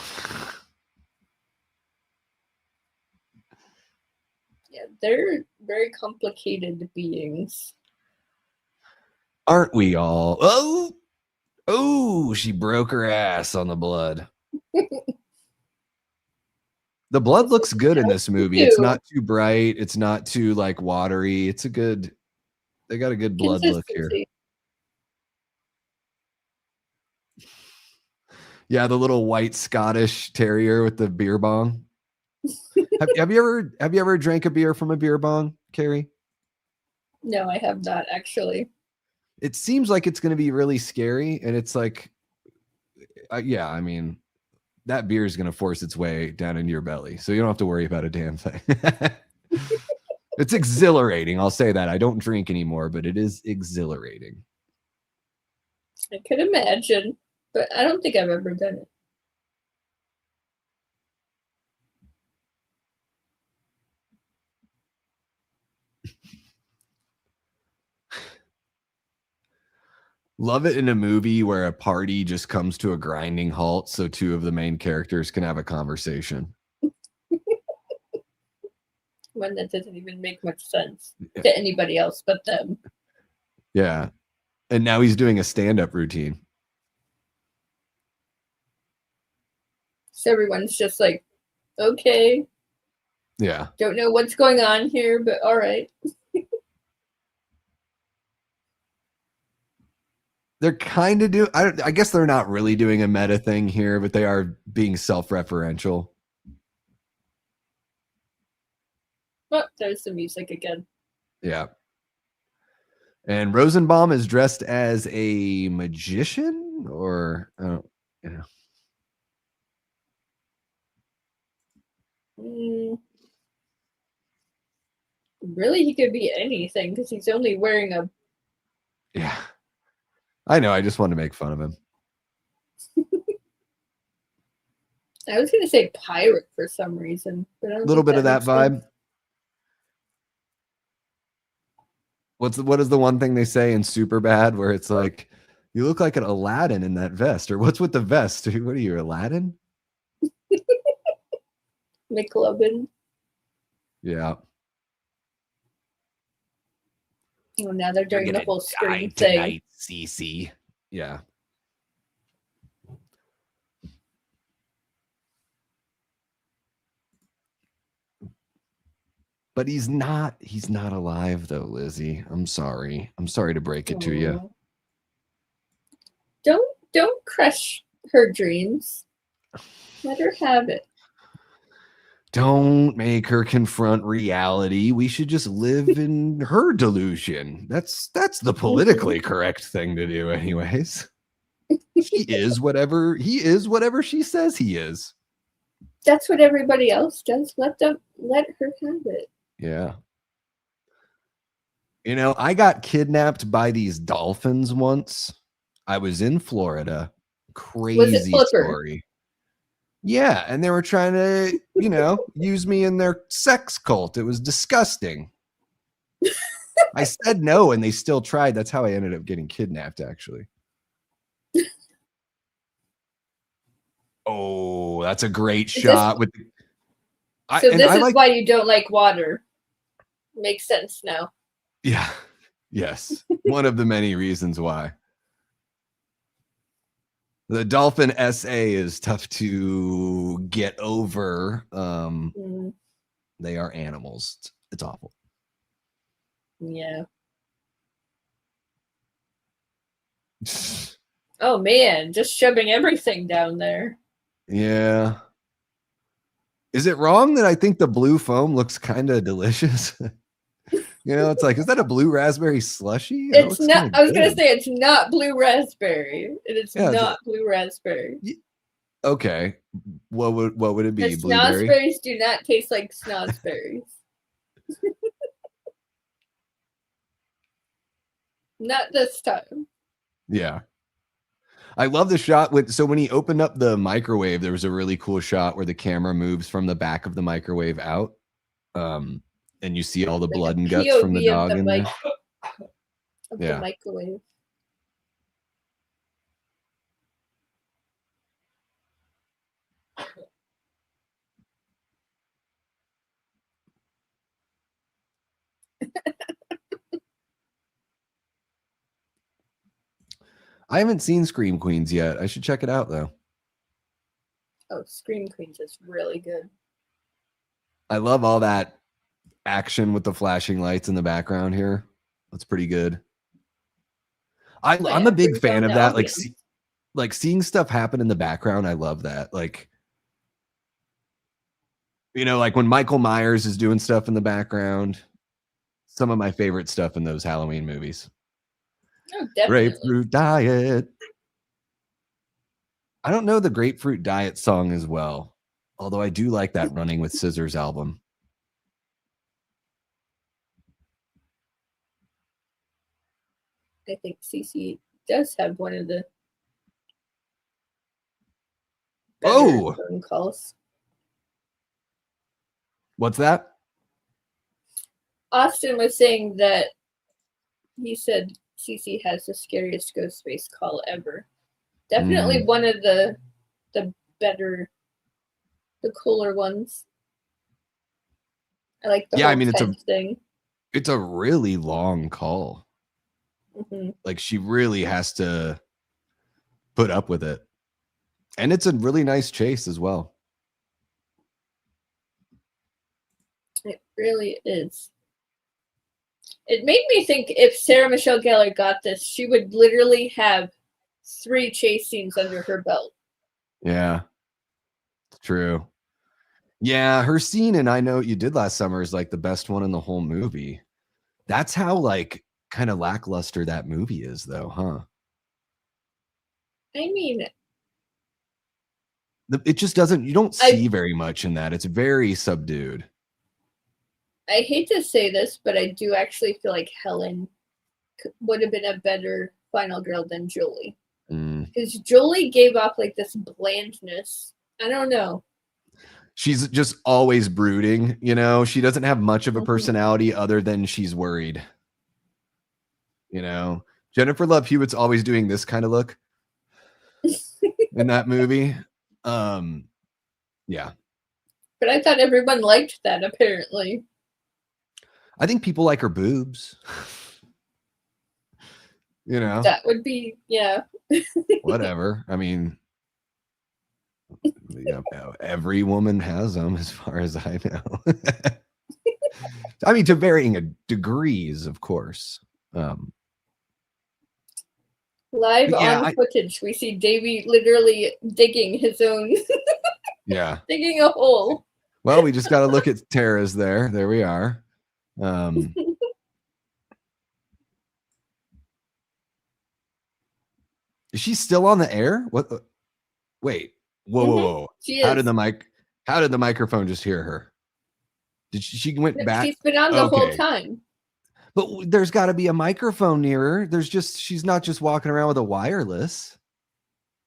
Yeah, they're very complicated beings. Aren't we all? Oh, she broke her ass on the blood. The blood looks good in this movie. It's not too bright. It's not too like watery. It's they got a good blood look here. Yeah, the little white Scottish terrier with the beer bong. have you ever drank a beer from a beer bong, Carey? No, I have not actually. It seems like it's going to be really scary, and it's like, yeah, I mean, that beer is going to force its way down into your belly, so you don't have to worry about a damn thing. It's exhilarating. I'll say that. I don't drink anymore, but it is exhilarating. I could imagine, but I don't think I've ever done it. Love it in a movie where a party just comes to a grinding halt so two of the main characters can have a conversation. One that doesn't even make much sense to anybody else but them. Yeah. And now he's doing a stand-up routine. So everyone's just like, okay. Yeah. Don't know what's going on here, but all right. They're kind of I guess they're not really doing a meta thing here, but they are being self-referential. Oh, there's the music again. Yeah. And Rosenbaum is dressed as a magician, or Really, he could be anything because he's only wearing a. Yeah. I know. I just wanted to make fun of him. I was going to say pirate for some reason. But a little bit of that vibe. What is the one thing they say in Superbad where it's like, you look like an Aladdin in that vest, or what's with the vest? What are you, Aladdin? McLovin. Yeah. Oh, now they're doing the whole screen thing. Tonight, CC. Yeah. But he's not alive though, Lizzie. I'm sorry. I'm sorry to break it to you. Don't crush her dreams. Let her have it. Don't make her confront reality. We should just live in her delusion. That's the politically correct thing to do anyways. He is whatever she says he is. That's what everybody else does. Let her have it. Yeah. You know, I got kidnapped by these dolphins once. I was in Florida. Crazy story. Yeah, and they were trying to, use me in their sex cult. It was disgusting. I said no, and they still tried. That's how I ended up getting kidnapped, actually. that's a great Is shot. this, With so this is like, why you don't like water. Makes sense now. yeah, yes, one of the many reasons why. The dolphin SA is tough to get over. They are animals. It's awful. Yeah. Oh man, just shoving everything down there. Yeah. Is it wrong that I think the blue foam looks kind of delicious? It's like, is that a blue raspberry slushy? It's not. I was gonna say it's not blue raspberry. It's not blue raspberry. Okay. What would it be? The Blueberry? snozberries do not taste like snozberries. Not this time. Yeah. I love the shot so when he opened up the microwave, there was a really cool shot where the camera moves from the back of the microwave out. And you see all the blood and guts from the dog in there. The microwave. I haven't seen Scream Queens yet. I should check it out though. Oh, Scream Queens is really good. I love all that action with the flashing lights in the background here. That's pretty good. I'm a big fan of that. Like seeing stuff happen in the background. I love that. Like, like when Michael Myers is doing stuff in the background. Some of my favorite stuff in those Halloween movies. Oh, definitely. Grapefruit Diet. I don't know the Grapefruit Diet song as well, although I do like that Running with Scissors album. I think CC does have one of the phone calls. What's that? Austin was saying that he said CC has the scariest Ghostface call ever. Definitely one of the better, the cooler ones. I like the whole thing. It's a really long call. Like she really has to put up with it. And it's a really nice chase as well. It really is. It made me think if Sarah Michelle Gellar got this, she would literally have 3 chase scenes under her belt. Yeah, it's true. Yeah, her scene in I Know What You Did Last Summer is like the best one in the whole movie. That's how like kind of lackluster that movie is though, huh? I mean, it just doesn't, you don't see very much in that. It's very subdued. I hate to say this, but I do actually feel like Helen would have been a better final girl than Julie. Because Julie gave off like this blandness. I don't know. She's just always brooding, she doesn't have much of a personality other than she's worried. Jennifer Love Hewitt's always doing this kind of look in that movie. Yeah. But I thought everyone liked that, apparently. I think people like her boobs. That would be, yeah. Whatever. I mean, every woman has them as far as I know. I mean, to varying degrees, of course. Live on footage, we see Davey literally digging his own. Yeah. Digging a hole. Well, we just got to look at Tara's there. There we are. Is she still on the air? What? Wait. Whoa. She is. How did the microphone just hear her? Did she went back? She's been on the whole time. But there's got to be a microphone near her. She's not just walking around with a wireless.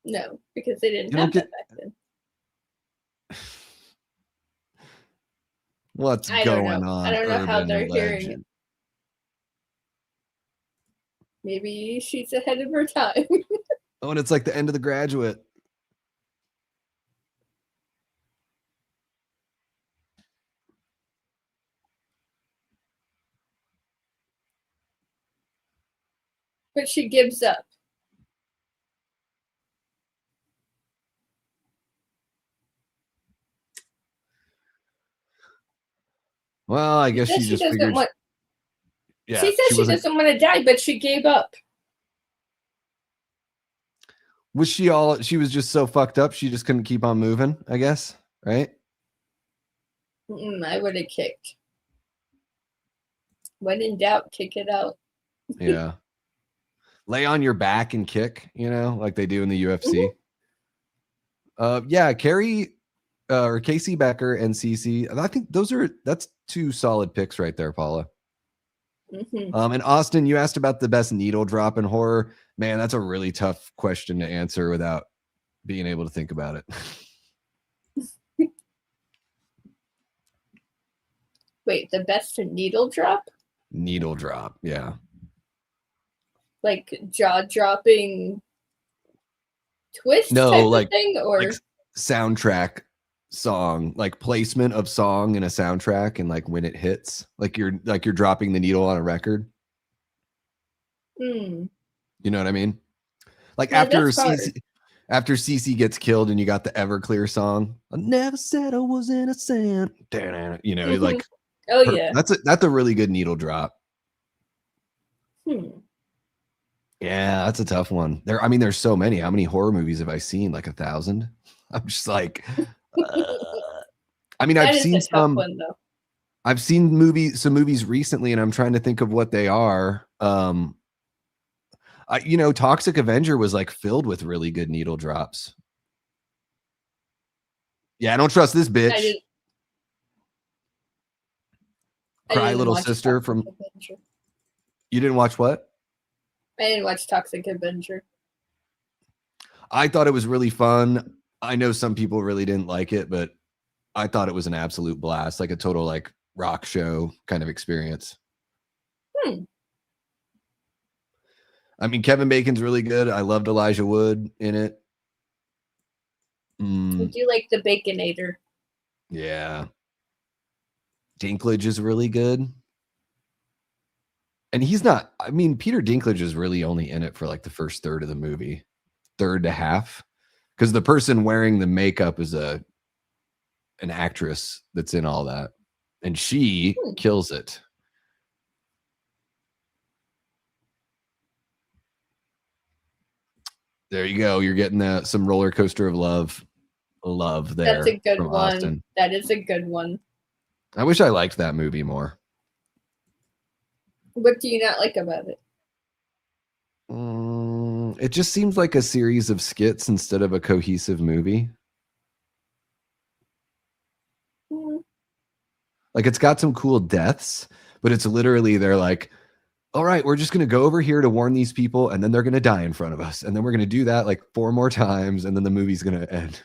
No, because they didn't have that back then. What's going on? I don't know how they're hearing it. Maybe she's ahead of her time. Oh, and it's like the end of The Graduate. but she gives up. Well, I guess she just figured. Yeah, she says she doesn't want to die, but she gave up. Was she all? She was just so fucked up. She just couldn't keep on moving. I guess, right? I would have kicked. When in doubt, kick it out. Yeah. Lay on your back and kick, you know, like they do in the UFC. Yeah, Carey or Casey Becker and Cece. I think that's two solid picks right there, Paula. And Austin, you asked about the best needle drop in horror. Man, that's a really tough question to answer without being able to think about it. Wait, the best needle drop? Needle drop, yeah. Like jaw-dropping twist no, type like, of thing? Or like soundtrack song, like placement of song in a soundtrack, and like when it hits, like you're dropping the needle on a record. You know what I mean? Like yeah, after Cece gets killed and you got the Everclear song, I never said I was innocent. You know, like oh yeah, that's a really good needle drop. Yeah, that's a tough one. There's so many. How many horror movies have I seen? Like 1,000. I'm just like, I've seen some. One, though. I've seen some movies recently, and I'm trying to think of what they are. Toxic Avenger was like filled with really good needle drops. Yeah, I don't trust this bitch. Cry Little Sister from. Avenger. You didn't watch what? I didn't watch Toxic Avenger. I thought it was really fun. I know some people really didn't like it, but I thought it was an absolute blast, like a total like rock show kind of experience. Kevin Bacon's really good. I loved Elijah Wood in it. Would you like the Baconator? Yeah. Dinklage is really good. And he's not, Peter Dinklage is really only in it for like the first third of the movie, third to half, because the person wearing the makeup is an actress that's in all that, and she kills it. There you go. You're getting some roller coaster of love there. That's a good one. Austin. That is a good one. I wish I liked that movie more. What do you not like about it? It just seems like a series of skits instead of a cohesive movie. Like, it's got some cool deaths, but it's literally, they're like, all right, we're just going to go over here to warn these people, and then they're going to die in front of us. And then we're going to do that like 4 more times, and then the movie's going to end.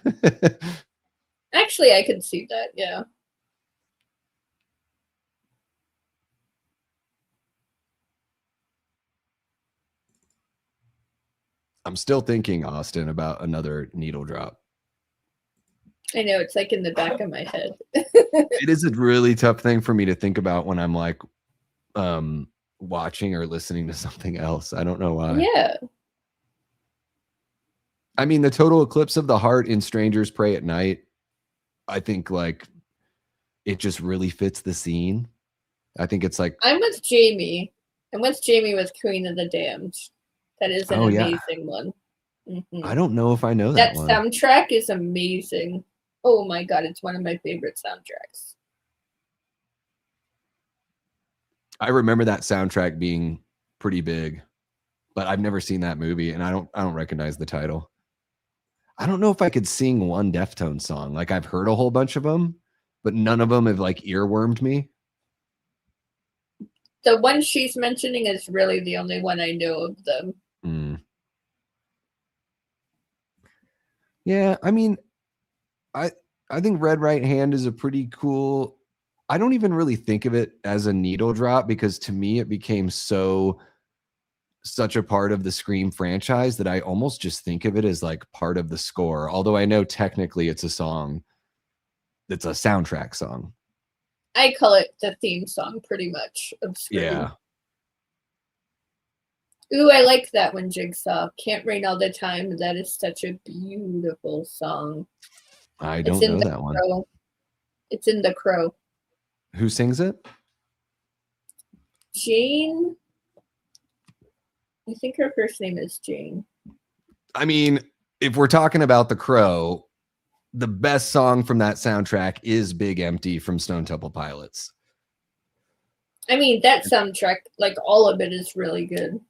Actually, I could see that, yeah. I'm still thinking, Austin, about another needle drop. I know, it's like in the back of my head. It is a really tough thing for me to think about when I'm like watching or listening to something else. I don't know why. Yeah. The total eclipse of the heart in Strangers Pray at Night, I think like it just really fits the scene. I think it's like, I'm with Jamie. I'm with Jamie with Queen of the Damned. That is an amazing one. I don't know if I know that one. That soundtrack is amazing. Oh my god, it's one of my favorite soundtracks. I remember that soundtrack being pretty big, but I've never seen that movie, and I don't recognize the title. I don't know if I could sing one Deftones song. Like, I've heard a whole bunch of them, but none of them have like earwormed me. The one she's mentioning is really the only one I know of them. Yeah, I think Red Right Hand is a pretty cool. I don't even really think of it as a needle drop, because to me it became such a part of the Scream franchise that I almost just think of it as like part of the score. Although I know technically it's a song. It's a soundtrack song. I call it the theme song pretty much of Scream. Yeah. Ooh, I like that one, Jigsaw. Can't Rain All the Time. That is such a beautiful song. I don't know that one. Crow. It's in The Crow. Who sings it? Jane. I think her first name is Jane. I mean, if we're talking about The Crow, the best song from that soundtrack is Big Empty from Stone Temple Pilots. I mean, that soundtrack, like all of it is really good.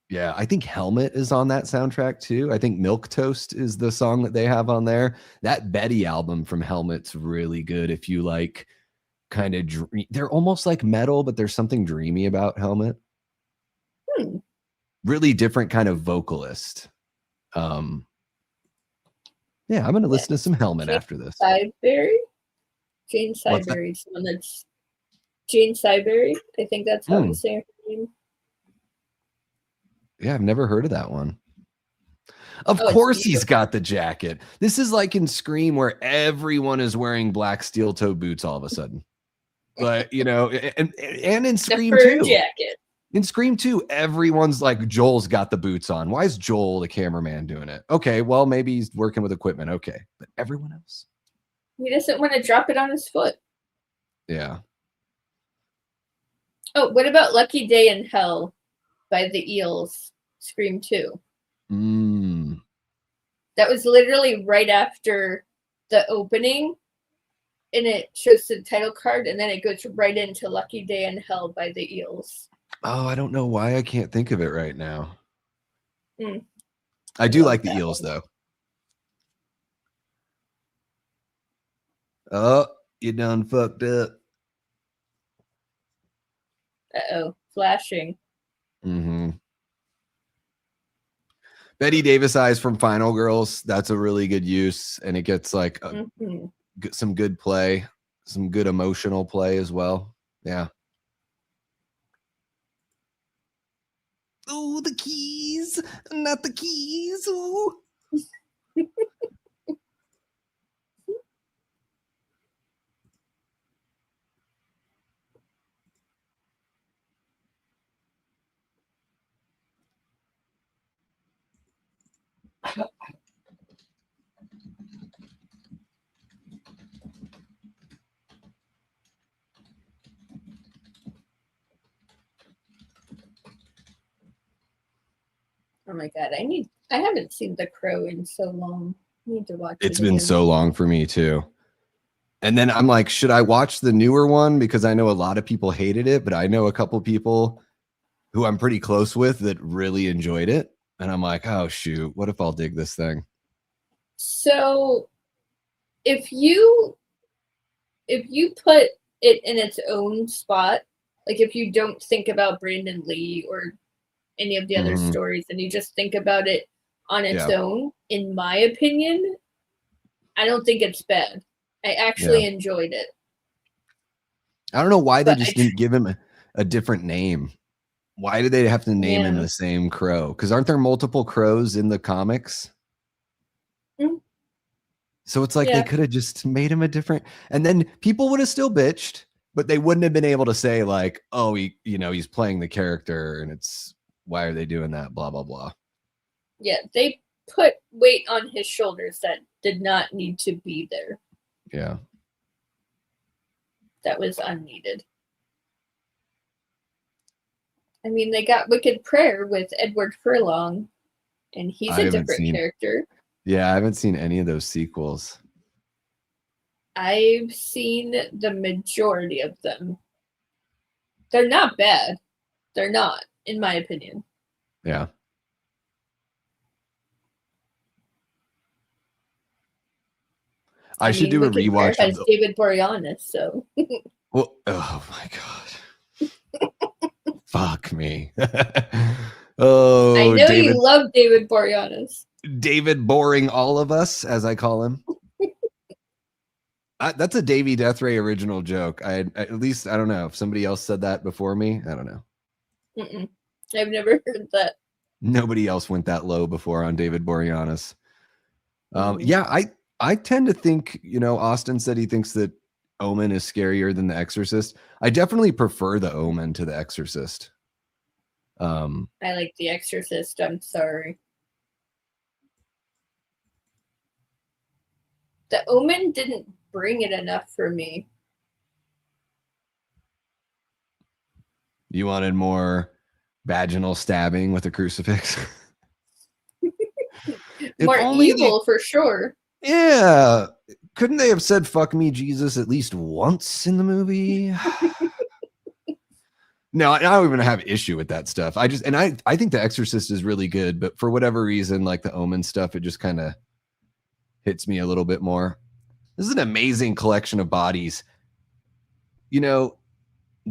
Yeah, I think Helmet is on that soundtrack too. I think Milk Toast is the song that they have on there. That Betty album from Helmet's really good if you like kind of they're almost like metal, but there's something dreamy about Helmet. Really different kind of vocalist. Yeah, I'm going to listen to some Helmet after this. Sideberry? Jane Sideberry. Someone that's Jane Sideberry. I think that's how you say her name. Yeah, I've never heard of that one. Of course he's got the jacket. This is like in Scream where everyone is wearing black steel toe boots all of a sudden. But, you know, and in Scream the fur 2. Jacket. In Scream 2, everyone's like, Joel's got the boots on. Why is Joel, the cameraman, doing it? Okay, well, maybe he's working with equipment. Okay, but everyone else? He doesn't want to drop it on his foot. Yeah. Oh, what about Lucky Day in Hell by the Eels? Scream 2. That was literally right after the opening, and it shows the title card, and then it goes right into Lucky Day in Hell by the Eels. Oh, I don't know why I can't think of it right now. I do like the Eels, though. Oh, you done fucked up. Uh-oh, flashing. Betty Davis eyes from Final Girls. That's a really good use, and it gets like some good play, some good emotional play as well. Yeah. Oh, the keys, not the keys. Ooh. Oh my god, I haven't seen The Crow in so long. I need to watch it. It's been so long for me too. And then I'm like, should I watch the newer one? Because I know a lot of people hated it, but I know a couple people who I'm pretty close with that really enjoyed it. And I'm like, oh shoot, what if I'll dig this thing? So if you put it in its own spot, like if you don't think about Brandon Lee or any of the other stories and you just think about it on its own, in my opinion, I don't think it's bad. I actually enjoyed it. I don't know why they just didn't give him a different name. Why did they have to name him the same Crow? Because aren't there multiple Crows in the comics? So it's like they could have just made him a different, and then people would have still bitched, but they wouldn't have been able to say like, oh, he's playing the character and it's, why are they doing that? Blah, blah, blah. Yeah, they put weight on his shoulders that did not need to be there. Yeah. That was unneeded. I mean, they got Wicked Prayer with Edward Furlong, and he's a different character. Yeah, I haven't seen any of those sequels. I've seen the majority of them. They're not bad. They're not, in my opinion. Yeah. I should do a rewatch. Has David Boreanaz, so. Well, oh my god. Fuck me. Oh, I know David, you love David Boreanaz. David boring all of us, as I call him. That's a Davey Deathray original joke. At least I don't know if somebody else said that before me. I don't know. I've never heard that. Nobody else went that low before on David Boreanaz. Yeah, I tend to think, Austin said he thinks that Omen is scarier than The Exorcist. I definitely prefer The Omen to The Exorcist. I like The Exorcist. I'm sorry. The Omen didn't bring it enough for me. You wanted more vaginal stabbing with a crucifix? More evil for sure. Yeah. Couldn't they have said "fuck me, Jesus" at least once in the movie? No, I don't even have issue with that stuff. I think The Exorcist is really good, but for whatever reason, like the Omen stuff, it just kind of hits me a little bit more. This is an amazing collection of bodies. You know,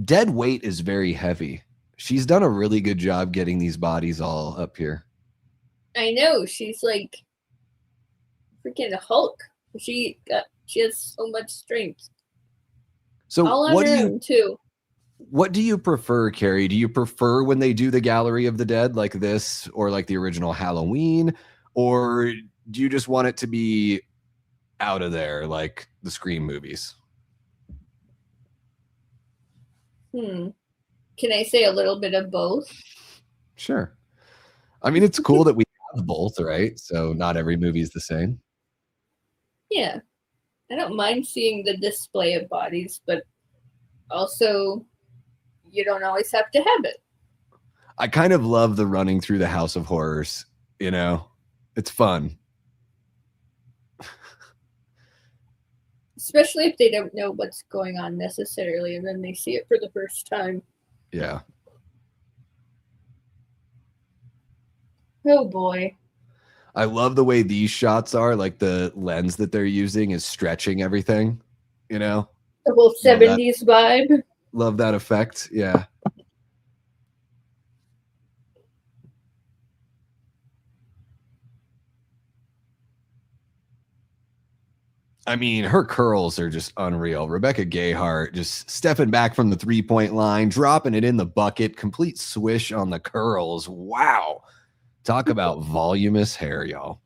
dead weight is very heavy. She's done a really good job getting these bodies all up here. I know, she's like freaking Hulk. She has so much strength. So all on her own too. What do you prefer, Carey? Do you prefer when they do the Gallery of the Dead like this, or like the original Halloween, or do you just want it to be out of there like the Scream movies? Can I say a little bit of both? Sure. I mean, it's cool that we have both, right? So not every movie is the same. Yeah. I don't mind seeing the display of bodies, but also you don't always have to have it. I kind of love the running through the House of Horrors, you know? It's fun. Especially if they don't know what's going on necessarily, and then they see it for the first time. Yeah. Oh boy. I love the way these shots are, like the lens that they're using is stretching everything, you know? The whole 70s vibe. Love that effect. Yeah. I mean, her curls are just unreal. Rebecca Gayheart just stepping back from the 3-point line, dropping it in the bucket, complete swish on the curls. Wow. Talk about voluminous hair, y'all.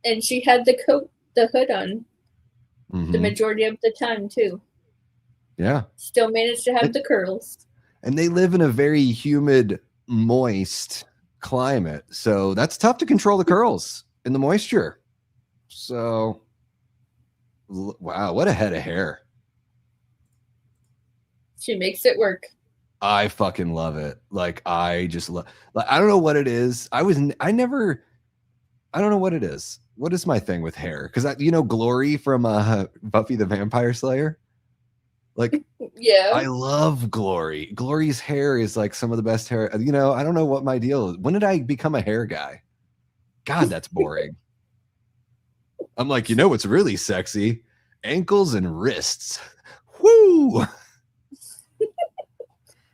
And she had the hood on the majority of the time too. Yeah. Still managed to have the curls. And they live in a very humid, moist climate. So that's tough to control the curls and the moisture. So, wow, what a head of hair. She makes it work. I fucking love it. Like, I just love, like, I don't know what it is. I don't know what it is. What is my thing with hair? Because, Glory from Buffy the Vampire Slayer? Like, yeah, I love Glory. Glory's hair is like some of the best hair. I don't know what my deal is. When did I become a hair guy? God, that's boring. I'm like, what's really sexy? Ankles and wrists. Woo!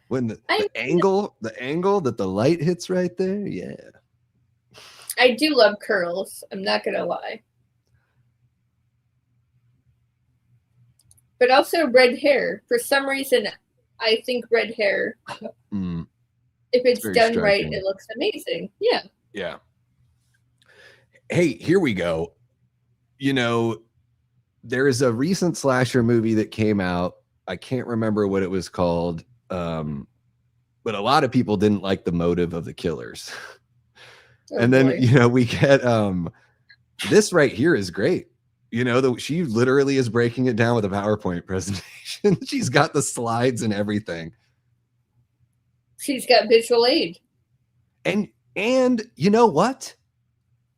When the angle that the light hits right there, yeah. I do love curls. I'm not gonna lie. But also red hair. For some reason, I think red hair, if it's done right, it looks amazing. Yeah. Yeah. Hey, here we go. There is a recent slasher movie that came out. I can't remember what it was called. But a lot of people didn't like the motive of the killers. And then, we get this right here is great. She literally is breaking it down with a PowerPoint presentation. She's got the slides and everything. She's got visual aid. And you know what?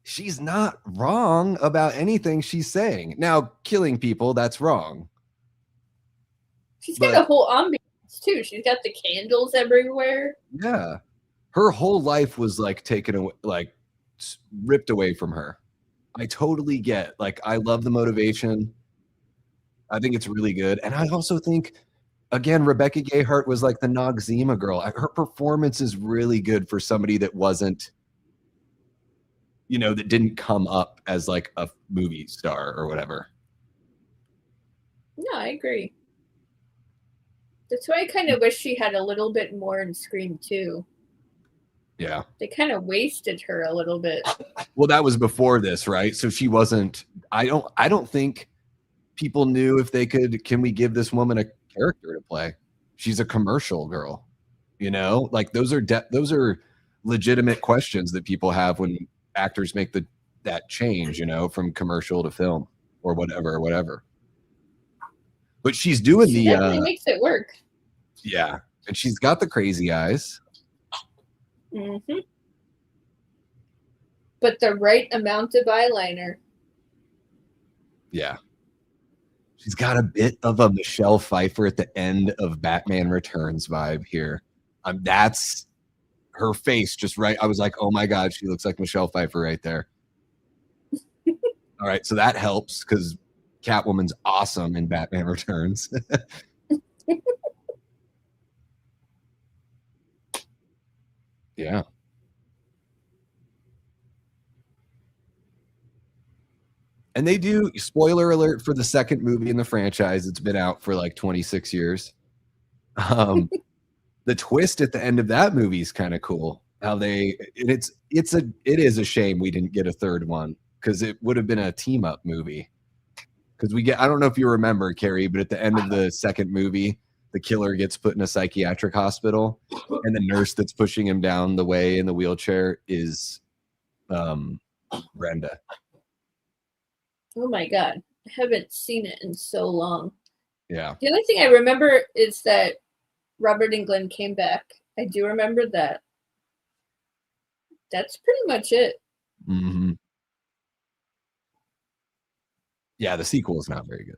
She's not wrong about anything she's saying. Now, killing people, that's wrong. She's got a whole ambiance too. She's got the candles everywhere. Yeah. Her whole life was like taken away, like ripped away from her. I totally get, like, I love the motivation. I think it's really good. And I also think, again, Rebecca Gayheart was like the Noxzema girl. Her performance is really good for somebody that wasn't, that didn't come up as like a movie star or whatever. No, I agree. That's why I kind of wish she had a little bit more in Scream 2. Yeah. They kind of wasted her a little bit. Well, that was before this, right? So she wasn't, I don't think people knew if they can we give this woman a character to play? She's a commercial girl. You know, like those are legitimate questions that people have when actors make that change, you know, from commercial to film or whatever. But she's doing She definitely makes it work. Yeah, and she's got the crazy eyes. Mm-hmm. But the right amount of eyeliner. Yeah. She's got a bit of a Michelle Pfeiffer at the end of Batman Returns vibe here. That's her face just right. I was like, oh my God, she looks like Michelle Pfeiffer right there. All right, so that helps because Catwoman's awesome in Batman Returns. Yeah. And they do, spoiler alert for the second movie in the franchise. It's been out for like 26 years. The twist at the end of that movie is kind of cool. How it is a shame we didn't get a third one because it would have been a team up movie. Because I don't know if you remember, Carey, but at the end of the second movie, the killer gets put in a psychiatric hospital, and the nurse that's pushing him down the way in the wheelchair is Brenda. Oh my God. I haven't seen it in so long. Yeah. The only thing I remember is that Robert Englund came back. I do remember that. That's pretty much it. Mm-hmm. Yeah, the sequel is not very good.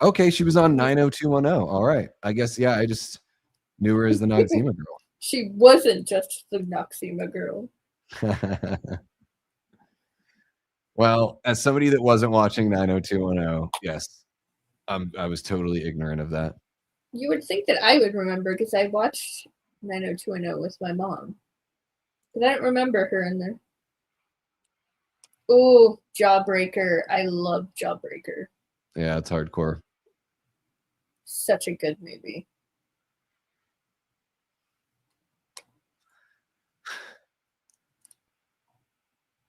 Okay, she was on 90210. All right. I guess, yeah, I just knew her as the Noxzema girl. She wasn't just the Noxzema girl. Well, as somebody that wasn't watching 90210, yes, I was totally ignorant of that. You would think that I would remember because I watched 90210 with my mom. But I don't remember her in there. Oh, Jawbreaker. I love Jawbreaker. Yeah, it's hardcore. Such a good movie.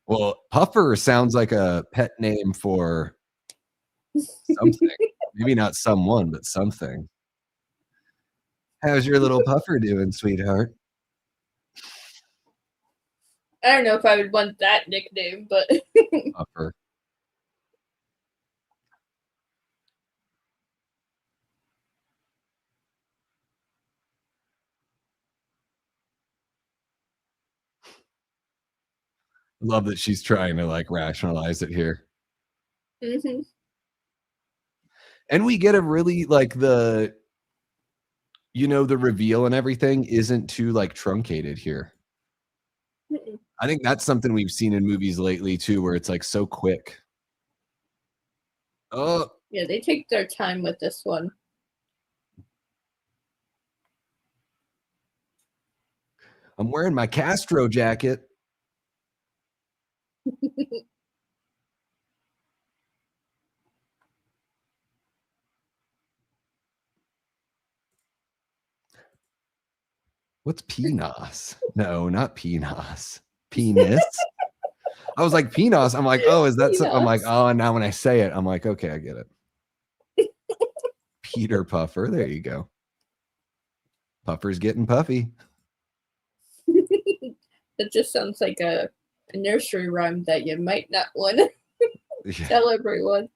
Well, Puffer sounds like a pet name for something. Maybe not someone, but something. How's your little Puffer doing, sweetheart? I don't know if I would want that nickname, but Puffer. Love that she's trying to like rationalize it here. Mm-hmm. And we get a really like the reveal and everything isn't too like truncated here. Mm-mm. I think that's something we've seen in movies lately too, where it's like so quick. Oh, yeah, they take their time with this one. I'm wearing my Castro jacket. What's penis? No, not penis. Penis. I was like penis. I'm like, oh, is that? I'm like, oh, and now when I say it, I'm like, okay, I get it. Peter Puffer. There you go. Puffer's getting puffy. That just sounds like a nursery rhyme that you might not want to tell everyone.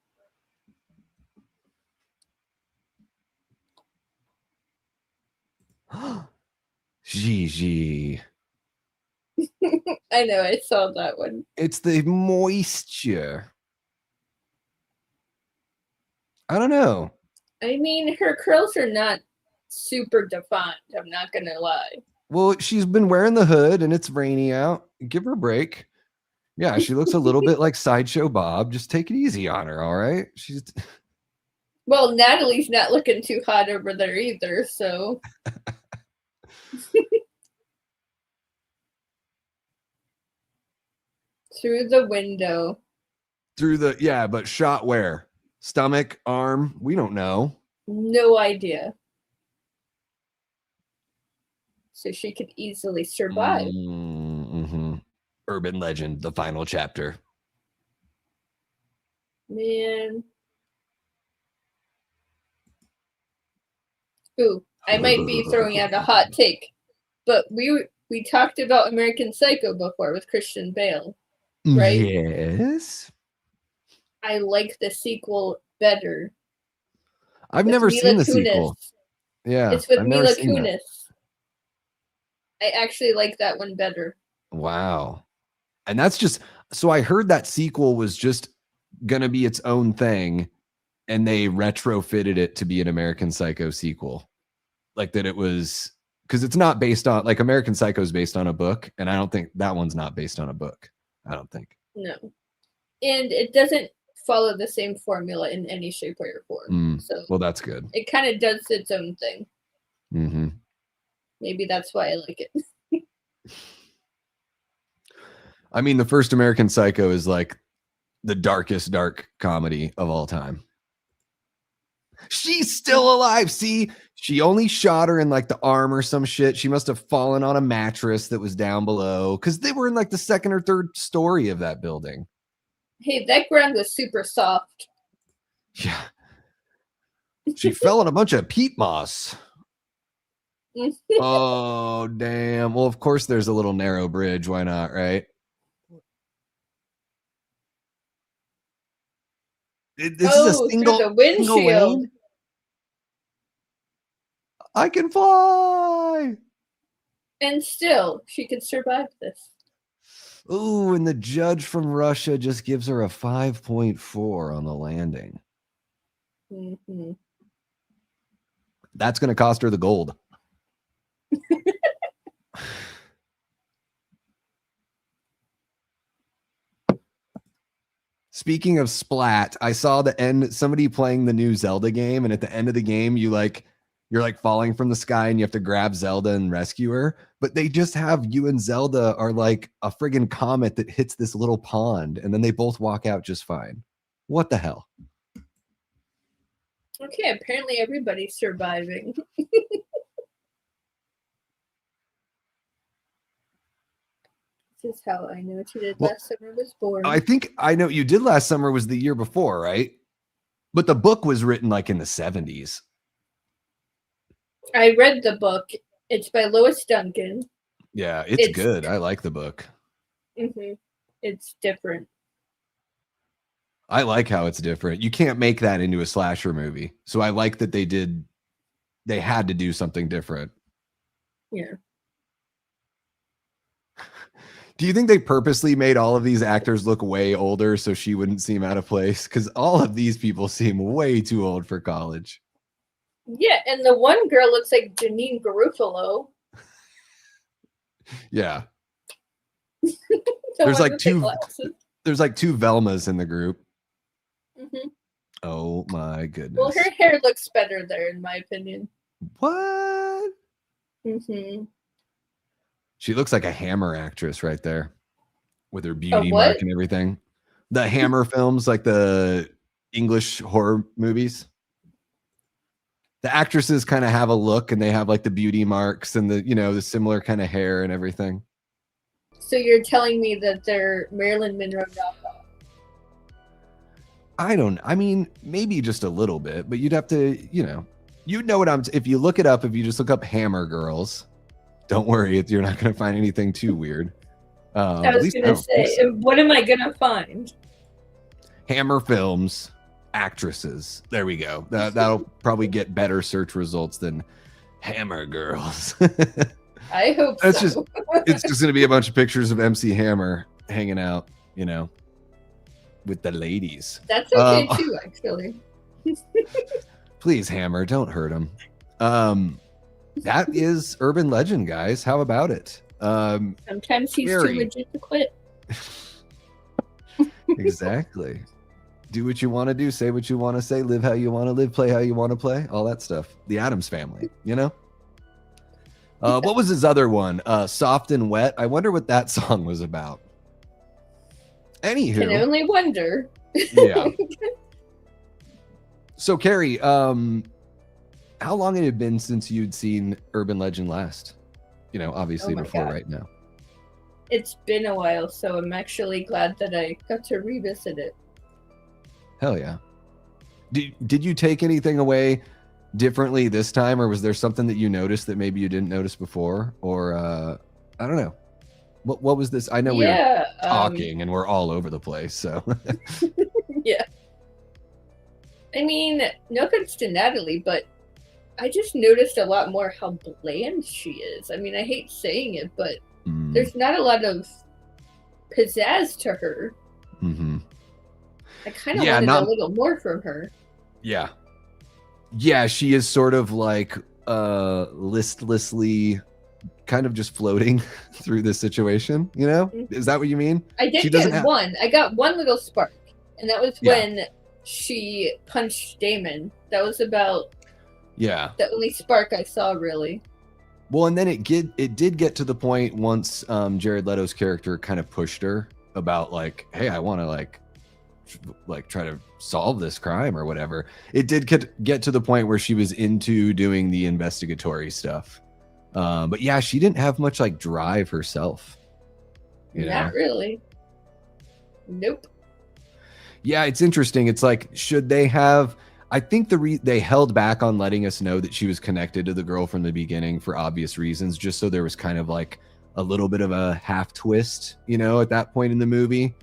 Gigi. I know, I saw that one. It's the moisture. I don't know. I mean, her curls are not super defined. I'm not going to lie. Well, she's been wearing the hood and it's rainy out. Give her a break. Yeah, she looks a little bit like Sideshow Bob. Just take it easy on her, all right? She's well, Natalie's not looking too hot over there either, so through the window. But shot where? Stomach, arm? We don't know. No idea. So she could easily survive. Mm-hmm. Urban legend, the final chapter. Man. Ooh, I might be throwing out a hot take, but we talked about American Psycho before with Christian Bale, right? Yes. I like the sequel better. I've With never Mila seen the Kunis. sequel. Yeah, It's with I've never Mila seen that. Kunis. I actually like that one better. Wow. And that's just, so I heard that sequel was just gonna be its own thing, and they retrofitted it to be an American Psycho sequel. Like that it was, because it's not based on, like American Psycho is based on a book, and I don't think that one's not based on a book. I don't think. No. And it doesn't follow the same formula in any shape or form. So well, that's good. it kind of does its own thing. Mm-hmm. Maybe that's why I like it. I mean, the first American Psycho is like the darkest dark comedy of all time. She's still alive. See, she only shot her in like the arm or some shit. She must have fallen on a mattress that was down below, because they were in like the second or third story of that building. Hey, that ground was super soft. Yeah. She fell in a bunch of peat moss. Oh, damn. Well, of course there's a little narrow bridge. Why not, right? This is a single, through the windshield. single lane. I can fly. And still, she could survive this. Ooh, and the judge from Russia just gives her a 5.4 on the landing. Mm-hmm. That's going to cost her the gold. Speaking of splat, I saw the end, somebody playing the new Zelda game, and at the end of the game, you're like falling from the sky and you have to grab Zelda and rescue her. But they just have you and Zelda are like a friggin' comet that hits this little pond, and then they both walk out just fine. What the hell? Okay, apparently everybody's surviving. This is how I know what you did last summer was born. I think I know what you did last summer was the year before, right? But the book was written like in the 70s. I read the book. It's by Lois Duncan. Yeah, it's good. I like the book. Mm-hmm. It's different. I like how it's different. You can't make that into a slasher movie. So I like that they had to do something different. Yeah. Do you think they purposely made all of these actors look way older so she wouldn't seem out of place? Because all of these people seem way too old for college. Yeah, and the one girl looks like Janine Garofalo. Yeah. There's like two Velmas in the group. Mm-hmm. Oh my goodness. Well, her hair looks better there, in my opinion. What? Mm-hmm. She looks like a Hammer actress right there with her beauty mark and everything. The Hammer films, like the English horror movies. The actresses kind of have a look, and they have like the beauty marks and the similar kind of hair and everything. So you're telling me that they're Marilyn Monroe knockoff? I mean, maybe just a little bit, but you'd have to, you'd know what if you look it up, if you just look up Hammer girls, don't worry, you're not going to find anything too weird. I was going to say, what am I going to find? Hammer films, actresses. There we go. That'll probably get better search results than Hammer girls. I hope so. It's just going to be a bunch of pictures of MC Hammer hanging out, with the ladies. That's okay too, actually. Please, Hammer, don't hurt him. That is Urban Legend, guys. How about it? Sometimes he's too legit to quit. Exactly. Do what you want to do, say what you want to say, live how you want to live, play how you want to play, all that stuff. The Addams Family, What was his other one? Soft and Wet. I wonder what that song was about. Anywho. Can only wonder. Yeah. So, Carey, how long had it been since you'd seen Urban Legend last? Obviously before right now. It's been a while, so I'm actually glad that I got to revisit it. Hell yeah. Did you take anything away? differently this time, or was there something that you noticed that maybe you didn't notice before, or I don't know. What was this? I know we were talking and we're all over the place, so. Yeah. I mean, no offense to Natalie, but I just noticed a lot more how bland she is. I mean, I hate saying it, but there's not a lot of pizzazz to her. Mm-hmm. I kind of wanted a little more from her. Yeah. Yeah, she is sort of like listlessly kind of just floating through this situation, you know? Is that what you mean? I did get one. I got one little spark, and that was when she punched Damon. That was about the only spark I saw, really. Well, and then it did get to the point once Jared Leto's character kind of pushed her about like, hey, I want to like try to solve this crime or whatever. It did get to the point where she was into doing the investigatory stuff. But yeah, she didn't have much like drive herself. Not really. Nope. Yeah, it's interesting. It's like, should they have? I think they held back on letting us know that she was connected to the girl from the beginning for obvious reasons, just so there was kind of like a little bit of a half twist, you know, at that point in the movie.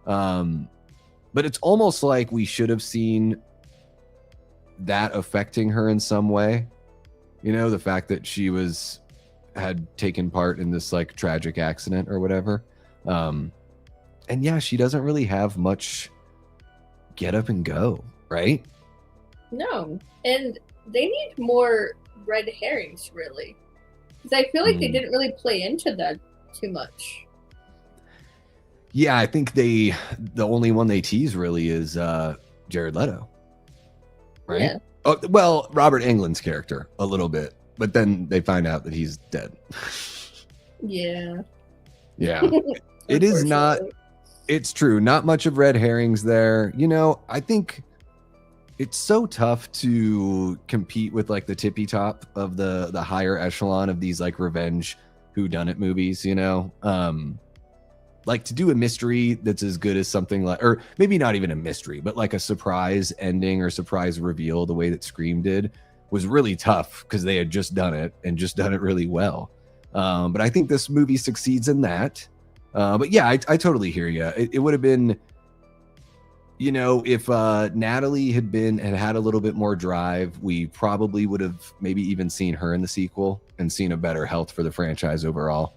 But it's almost like we should have seen that affecting her in some way. You know, the fact that she had taken part in this like tragic accident or whatever. And yeah, she doesn't really have much get up and go, right? No. And they need more red herrings, really. Because I feel like they didn't really play into that too much. Yeah, I think the only one they tease really is Jared Leto. Right? Yeah. Oh, well, Robert Englund's character a little bit, but then they find out that he's dead. Yeah. Yeah. It is not, it's true. Not much of red herrings there. You know, I think it's so tough to compete with like the tippy top of the higher echelon of these like revenge whodunit movies, you know? Like to do a mystery that's as good as something like, or maybe not even a mystery, but like a surprise ending or surprise reveal the way that Scream did was really tough because they had just done it and just done it really well. But I think this movie succeeds in that. But yeah, I totally hear you. It would have been, you know, if Natalie had had a little bit more drive, we probably would have maybe even seen her in the sequel and seen a better health for the franchise overall.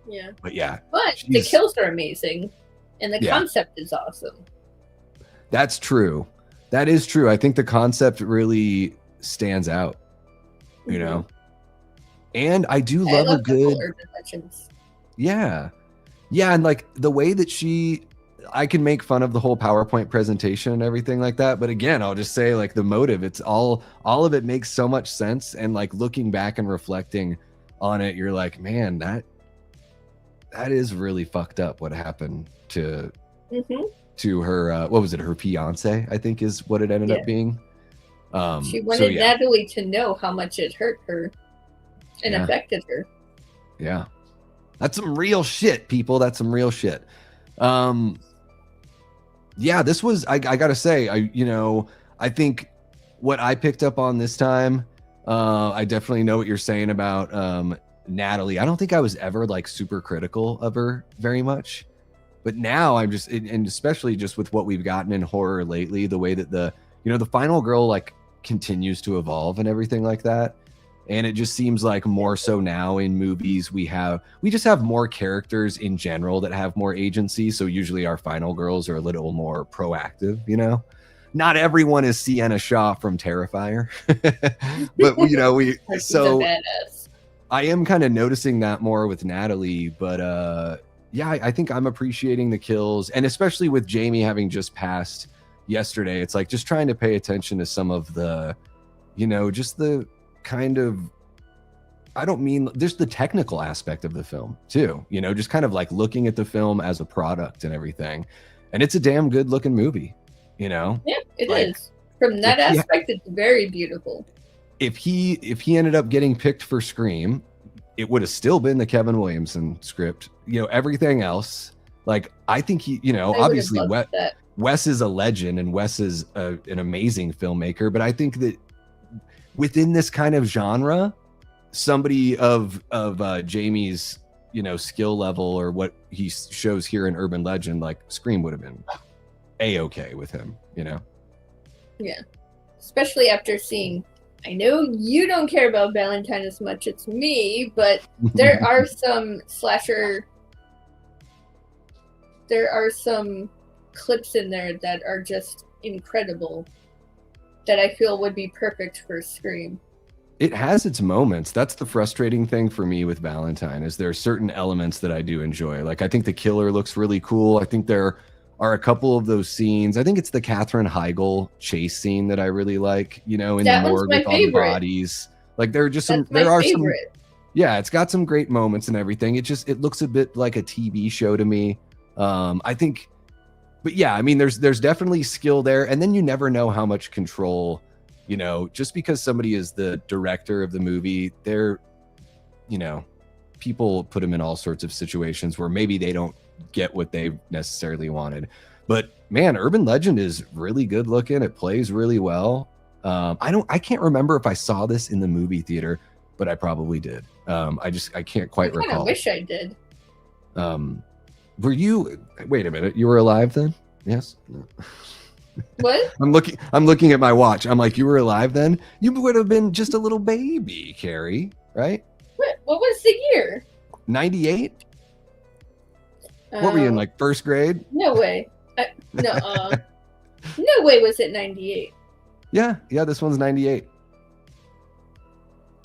Yeah. But yeah. But the kills are amazing. And the concept is awesome. That's true. That is true. I think the concept really stands out. You know? And I do love a good urban legends. Yeah. Yeah, and like the way that I can make fun of the whole PowerPoint presentation and everything like that, but again, I'll just say like the motive, it's all of it makes so much sense, and like looking back and reflecting on it, you're like, man, that is really fucked up what happened to her what was it, her fiance, I think is what it ended up being. She wanted Natalie to know how much it hurt her and affected her. Yeah. That's some real shit, people. That's some real shit. Yeah, this was, I gotta say, I think what I picked up on this time, I definitely know what you're saying about Natalie. I don't think I was ever like super critical of her very much, but now I'm just, and especially just with what we've gotten in horror lately, the way that the final girl like continues to evolve and everything like that. And it just seems like more so now in movies, we just have more characters in general that have more agency. So usually our final girls are a little more proactive, you know? Not everyone is Sienna Shaw from Terrifier, but so I am kind of noticing that more with Natalie, but yeah, I think I'm appreciating the kills, and especially with Jamie having just passed yesterday, it's like just trying to pay attention to some of the, just the kind of, I don't mean, there's the technical aspect of the film too, just kind of like looking at the film as a product and everything. And it's a damn good looking movie, Yeah, it is. From that aspect, it's very beautiful. If he ended up getting picked for Scream, it would have still been the Kevin Williamson script. Everything else, like I think he, obviously Wes is a legend and Wes is an amazing filmmaker, but I think that within this kind of genre, somebody of Jamie's, skill level or what he shows here in Urban Legend, like Scream would have been a-okay with him, Yeah. Especially after seeing, I know you don't care about Valentine as much as me, but there are some clips in there that are just incredible that I feel would be perfect for Scream. It has its moments. That's the frustrating thing for me with Valentine, is there are certain elements that I do enjoy. Like, I think the killer looks really cool. I think there are a couple of those scenes. I think it's the Katherine Heigl chase scene that I really like, in That the one's morgue my with all the favorite. bodies. Like, there are just That's there my are favorite. some, yeah, it's got some great moments and everything. It looks a bit like a TV show to me. I think, but yeah, I mean, there's definitely skill there. And then you never know how much control, just because somebody is the director of the movie, they're, people put them in all sorts of situations where maybe they don't get what they necessarily wanted. But man, Urban Legend is really good looking. It plays really well. I can't remember if I saw this in the movie theater, but I probably did. I can't quite recall. I kind of wish I did. Were you, wait a minute, you were alive then? Yes? No. What? I'm looking at my watch. I'm like, you were alive then? You would have been just a little baby, Carey, right? What was the year? 98? What were you in, like, first grade? No way. No way was it 98. Yeah, this one's 98.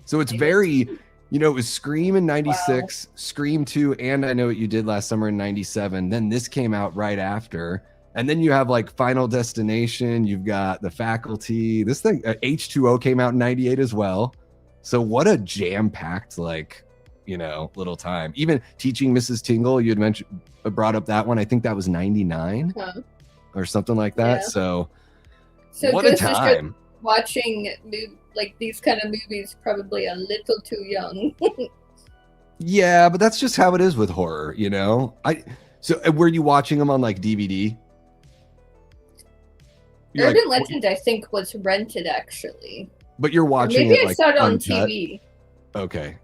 So it's very, it was Scream in 96, wow. Scream 2, and I Know What You Did Last Summer in 97. Then this came out right after. And then you have like Final Destination. You've got The Faculty. This thing, H2O came out in 98 as well. So what a jam-packed, like, little time. Even Teaching Mrs. Tingle, you had brought up that one. I think that was 99 or something like that. Yeah. So what a time. Watching like these kind of movies probably a little too young. Yeah, but that's just how it is with horror, So were you watching them on like DVD? Urban Legend, I think, was rented actually. But you're watching maybe it I saw it on uncut? TV. Okay.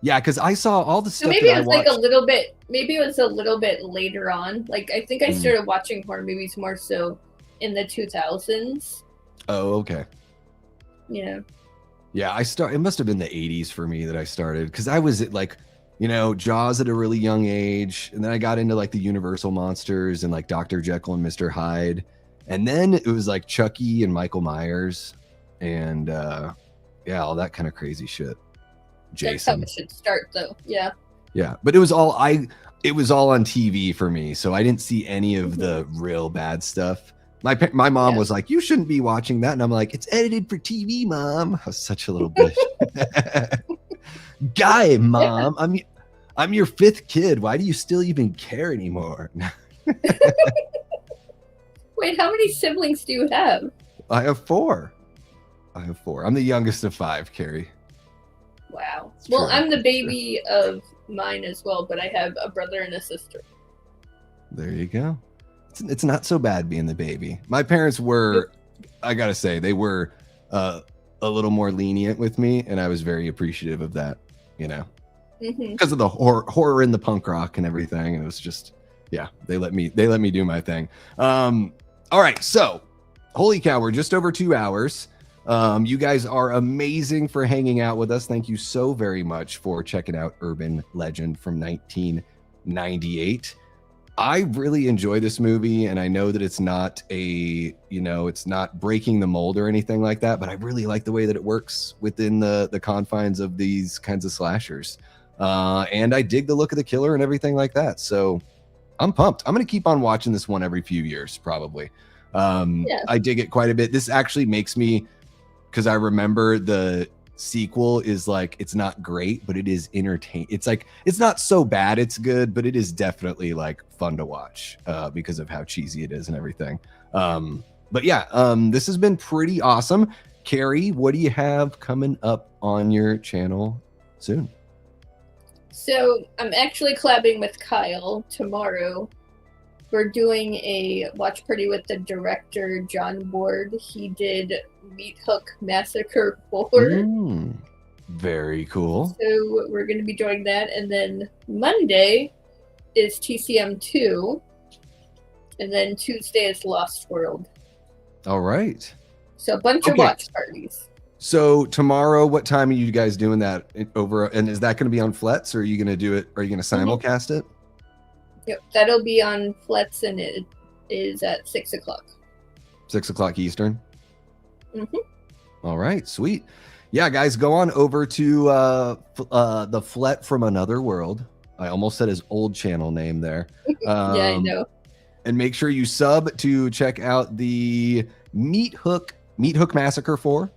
Yeah, because I saw all the stuff. So maybe it was like a little bit. Maybe it was a little bit later on. Like I think I started watching horror movies more so in the 2000s. Oh, okay. Yeah. Yeah, it must have been the 80s for me that I started, because I was at like, Jaws at a really young age, and then I got into like the Universal monsters and like Dr. Jekyll and Mr. Hyde, and then it was like Chucky and Michael Myers, and all that kind of crazy shit. Jason. That's how it should start, though. Yeah. Yeah, but it was all on TV for me, so I didn't see any of the real bad stuff. My mom was like, "You shouldn't be watching that," and I'm like, "It's edited for TV, Mom." I was such a little bitch. Guy, Mom, I'm your fifth kid. Why do you still even care anymore? Wait, how many siblings do you have? I have four. I'm the youngest of 5, Carey. Wow. Well, I'm the baby of mine as well, but I have a brother and a sister. There you go. It's not so bad being the baby. My parents were, I gotta say, they were a little more lenient with me, and I was very appreciative of that, because of the horror in the punk rock and everything. And it was just, they let me do my thing. All right, so holy cow, we're just over 2 hours. You guys are amazing for hanging out with us. Thank you so very much for checking out Urban Legend from 1998. I really enjoy this movie, and I know that it's not it's not breaking the mold or anything like that, but I really like the way that it works within the confines of these kinds of slashers. And I dig the look of the killer and everything like that. So I'm pumped. I'm going to keep on watching this one every few years, probably. I dig it quite a bit. This actually makes me, because I remember the sequel is like, it's not great, but it is entertaining. It's like, it's not so bad it's good, but it is definitely like fun to watch because of how cheesy it is and everything. But yeah, this has been pretty awesome. Carey, what do you have coming up on your channel soon? So I'm actually collabing with Kyle tomorrow we're doing a watch party with the director, John Ward. He did Meat Hook Massacre 4. Very cool. So we're going to be doing that. And then Monday is TCM 2. And then Tuesday is Lost World. All right. So a bunch of watch parties. So tomorrow, what time are you guys doing that over? And is that going to be on Flets, or are you going to do it? Are you going to simulcast it? Yep, that'll be on Flets, and it is at 6 o'clock. 6 o'clock Eastern. All right, sweet. Yeah, guys, go on over to the Flet from Another World. I almost said his old channel name there. Yeah, I know. And make sure you sub to check out the Meat Hook Massacre 4.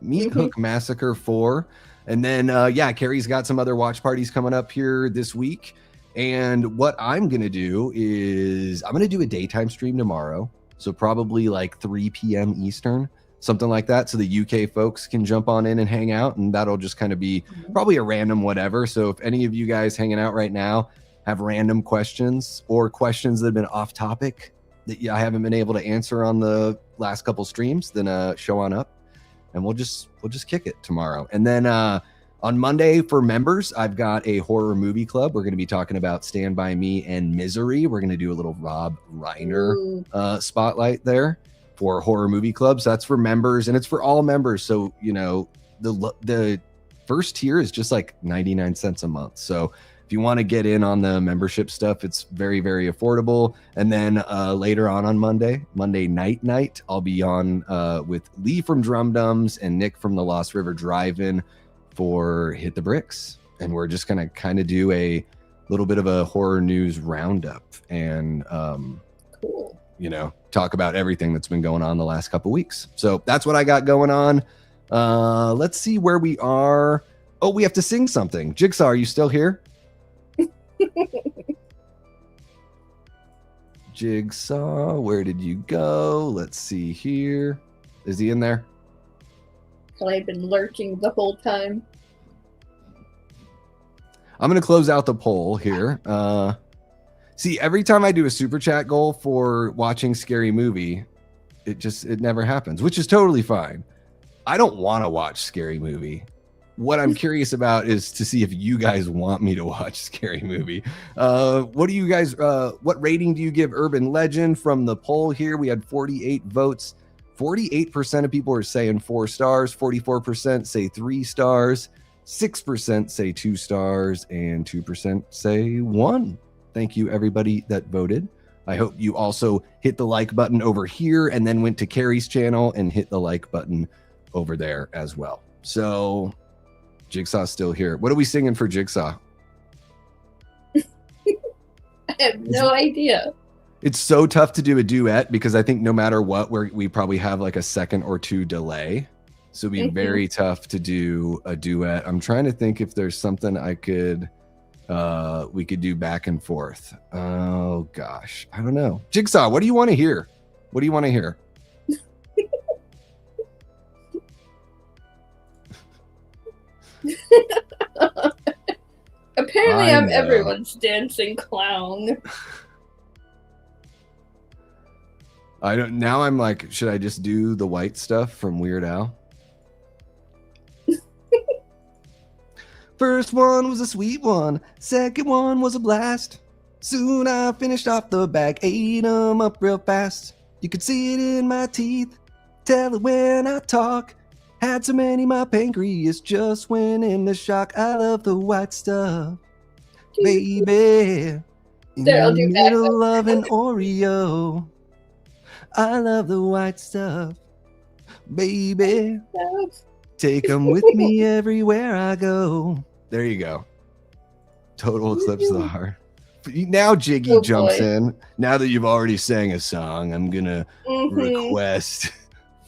Meat Hook Massacre 4. And then, yeah, Carey's got some other watch parties coming up here this week. And what I'm going to do is I'm going to do a daytime stream tomorrow. So probably like 3 p.m. Eastern, something like that. So the UK folks can jump on in and hang out. And that'll just kind of be probably a random whatever. So if any of you guys hanging out right now have random questions or questions that have been off topic that I haven't been able to answer on the last couple streams, then show on up. And we'll just kick it tomorrow. And then on Monday for members, I've got a horror movie club. We're going to be talking about Stand By Me and Misery. We're going to do a little Rob Reiner spotlight there for horror movie clubs. That's for members, and it's for all members. So, you know, the first tier is just like 99 cents a month. So if you want to get in on the membership stuff, it's very, very affordable. And then later on Monday night, I'll be on with Lee from Drum Dums and Nick from the Lost River Drive-In for Hit the Bricks. And we're just going to kind of do a little bit of a horror news roundup and, cool. You know, talk about everything that's been going on the last couple weeks. So that's what I got going on. Let's see where we are. Oh, we have to sing something. Jigsaw, are you still here? Jigsaw, where did you go? Let's see here. Is he in there? I've been lurking the whole time. I'm going to close out the poll here. See, every time I do a super chat goal for watching Scary Movie, it never happens, which is totally fine. I don't want to watch Scary Movie. What I'm curious about is to see if you guys want me to watch Scary Movie. What do you guys, what rating do you give Urban Legend from the poll here? We had 48 votes. 48% of people are saying 4 stars. 44% say 3 stars. 6% say 2 stars. And 2% say 1. Thank you, everybody that voted. I hope you also hit the like button over here and then went to Carey's channel and hit the like button over there as well. So Jigsaw's still here. What are we singing for Jigsaw? I have no idea. It's so tough to do a duet because I think no matter what, we probably have like a second or two delay. So it'd be very tough to do a duet. I'm trying to think if there's something I could, we could do back and forth. Oh gosh, I don't know. Jigsaw, what do you want to hear? What do you want to hear? Apparently I'm everyone's dancing clown. I don't, now I'm like, should I just do the white stuff from Weird Al? First one was a sweet one. Second one was a blast. Soon I finished off the bag, ate 'em up real fast. You could see it in my teeth, tell it when I talk. Had so many, my pancreas just went into shock. I love the white stuff, baby. In the middle of an Oreo. I love the white stuff, baby. Take them with me everywhere I go. There you go. Total Eclipse of the Heart. Now Jiggy jumps in. Now that you've already sang a song, I'm gonna request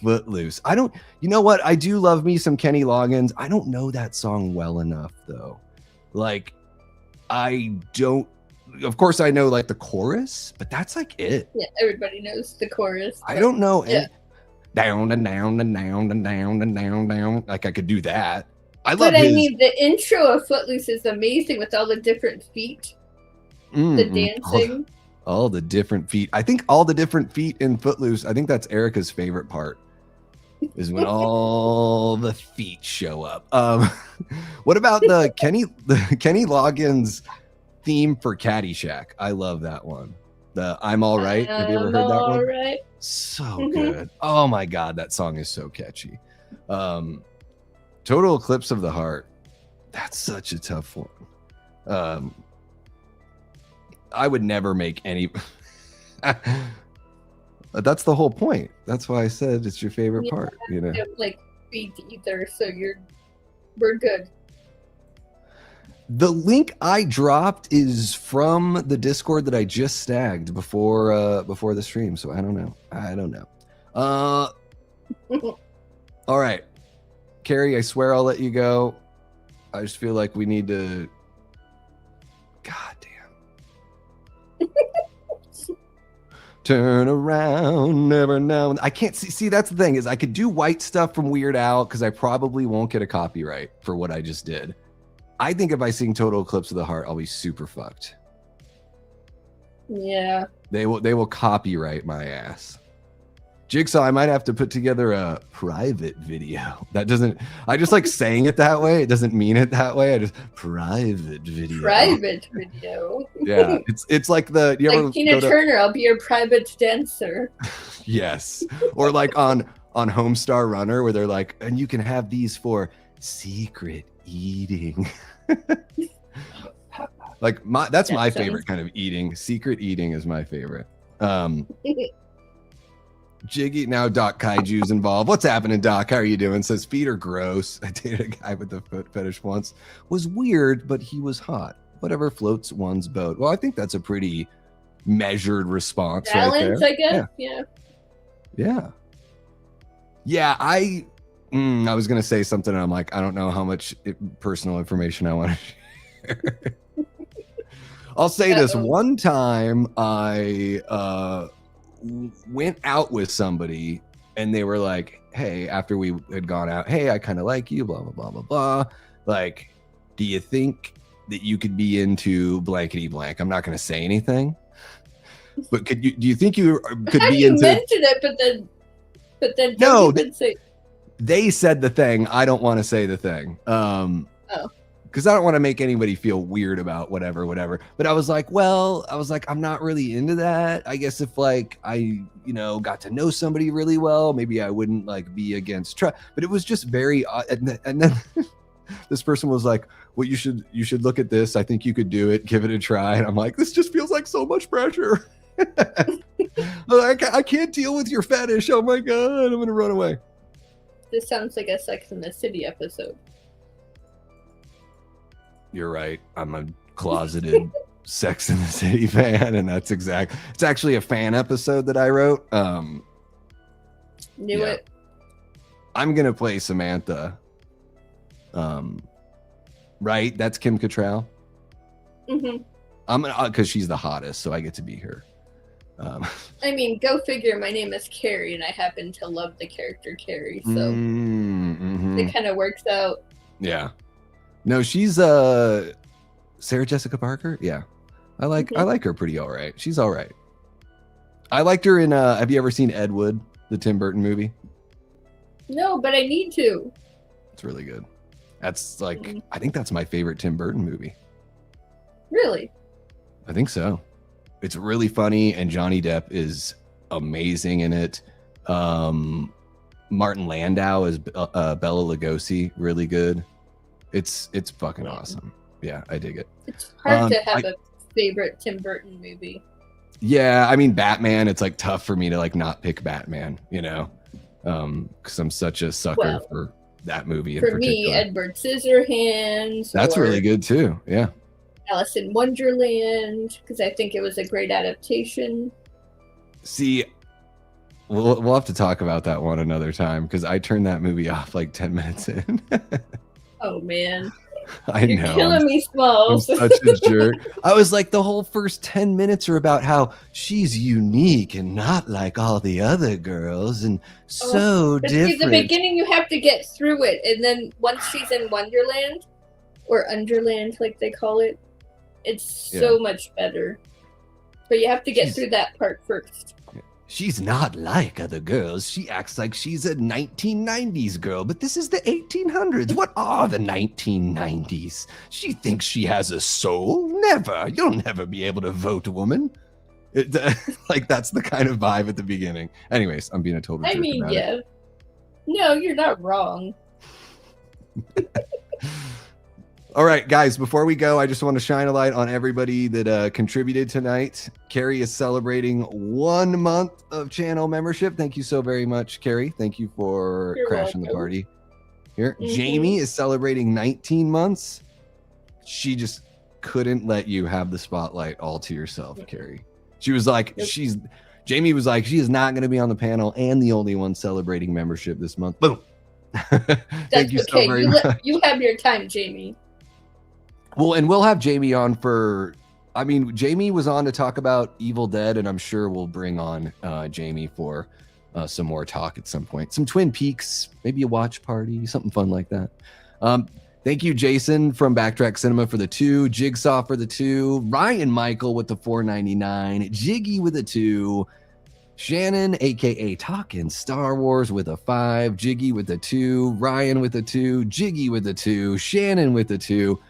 Footloose. I don't, you know what? I do love me some Kenny Loggins. I don't know that song well enough though. Like, I don't, of course I know like the chorus, but that's like it. Yeah, everybody knows the chorus. I don't know. Yeah. Down and down and down and down and down, down. Like I could do that. I love I mean, the intro of Footloose is amazing with all the different feet. The dancing. All the different feet. I think all the different feet in Footloose, I think that's Erica's favorite part, is when all the feet show up. What about the Kenny Loggins theme for Caddyshack? I love that one. The I'm All Right. Have you ever heard that one? Right. So good. Oh my God, that song is so catchy. Total Eclipse of the Heart. That's such a tough one. I would never make any. That's the whole point. That's why I said it's your favorite part. You know, like feet either, so we're good. The link I dropped is from the Discord that I just snagged before the stream. So I don't know. All right, Carey, I swear I'll let you go. I just feel like we need to. God damn. Turn around, never know. I can't see. That's the thing, is I could do white stuff from Weird Al because I probably won't get a copyright for what I just did. I think if I sing Total Eclipse of the Heart, I'll be super fucked. Yeah. They will copyright my ass. Jigsaw, I might have to put together a private video. That doesn't, I just like saying it that way. It doesn't mean it that way. I just private video. Private video. Yeah. It's like the, you like ever Tina Turner, I'll be your private dancer. Yes. Or like on Homestar Runner where they're like, and you can have these for secret eating. Like that's my favorite kind of eating. Secret eating is my favorite. Jiggy, now Doc Kaiju's involved. What's happening, Doc? How are you doing? Says feet are gross. I dated a guy with a foot fetish once. Was weird, but he was hot. Whatever floats one's boat. Well, I think that's a pretty measured response. Balance, right there. I guess. Yeah. I was gonna say something, and I'm like, I don't know how much personal information I want to share. I'll say this. One time I went out with somebody and they were like, hey, after we had gone out, hey, I kind of like you, blah, blah, blah, blah, blah. Like, do you think that you could be into blankety blank? I'm not going to say anything, but do you think you could be into... mention it, but then no, say... they said the thing. I don't want to say the thing. Because I don't want to make anybody feel weird about whatever. But I was like, I'm not really into that. I guess if like I, got to know somebody really well, maybe I wouldn't like be against try. But it was just very odd. And then this person was like, well, you should look at this. I think you could do it. Give it a try. And I'm like, this just feels like so much pressure. I can't deal with your fetish. Oh my God, I'm going to run away. This sounds like a Sex and the City episode. You're right. I'm a closeted Sex and the City fan, and it's actually a fan episode that I wrote. Knew it. I'm gonna play Samantha. Right? That's Kim Cattrall. Mm-hmm. I'm gonna, because she's the hottest, so I get to be her. I mean, go figure. My name is Carey, and I happen to love the character Carey, so it kind of works out. Yeah. No, she's Sarah Jessica Parker. Yeah, I like her pretty all right. She's all right. I liked her in. Have you ever seen Ed Wood, the Tim Burton movie? No, but I need to. It's really good. That's like I think that's my favorite Tim Burton movie. Really? I think so. It's really funny, and Johnny Depp is amazing in it. Martin Landau is Bela Lugosi, really good. It's fucking awesome. Yeah, I dig it. It's hard to have a favorite Tim Burton movie. Yeah, I mean Batman. It's like tough for me to like not pick Batman, because I'm such a sucker for that movie. For me, Edward Scissorhands. That's really good too. Yeah. Alice in Wonderland, because I think it was a great adaptation. See, we'll have to talk about that one another time because I turned that movie off like 10 minutes in. Oh man, You're know. Killing me, Smalls. I'm such a jerk. I was like, the whole first 10 minutes are about how she's unique and not like all the other girls, and so different. See, the beginning you have to get through it, and then once she's in Wonderland or Underland, like they call it, it's so much better. But you have to get through that part first. She's not like other girls. She acts like she's a 1990s girl, but this is the 1800s. What are the 1990s? She thinks she has a soul? Never. You'll never be able to vote, woman. Like, that's the kind of vibe at the beginning. Anyways, I'm being a total jerk about it. No, you're not wrong. All right, guys, before we go, I just want to shine a light on everybody that contributed tonight. Carey is celebrating 1 month of channel membership. Thank you so very much, Carey. Thank you for crashing the party. Here, Jamie is celebrating 19 months. She just couldn't let you have the spotlight all to yourself, Carey. She was like, Jamie was like, she is not going to be on the panel and the only one celebrating membership this month. Boom. Thank you so very much. You have your time, Jamie. Well, and we'll have Jamie on for, I mean, Jamie was on to talk about Evil Dead, and I'm sure we'll bring on Jamie for some more talk at some point. Some Twin Peaks, maybe a watch party, something fun like that. Thank you, Jason from Backtrack Cinema for the 2, Jigsaw for the 2, Ryan Michael with the 4.99, Jiggy with a 2, Shannon, aka Talkin' Star Wars with a 5, Jiggy with a 2, Ryan with a 2, Jiggy with a 2, Shannon with a 2,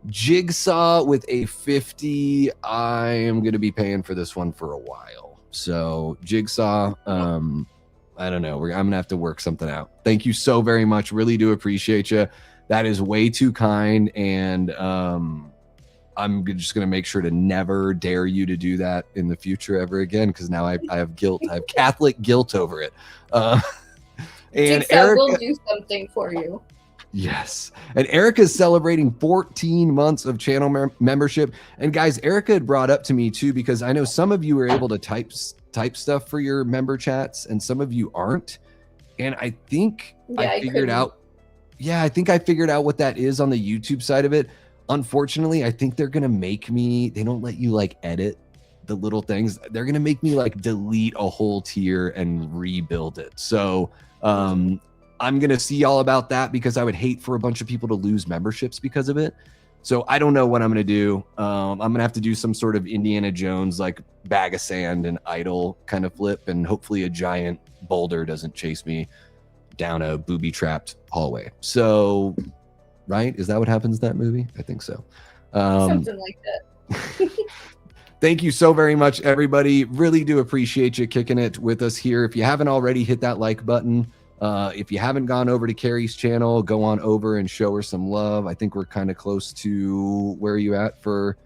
Jigsaw with a 50. I am going to be paying for this one for a while. So Jigsaw, I don't know. I'm going to have to work something out. Thank you so very much. Really do appreciate you. That is way too kind. And I'm just going to make sure to never dare you to do that in the future ever again, because now I have guilt. I have Catholic guilt over it. And Jigsaw will do something for you. Yes. And Erica's celebrating 14 months of channel membership. And guys, Erica had brought up to me too, because I know some of you were able to type stuff for your member chats and some of you aren't. And I think I figured out what that is on the YouTube side of it. Unfortunately, I think they're going to make me, they don't let you like edit the little things. They're going to make me like delete a whole tier and rebuild it. So, I'm going to see all about that, because I would hate for a bunch of people to lose memberships because of it. So I don't know what I'm going to do. I'm going to have to do some sort of Indiana Jones, like bag of sand and idol kind of flip. And hopefully a giant boulder doesn't chase me down a booby trapped hallway. So, right? Is that what happens in that movie? I think so. Something like that. Thank you so very much, everybody. Really do appreciate you kicking it with us here. If you haven't already, hit that like button. If you haven't gone over to Carey's channel, go on over and show her some love. I think we're kind of close to, where are you at for,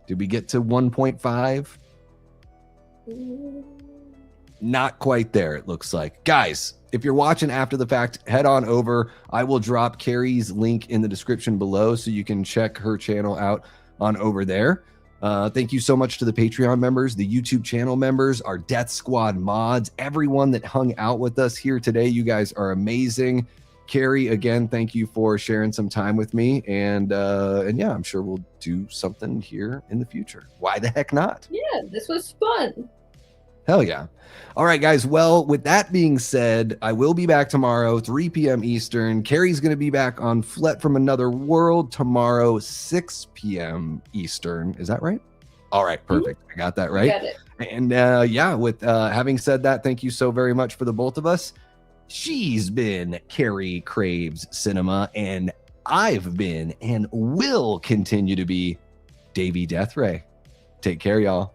did we get to 1.5? Not quite there, it looks like. Guys, if you're watching after the fact, head on over. I will drop Carey's link in the description below so you can check her channel out on over there. Thank you so much to the Patreon members, the YouTube channel members, our Death Squad mods, everyone that hung out with us here today. You guys are amazing. Carey, again, thank you for sharing some time with me. And yeah, I'm sure we'll do something here in the future. Why the heck not? Yeah, this was fun. Hell yeah. All right, guys. Well, with that being said, I will be back tomorrow, 3 p.m. Eastern. Carey's going to be back on Flet from Another World tomorrow, 6 p.m. Eastern. Is that right? All right, perfect. I got that right. Got it. And yeah, with having said that, thank you so very much for the both of us. She's been Carey Craves Cinema, and I've been and will continue to be Davey Deathray. Take care, y'all.